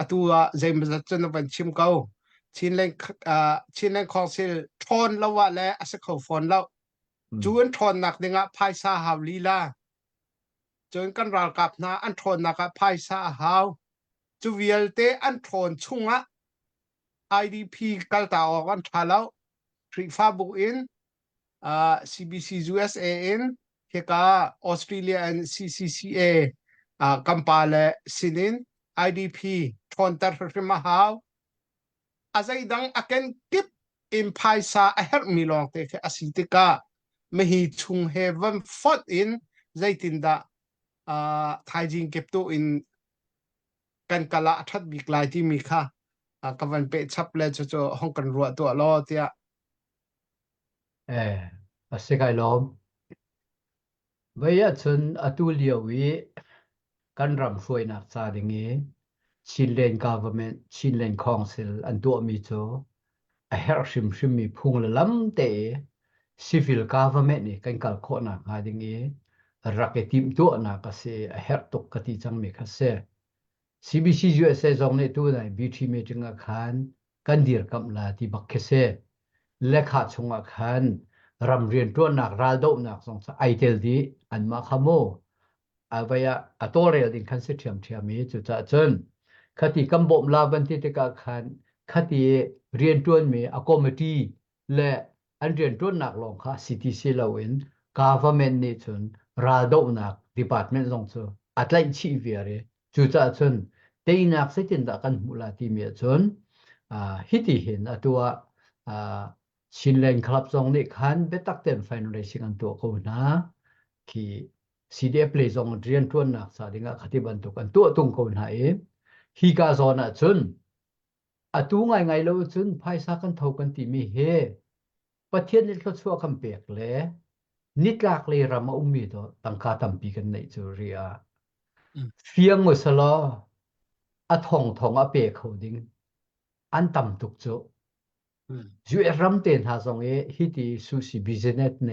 atua zaim za chen van chim kau chin len khong sil thon lawa le asa kho phone law chuan thon nak dinga phai sa haw lila chun kan ral kap na an thon naka phai sa haw chu vial te an thon chunga IDP kalta on thalaw tri fa bu in CBC USA in heka Australia and CCCA kampale sinin IDP thon tar ma haw azai dang aken kip in phai sa a her mi long te asitika me hi chung heaven fought in zaitin da thai jing kep tu in kan kala that bik lai ti mi kha kavan pe chap le cho hong kan ruwa to lo tia se kai lom vaya chun atu liawi kan ram foi na cha dingi Chilean government Chilean council an do mi cho a her shim mi phung la lam te civil government ni kan kal kho na ha dingi raketim to na ka se a her tok ka ti chang mi kha se CBC USA zong ne tu na BT meeting a khan kan dir kam la ti bak khe se lekha chunga khan รำเรียนตัวหนักราโดหนักสงสัยไอเทลดีอันมาขโมไปตัวเรียนคันเสียเทียมมีจุดจะจนคดีกำบ่มลาบันทิตกาขันคดีเรียนตัวมีอคอมเมดี้และอันเรียนตัวหนักลงค่ะ CTC ลาวิน government นี่จนราโดหนัก department สงสัยอัตไลชีเวียร์จุดจะจนเตยนักเสียจินตกันมุลาที่มีจนฮิติเห็นตัวชินเลนคลับซองนี่ขันเบตักเต็มไฟนอลเลชิงอันตัวเขานะที่ CDF เลยซองเรียนตัวนักสาดิงะคติบันตุกันตัวตุงเขานะฮิกาโซนะจนตัวไงเราจนภายสักันเท่ากันที่มีเฮประเทศนี้เขาชั่วคำเปียกเลยนิดลากเลยรามามีตัวตั้งคาตั้งปีกันในจุเรียเฟียงมุสลาทองเปียกเขาดิ้งอันต่ำตุกโจจู่รำเต็นหาสองฮิติสุสิบิสเนสใน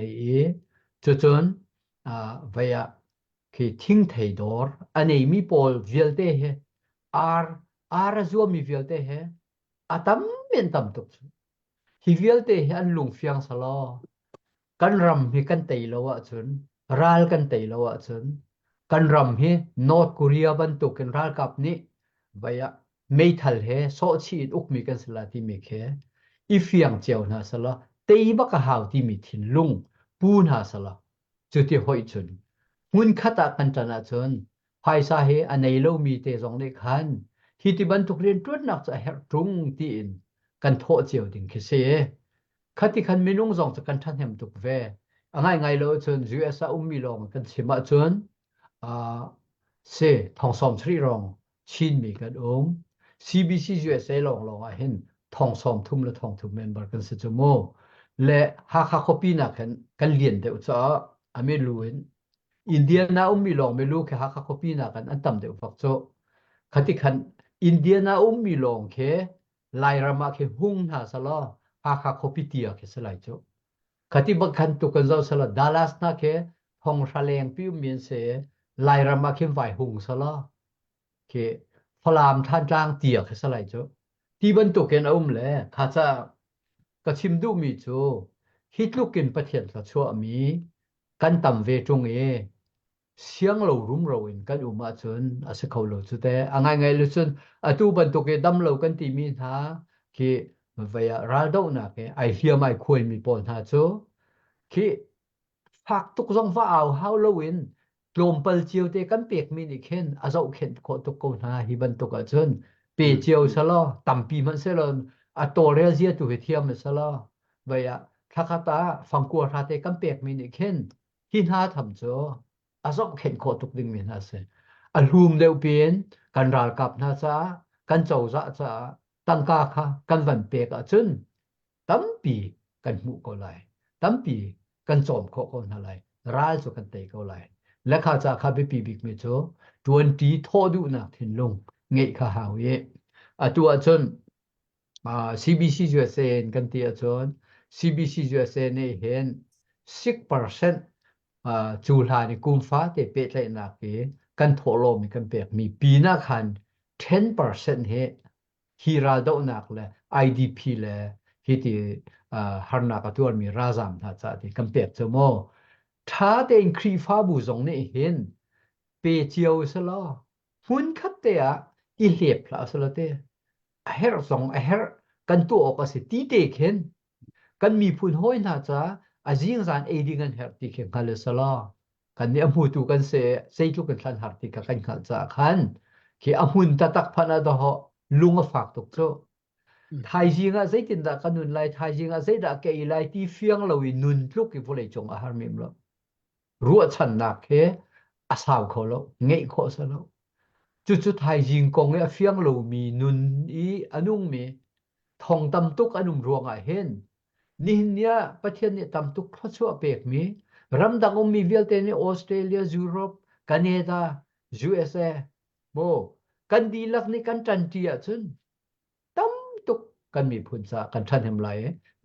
จนวิยาคือทิ้งไทยดอร์อันนี้มีพอลวิลเตเฮอาร์จัวมีวิลเตเฮตั้มเป็นตั้มตุกโจฮิวิลเตเฮอันลุงเฟียงสลากันรำให้กันไตโลวะจนรัลกันไตโลวะจนกันรำให้นอร์ทเกาหลีบันตุกันรัลกับนี้วิยาไม่ทัลเฮโซชีดอุกมีกันสลาที่มีแค่อีเฟียงเจ้าหน้าสละเตยบักหาวที่มีถิ่นลุงปูนหาสละจุดที่หอยจนหุ่นขัดกันจันจนภายสาเหอันในโลกมีเตจงในขันที่ที่บรรทุกเรียนตรวจนักจะเฮตรุงที่อินกันโทษเจียวดิ่งคิเสขัดที่ขันไม่นุ่งจงจะกันทันเหมตุกเวไงโลจนยูเอสามีลงกันชิมาจนเสทองสอมทรีรองชินมีกันCBC USA ลองเห็นทองสอมทุ่มและทองทุ่มเมมเบอร์กันสิจโมและหากเขาปีนักกันเลียนเดียวจ้าอเมริกันอินเดียน่ามีลองไม่รู้แค่หากเขาปีนักกันอันต่ำเดียวฝักโจขัดที่ขันอินเดียน่ามีลองแค่ไล่รามาแค่หุ่งหาสละหากเขาปีเตียแค่สลายโจขัดที่บังคันตุกันเจ้าสละดัลลัสน่าแค่ทองทะเลงพิวเมียนเสไล่รามาแค่ไหวหุ่งสละแค่พลามท่านจ้างเตียกสลายโจที่บรรทุกกันเลยข้าจะกระชิมดูมีโจฮิตลูกกินประเทศละชั่วมีกันต่ำเวจงเสียงเรารุ่มเราอินกันมาจนอาศัยเขาเราจุดแต่ไงเลยจนตู้บรรทุกกันดำเรากันที่มีท่าที่เวียราดาวนักไอเฮียไม่ควรมีปนท่าโจที่พักทุกสองฝ่ายเอาเราอินกลมเปิลเจียวเตกันเปียกมีนิเข็นอาจจะเข็นโคตุกคนหาฮิบันตุกจนเปียเจียวสละตั้มปีมันเสลนตัวเรียเจียตุเทียมสละเวียถ้าข้าตาฟังกัวท่าเตกันเปียกมีนิเข็นหินหาทำโจอาจจะเข็นโคตุกดึงมีนาเสลูมเดียวเปลี่ยนกันรัลกับนาซากันเจ้าจะตั้งกาค่ะกันวันเปียกจนตั้มปีกันหมู่ก็ไหลตั้มปีกันจอมโคคนอะไรร้ายสุกันเตะก็ไหลและข้าจะข้าไปปีบิกเมโจจวนตีโทดูนักทิ้งลงเงยข้าหาวตัวจนCBC USA กันตีจน CBC USA เนี่ยเห็น 6% จูลานี่กุมฟ้าเตะเปะเลยนักกันโถลมกันเปียกมีปีนักขัน 10% ฮีราโดนักเลย IDP เลยที่ฮาร์นักตัวมีราซามท่าจะที่กันเปียกจโมถ้าเต็งครีฟ้าบุษงนี่เห็นเปเจียวสละหุ่นขัดเตะอีเล็บละสละเตะเฮร์สงเฮร์กันตัวออกสิตีเตะเห็นกันมีพุ่นห้อยน่าจะจิงจานดีกันเฮร์ติเข็งขันเลยสละกันนี่อมูตุกันเสยทุกันขันฮาร์ติกันขันจะขันที่อมุนตะตักพันธุ์ดอกลุงฝากตกโจไทยจิงอ่ะเสยตินดากันนุนไลไทยจิงอ่ะเสยดาเกยไลที่เฟียงเราอินุนลูกกิบุเลยจงอาหารมิมละรัวฉันนักอาสาวเขาแล้วเงยเขาซะแล้วจุดไทยยิงกงเฟียงเรามีนุนอนุงมีทองตำตุกอนุมรวงเห็นนี่เนี่ยประเทศนี้ตำตุกพระชั่วเปกมีรำดังมีเวลเตนออสเตรเลียยุโรปแคนาดา USA โมกันดีลักนี่กันจันทีจนตำตุกกันมีพุนซากันทันเห็นไหล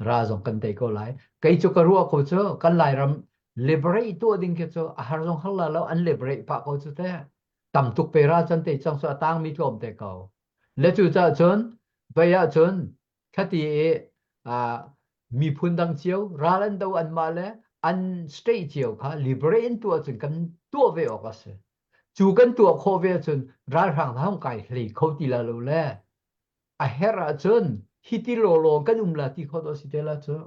ราจงกันเตะก็ไหลไกจุกรัวเขาเจอกันไหลรำliberate ตัวดิ่งแค่ตัวอาหารของเขาแล้วอัน liberate ปะเขาจะแต่ต่ำตุกเปราจนเตะจังสะตั้งมีกลมแต่เขาและจู่ๆจนไปจนคดี มีพุนดังเจียวราลันตัวอันมาเลอันสเตย์เจียวค่ะลิเบรนตัวจนกันตัวเวออกาเสจูกันตัวโคเวจนราทางทางไก่หลีเขาตีละโลเล่อะเฮราจนฮิติโลโลกันลาที่เขาตัวสิเตละเจ้า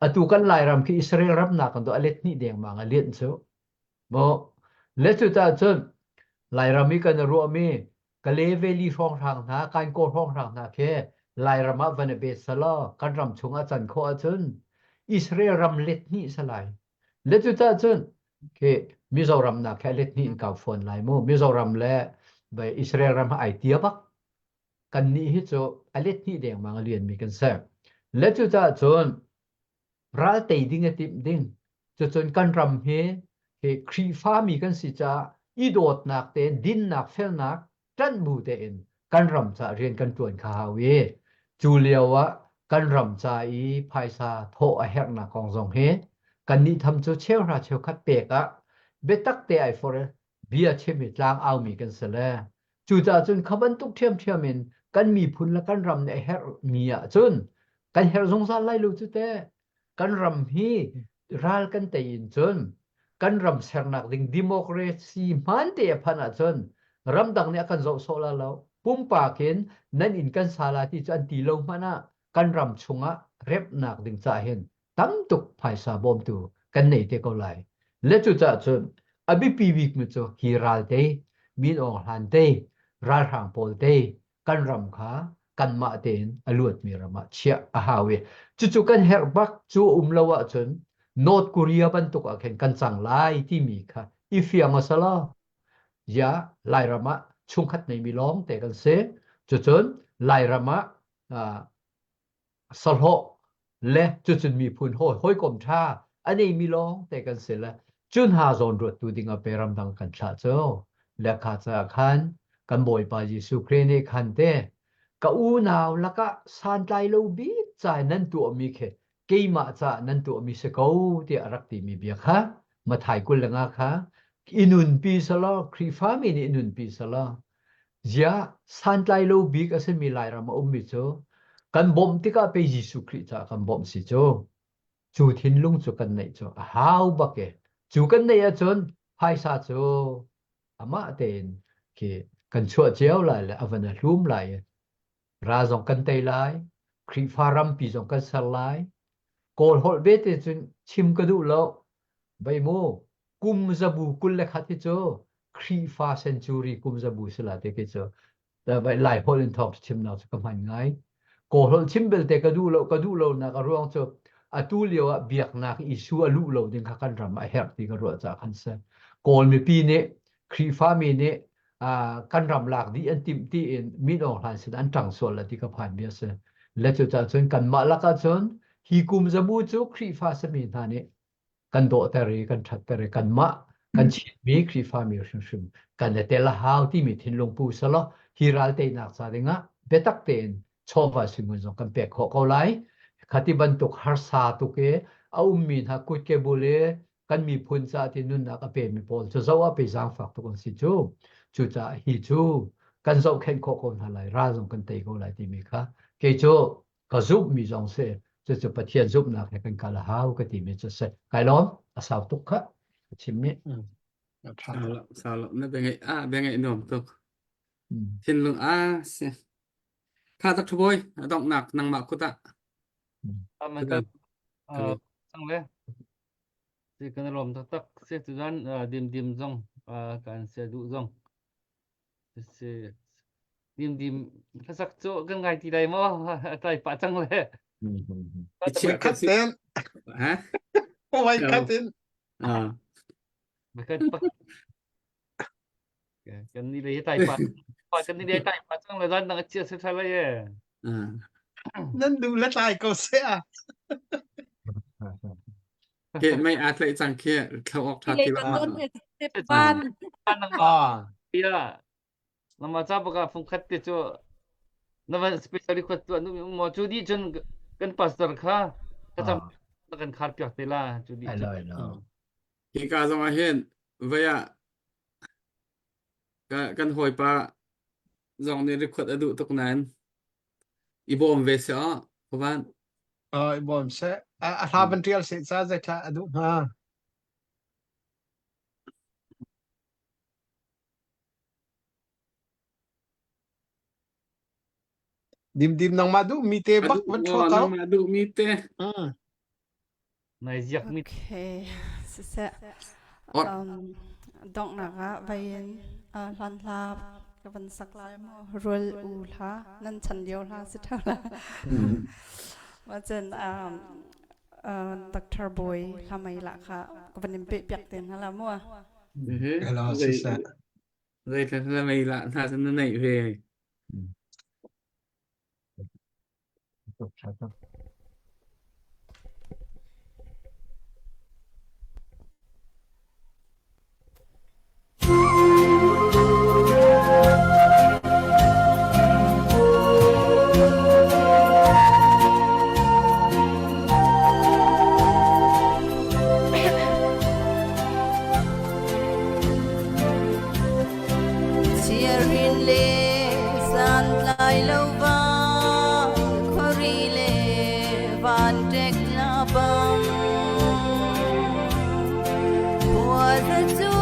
อะตูกันไล่รำคืออิสราเอลรับหนักกันตัวอเลตนี่เดียงมังอเลนเจ้าบ่เลจุตาจนไล่รำมีกันรัวมีกะเลเวลีช่องทางนะการโกช่องทางนะแค่ไล่รำมาวันเบสลากันรำชงอาจารย์เขาอาจารย์อิสราเอลรำเล็ดนี่สลายเลจุตาจนเคมิโซรัมนะแค่เล็ดนี่กับฝนไล่โมมิโซรัมและไปอิสราเอลรำไอเดียบักกันนี่ฮิโจอเล็ดนี่เดียงมังเรียนมีกันแซ่เลจุตาจนรัลเตดิ้งติมดิ้งจนกันรำเฮครีฟ้ามีกันสิจ้าอีโดดนักเตดินนักเฟลนักจันบูเตอินกันรำจะเรียนกันตวนข้าวเวจูเลียววะกันรำจะอีภายซาโทอเฮกนักของทรงเฮกันนี่ทำจูเชลราเชลคัดเปกะเบตักเตไอฟอร์เบียเชมิตลางเอามีกันเสลจูจ่าจนขบันตุกเทียมมินกันมีพุนและกันรำในเฮกมีอะจนกันเฮกสงสารไล่ลูกจุเตกันรำฮีรัลกันเตยินจนกันรำเสกนักดิ่งดิโมคราซีมันเตะพันอาจนรำดังเนี่ยกันโจโซลาแล้วปุ่มปากเห็นนั่นอินกันสาลาที่จันตีลงมานะกันรำชงะเร็บนักดิ่งจ่าเห็นตั้มตุกภายซาบอมตูกันในเตะก็ไลและจุดจ่าจนอบิปีวิกมุจฮีรัลเตมินองฮันเตรัลหางโพลเตกันรำขากันมาเตนอลวดมีรำมาเชียอาฮาเวจุกันเฮร์บักจูลาวะจนนอร์ทเกาหลีบันตุกอาเคนกันจังไลที่มีค่ะอีฟิอามาสลายาไลรามะชุงขัดในมีล้องแต่กันเซจนไลรามะสลโฮและจนมีพุนห้อยกลมท่าอันนี้มีล้องแต่กันเสละจนหาโซนรถตูดิงอเปรมดังกันชาเจ้าและขาจะขันกันบ่อยปาจิสุเครเนขันเตกอูนาวแล้วก็สานใจเราบีใจนั่นตัวมีแค่เกี่ยมาจะนั่นตัวมีสกูที่รักที่มีเบียค่ะมาถ่ายกุลงาค่ะอินุนปีสลาครีฟามินอินุนปีสลาเจ้าสานใจเราบีก็เสมีลายรามามิโจกันบ่มที่ก็ไปยิสุคริจ้ากันบ่มสิโจจูทินลุงจูกันไหนโจฮาวบักเกจูกันไหนจนไฮซาโจอามาเตนคือกันชัวเจ้าเลยและอวันรุ่มเลยราจงกันเตยไลครีฟารัมปีจงกันสลายโกลฮอลเบตจนชิมกระดูแล้วใบโมกุมซาบูกุลเล็กฮัติโจครีฟาเซนจูรีกุมซาบูสลาเตกิโจแต่ใบไลฮอลินทอปชิมนาจะกำหันไงโกลชิมเบลเตกระดูแล้วนักร้องโจอตูเลียวเบียกนักอิชัวลูแล้วดึงขันรำไอเฮร์ติกรัวจากขันเซโกลมีปีเนครีฟามีเนกันรำหลักดีอันติมที่มีน้องหลานสิอันจังส่วนละที่ก็ผ่านเบียเซและจุดจะจนกันมาละกันจนฮีกุมจะบูจูครีฟาสมีท่านี้กันโดแต่เรกันชัดแต่เรกันมากันชิดมีครีฟามีชุมกันเตละฮาวที่มีทินลงปูสละฮีรัลเตนักซาเดงะเบตักเตนชอบว่าสิ่งมันกันเปียกเขาไลขัดบันตุกฮาร์ซาตุเกเอามีนฮักกุดเกบุเลกันมีพุนซาที่นุ่นนักเปมีโพลจะจะว่าไปจางฝักตุกันสิจูจูจะฮิจูกันจะเข็นโคคนอะไรราจงกันเตะก็อะไรที่มีค่ะเกจูก็ซุบมีจงเสจะปะเทียนซุบนักให้กันกาลาฮาวก็ที่มีจะเสไกลล้อมอาสาวตุกค่ะชิมนี้salah na bengai nom tok tin lung se kha tak thboy dong nak nang ma kuta มันก็ตั้งเลยที่กันรวมตักเสียจุดนั้นดิมจงการเสียดุจงเสียดิมถ้าสักโจกันไงที่ใดมั้งใจปะจังเลย ไม่คัดเต้น ha ไม่คัดเต้น ไม่เคยปะกันนี่เลยใจปะกันนี่เลยใจปะจังเลยร้านนั่งเชียร์สุดท้ายเลยนั่นดูแลตายก็เสีย ke mai atle chang ke thau ok tha เลย ti กั la นต้นเป็นบ้าน นั่งเชียร์น้ำมาจับกับฟุงคัดติดจ้ะน้ำมาสเปเชียลิคัดตัวนู้นมาจูดีจนกันปัสตร์ค่ะก็จำกันขาดเปียกเตล่าจูดี ไอ้เลยเนาะ ki ka zong a hen vaya kan hoi pa zong ni record adu tok nan ibom ve sa pawan bom sẽ ha bên trial sẽ ra giải tha adu ha dim nang madu mi te adu bak vẫn o chua nang tao ma du mi te này giặc mít Okay, sẽ ot dong naga vayin lan la cái vấn sắc lại mà rồi u la nên chân điều la sẽ thà la mà chân Dr. Boy làm mấy lạ cả cái vấn đề bịa tiền hay là mua hello sisa rồi là mày lạ tha thân nó nảy về chia rin lệ san lại lâu va khori lệ van trek la bam bùa ra chu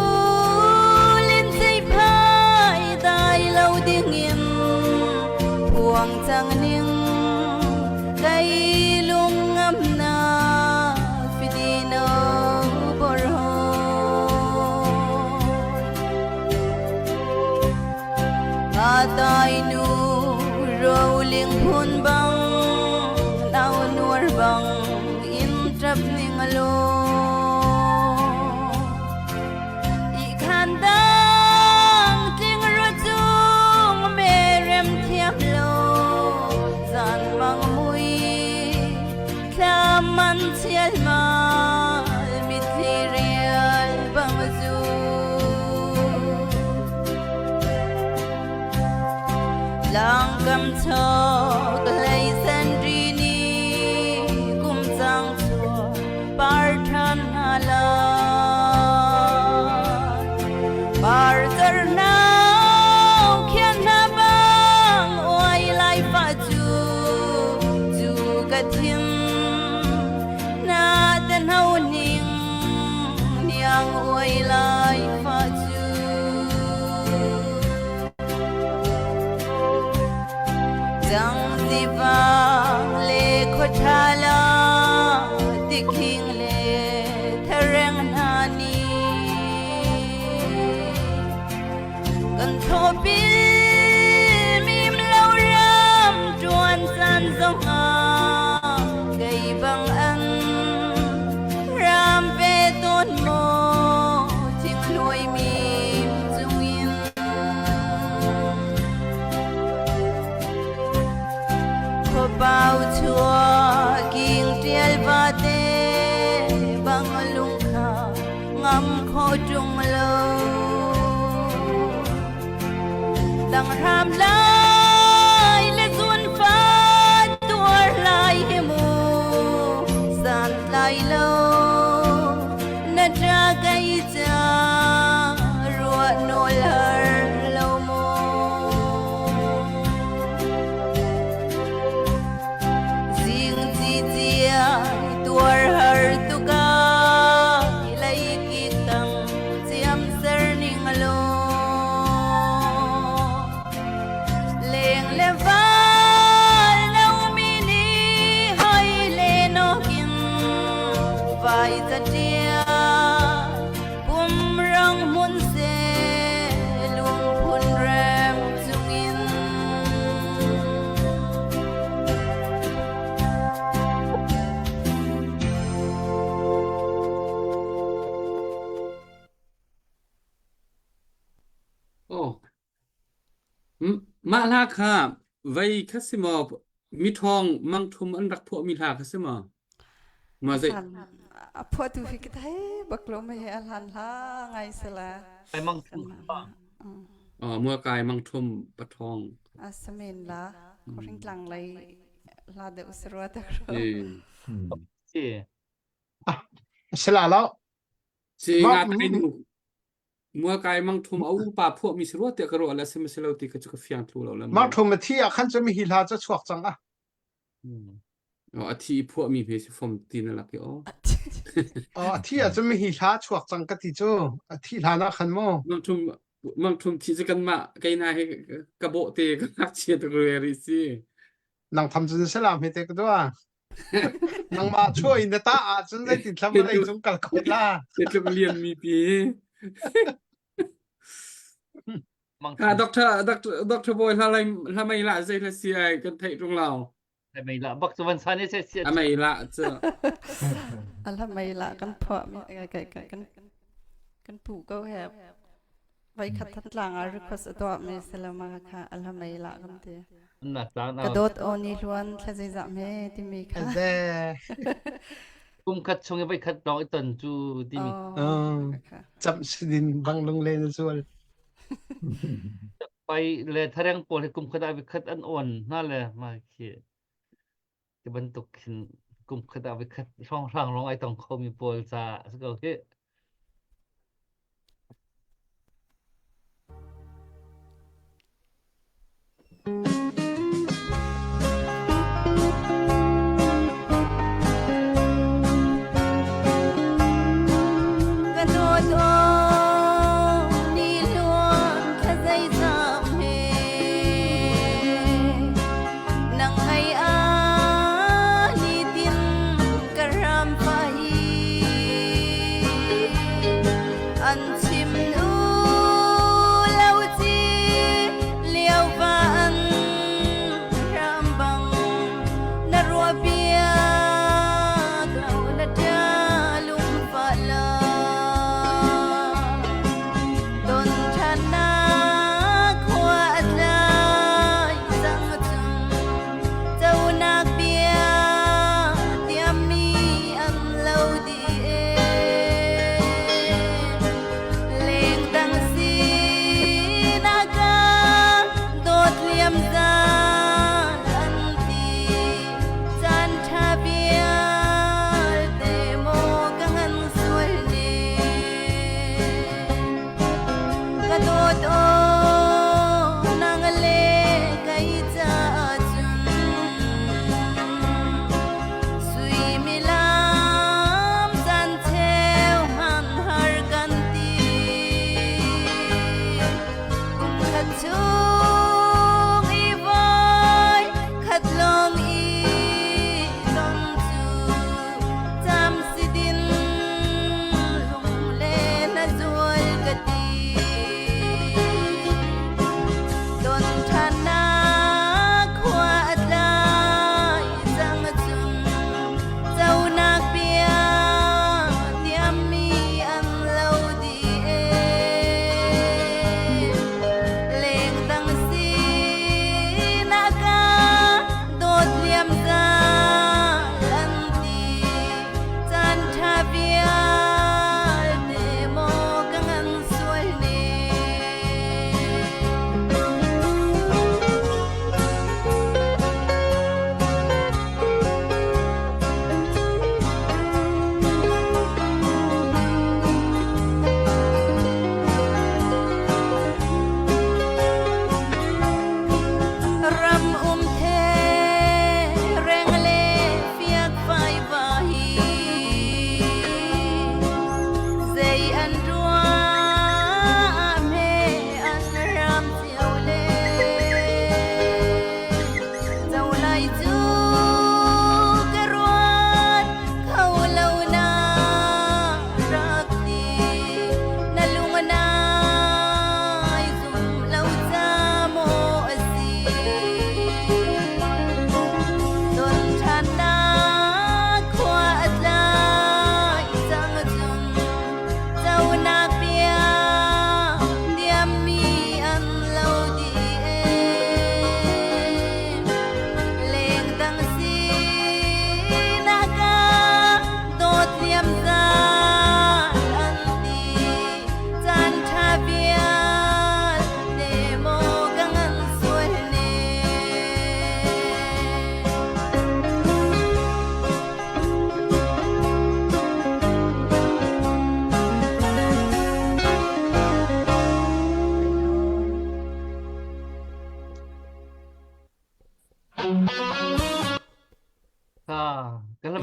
lên dây phai tai lâu tiếng im buông chẳng ning cây lung ngâm na phi đi nâu bor ho Atay nu rolling hun bang nau nuar bang in trap ning alo I khandang ting ro chung merem thiam lo zan mang mui klaman chial ma mit real bang zu lang cầm thọ lấy sen rini cùng giang chùa bar than hala bar giờ nào khian na bang oi lai pha chu cả thiên na den hau ning niang oi lai pha chu Dang di vang le ko thala dikhing le thareng nani kan thopi mim lo ram chuan san zong a kai bang an ram ve ton mo thing loi mim chung in Ko bao chua king tiel va te bang lung kha ngam kho trung lo dang ram lai le zun fa tuar lai himu san lai lo na tra gai cha ruat no lar lo mo tuar har tuka ilai kitang siam ser ning alo leng leval nau mini hai le no kin vai ta dia bum rang mun se lung phun rem chungin ô ma la kha vai khasimo mi thong mang thum an rak pho mi la khasimo ma dai phô tu phi cái thấy bậc lô mày lan la ngày xưa là ai mang kan thum ma mua kai mang thum pa thong asamin la ko ring tlang lai la de usra ta chị sila lo si Ma- nga tai nu mua kai mang thum au pa pho mi sro te karo ala sim selo ti ka chu fiang thu lo la ma thum thi a khan chami hi la cha chuak chang a อ๋ออาทิพวกมีเพจฟอมตีนหลักอยู่อ๋อ ที่อาจจะไม่หิท้าชวกจังกะติจูที่ฐานะขันโม มังทุมที่จะกันมาไกน่าให้กระโบเตะกันนักเชียร์ตัวเอริซี นางทำจนสลามให้เด็กด้วยนางมาช่วยอินเดต้าอาจจะได้ติดทำอะไรจงกัลกดล่า เด็กเรียนมีปี บาง ค่ะดรบอยทำไมละใจละเสียกันไทยตรงเรา แต่ไม่ละบักสุวรรณสานี่เสีย ทำไมละเจ้า อันทำไมละกันเพาะมีกันปู่ก็แฮบไว้ขัดทัดหลังอารุคสตัวมีสลามาค่ะอันทำไมละกันเตะ หนักแล้ว กระโดดโอนี่ล้วนแค่ใจจะไม่ที่มีค่ะ แต่ กุมคัดชงไปคัดดอกอีตันจูที่มี ค่ะ จำสิดินบังลงเลนส่วน ไปเลยทะเลงปวดให้กุมคัดไปคัดอันอ่อนนั่นแหละมาเขียจะบรรทุกขึ้นกุมคัดไปคัดช่องร่างร้องไอ้ต้องเขามีปวดซาสักโอเค กระโดดโอนี่ล้วนแค่ใจจำให้นังให้อานี่ดินกระรำไปอันชิมนูแล้วจีเลี้ยวบ้าน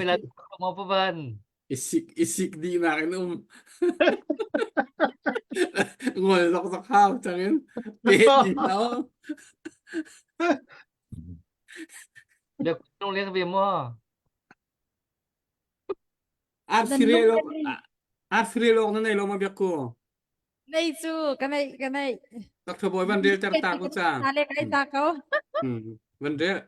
là mau paban. isik di na kin ngồi dọc dọc hao chẳng em bê gì đó Được nông liên về mua. art Nan free lung lo cái này art free lo na lo ma biak ko này chu cái này Dr. Boy van del tar ta ko cha nale cái ta câu van del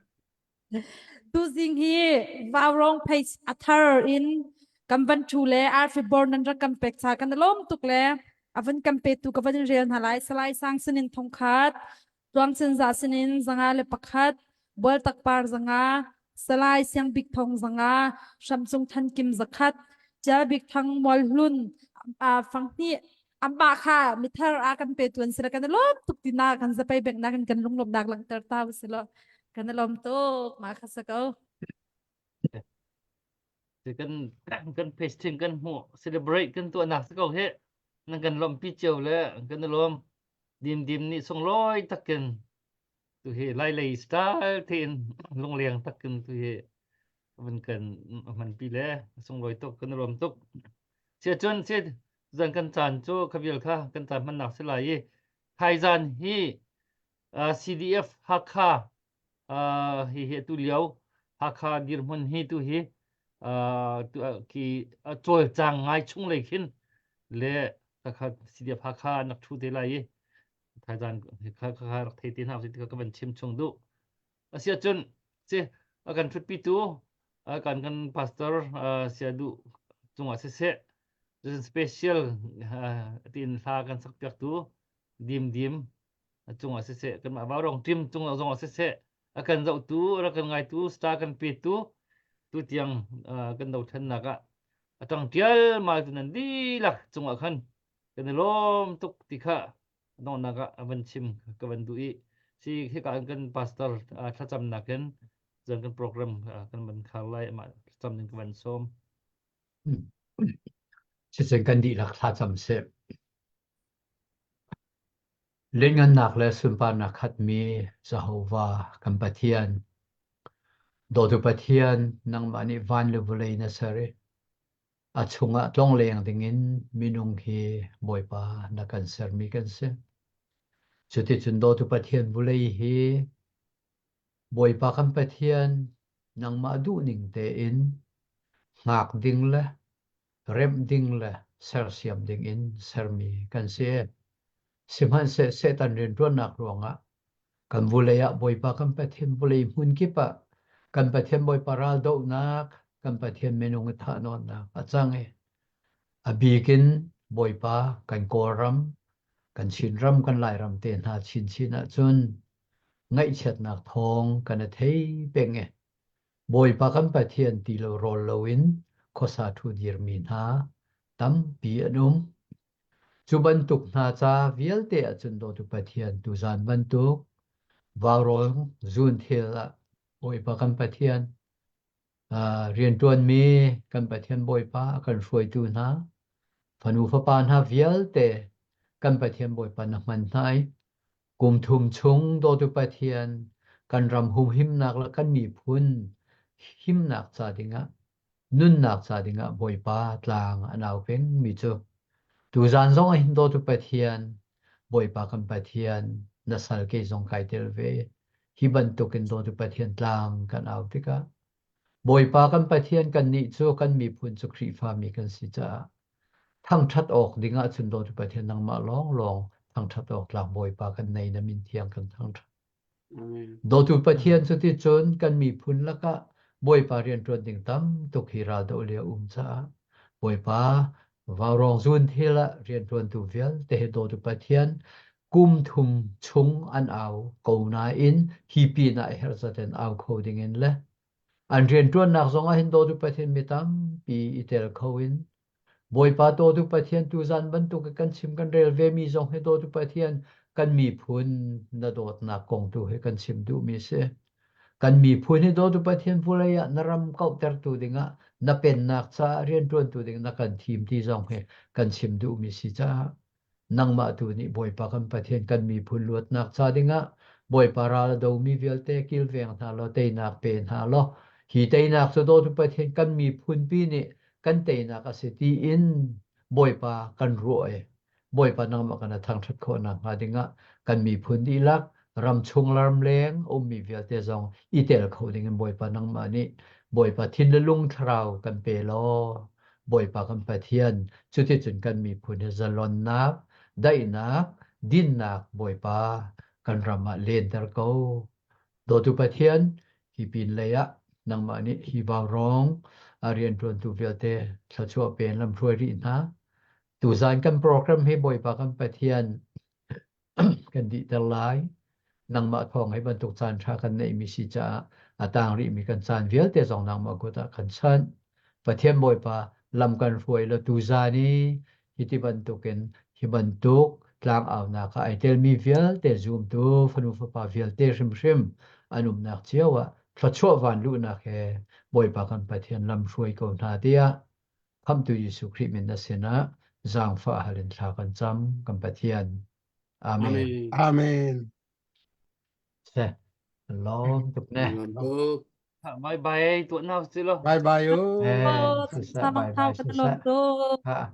tu ding hi vào rong page athar in kam ban thu le ar fi born nan ra kam pek cha kan lom tuk le avan kam pe tu ka van rian halai salai sang sinin thong khat tuang sin za sinin zanga le pakhat bol tak par zanga salai siang big thong zanga samsung than kim zakhat cha big thang mol hlun a phang ni amba kha mithar a kan pe tuan sira kan lom tuk tina kan za pai bek na kan lung lom dak lang tar ta silo kan lom tuk ma khasako Thì cần pasting cần hộ celebrate cần tụi nạc sẽ cầu hết. Nên cần lom pi chiều lệ cần lom dim ni song loi tắc cần tụi hệ lai style thiên long liang tắc cần tụi hệ mình cần mình pi lệ song loi tục cần lom tục. Sẽ chọn sẽ dần cần chán cho các việc khác cần chán mình nạc sẽ lại hai dàn hi CDF hakha hi hệ tu liao hakha dirmun hi tu hi ki trôi chang ngay chung lấy hin le các CDF hakha nak thu de lai thời gian khá thấy tin học thì các bạn chim chung đủ sẽ chọn sẽ akan phật pi tu akan pastor sẽ đủ chung sẽ special tin pha kan sak piak tu dim chung sẽ kan ma vào rong tim chung sẽ akan dậu tu akan ngai tu sta kan pi tu tu tiang kan dau thân naga atang tial ma tu nan di lak chung akan kan lom tuk tikha no naga avan chim ka van dui si khi ka kan pastor tha cham na kan zan kan program kan ban khalai ma cham ning kan som chỉ cần cần đi lạc thà chăm sếp lên ngân nạc lệ xuân pa nạc khát mi Jehovah cầm bát thiên đồ tu bát thiên nang mani van le vulei na sare a chunga tlong leng dingin minung hi boy pa na kan ser mi kan se chuti chun do tu bát thiên vulei hi boy pa kam bát thiên nang ma du ning te in ngak ding le rem ding le ser siam ding in ser mi kan se simhan se tan rin ron nak ronga kan vuleya boy pa kan pathian vulei mun ki pa kan pathian boy paral do nak kan pathian menung tha non na achang e abikin boy pa kan koram kan chinram kan lai ram te na chin a chun ngai chet nak thong kan thei peng e boy pa kan pathian ti lo rol loin khosa thu dir min ha tam pi anum chu ban tuk na cha vial te chun do tu pathian tu zan ban tuk vào rồi zun thela boy pa kan pathian rian tuan mi kan pathian boy pa kan ruai tu na phanu pha pan ha vial te kan pathian boy pa na man nai kum thum chung do tu pathian kan ram hum him nak la kan mi phun him nak cha dinga nun nak cha dinga boy pa tlang anau peng mi chu tu zan zong hin do tu pathian boy pa kan pathian na sal ke zong kai tel ve hi ban to ken do tu pathian tlang kan au tika boy pa kan pathian kan ni chu kan mi phun chu khri fa mi kan si cha thang that ok dinga chun do tu pathian nang ma long thang that ok lang boy pa kan nei na min thiang kan thang do tu pathian chu ti chun kan mi phun la ka boy pa rian tron ding tam to khira do le cha boy pa vào rong zun thela rian tuan tu vial te do tu pathian kum thum chung an au ko na in hi pi na her zaten au coding in le an rian tuan nak zonga hin do tu pathian mitam pi itel khoin boy pa do tu pathian tu zan ban tu kan chim kan rel ve mi zong he do tu pathian kan mi phun na dot na kong tu he kan chim du mi se kan mi phun he do tu pathian vulaya naram kau ter tu dinga na pen nak cha rian tuan tu ding na kan thim ti zong he kan chim du mi si cha nang ma tu ni boy pa kan pathian kan mi phun luat nak cha dinga boy pa ra do mi vel te kil veng tha lo te nak pen ha lo hi te nak so do tu pathian kan mi phun pi ni kan te nak a city in boi pa kan ruai boi pa nang ma kan thang that kho na ha dinga kan mi phun di lak ram chung lam leng mi vel te zong i tel kho ding boi pa nang ma ni boi pa thin le lung thrau kan pe lo boi pa kan pathian chu ti chun kan mi phun he zalon nak dai nak din nak boi pa kan rama len ter ko do tu pathian hi pin le ya nang ma ni hi ba rong a rian tuan tu vel te thla chu pen lam throi ri na tu zan kan program he boi pa kan pathian kan di tel lai nang ma thong hai ban tuk chan tha kan nei mi si cha atang ri mi kan chan vel te zong nang ma ko ta kan chan pathian boi pa lam kan ruai lo tu za ni hi ti ban tuken hi ban tuk tlang aw na ka ai tel mi vel te zoom tu fanu fa pa vel te shim shim anum nak chiawa thla chu van lu na khe boi pa kan pathian lam ruai ko na dia kham tu Yesu Christ min na sena zang fa halin thla kan cham kan pathian amen Amen. Amen. se lom tuk ne Amen. Tuk. bye bye tuan nào xí lo Bye bye. eh Oh, sisa sama bye tahu bye kata sisa lom tu. ha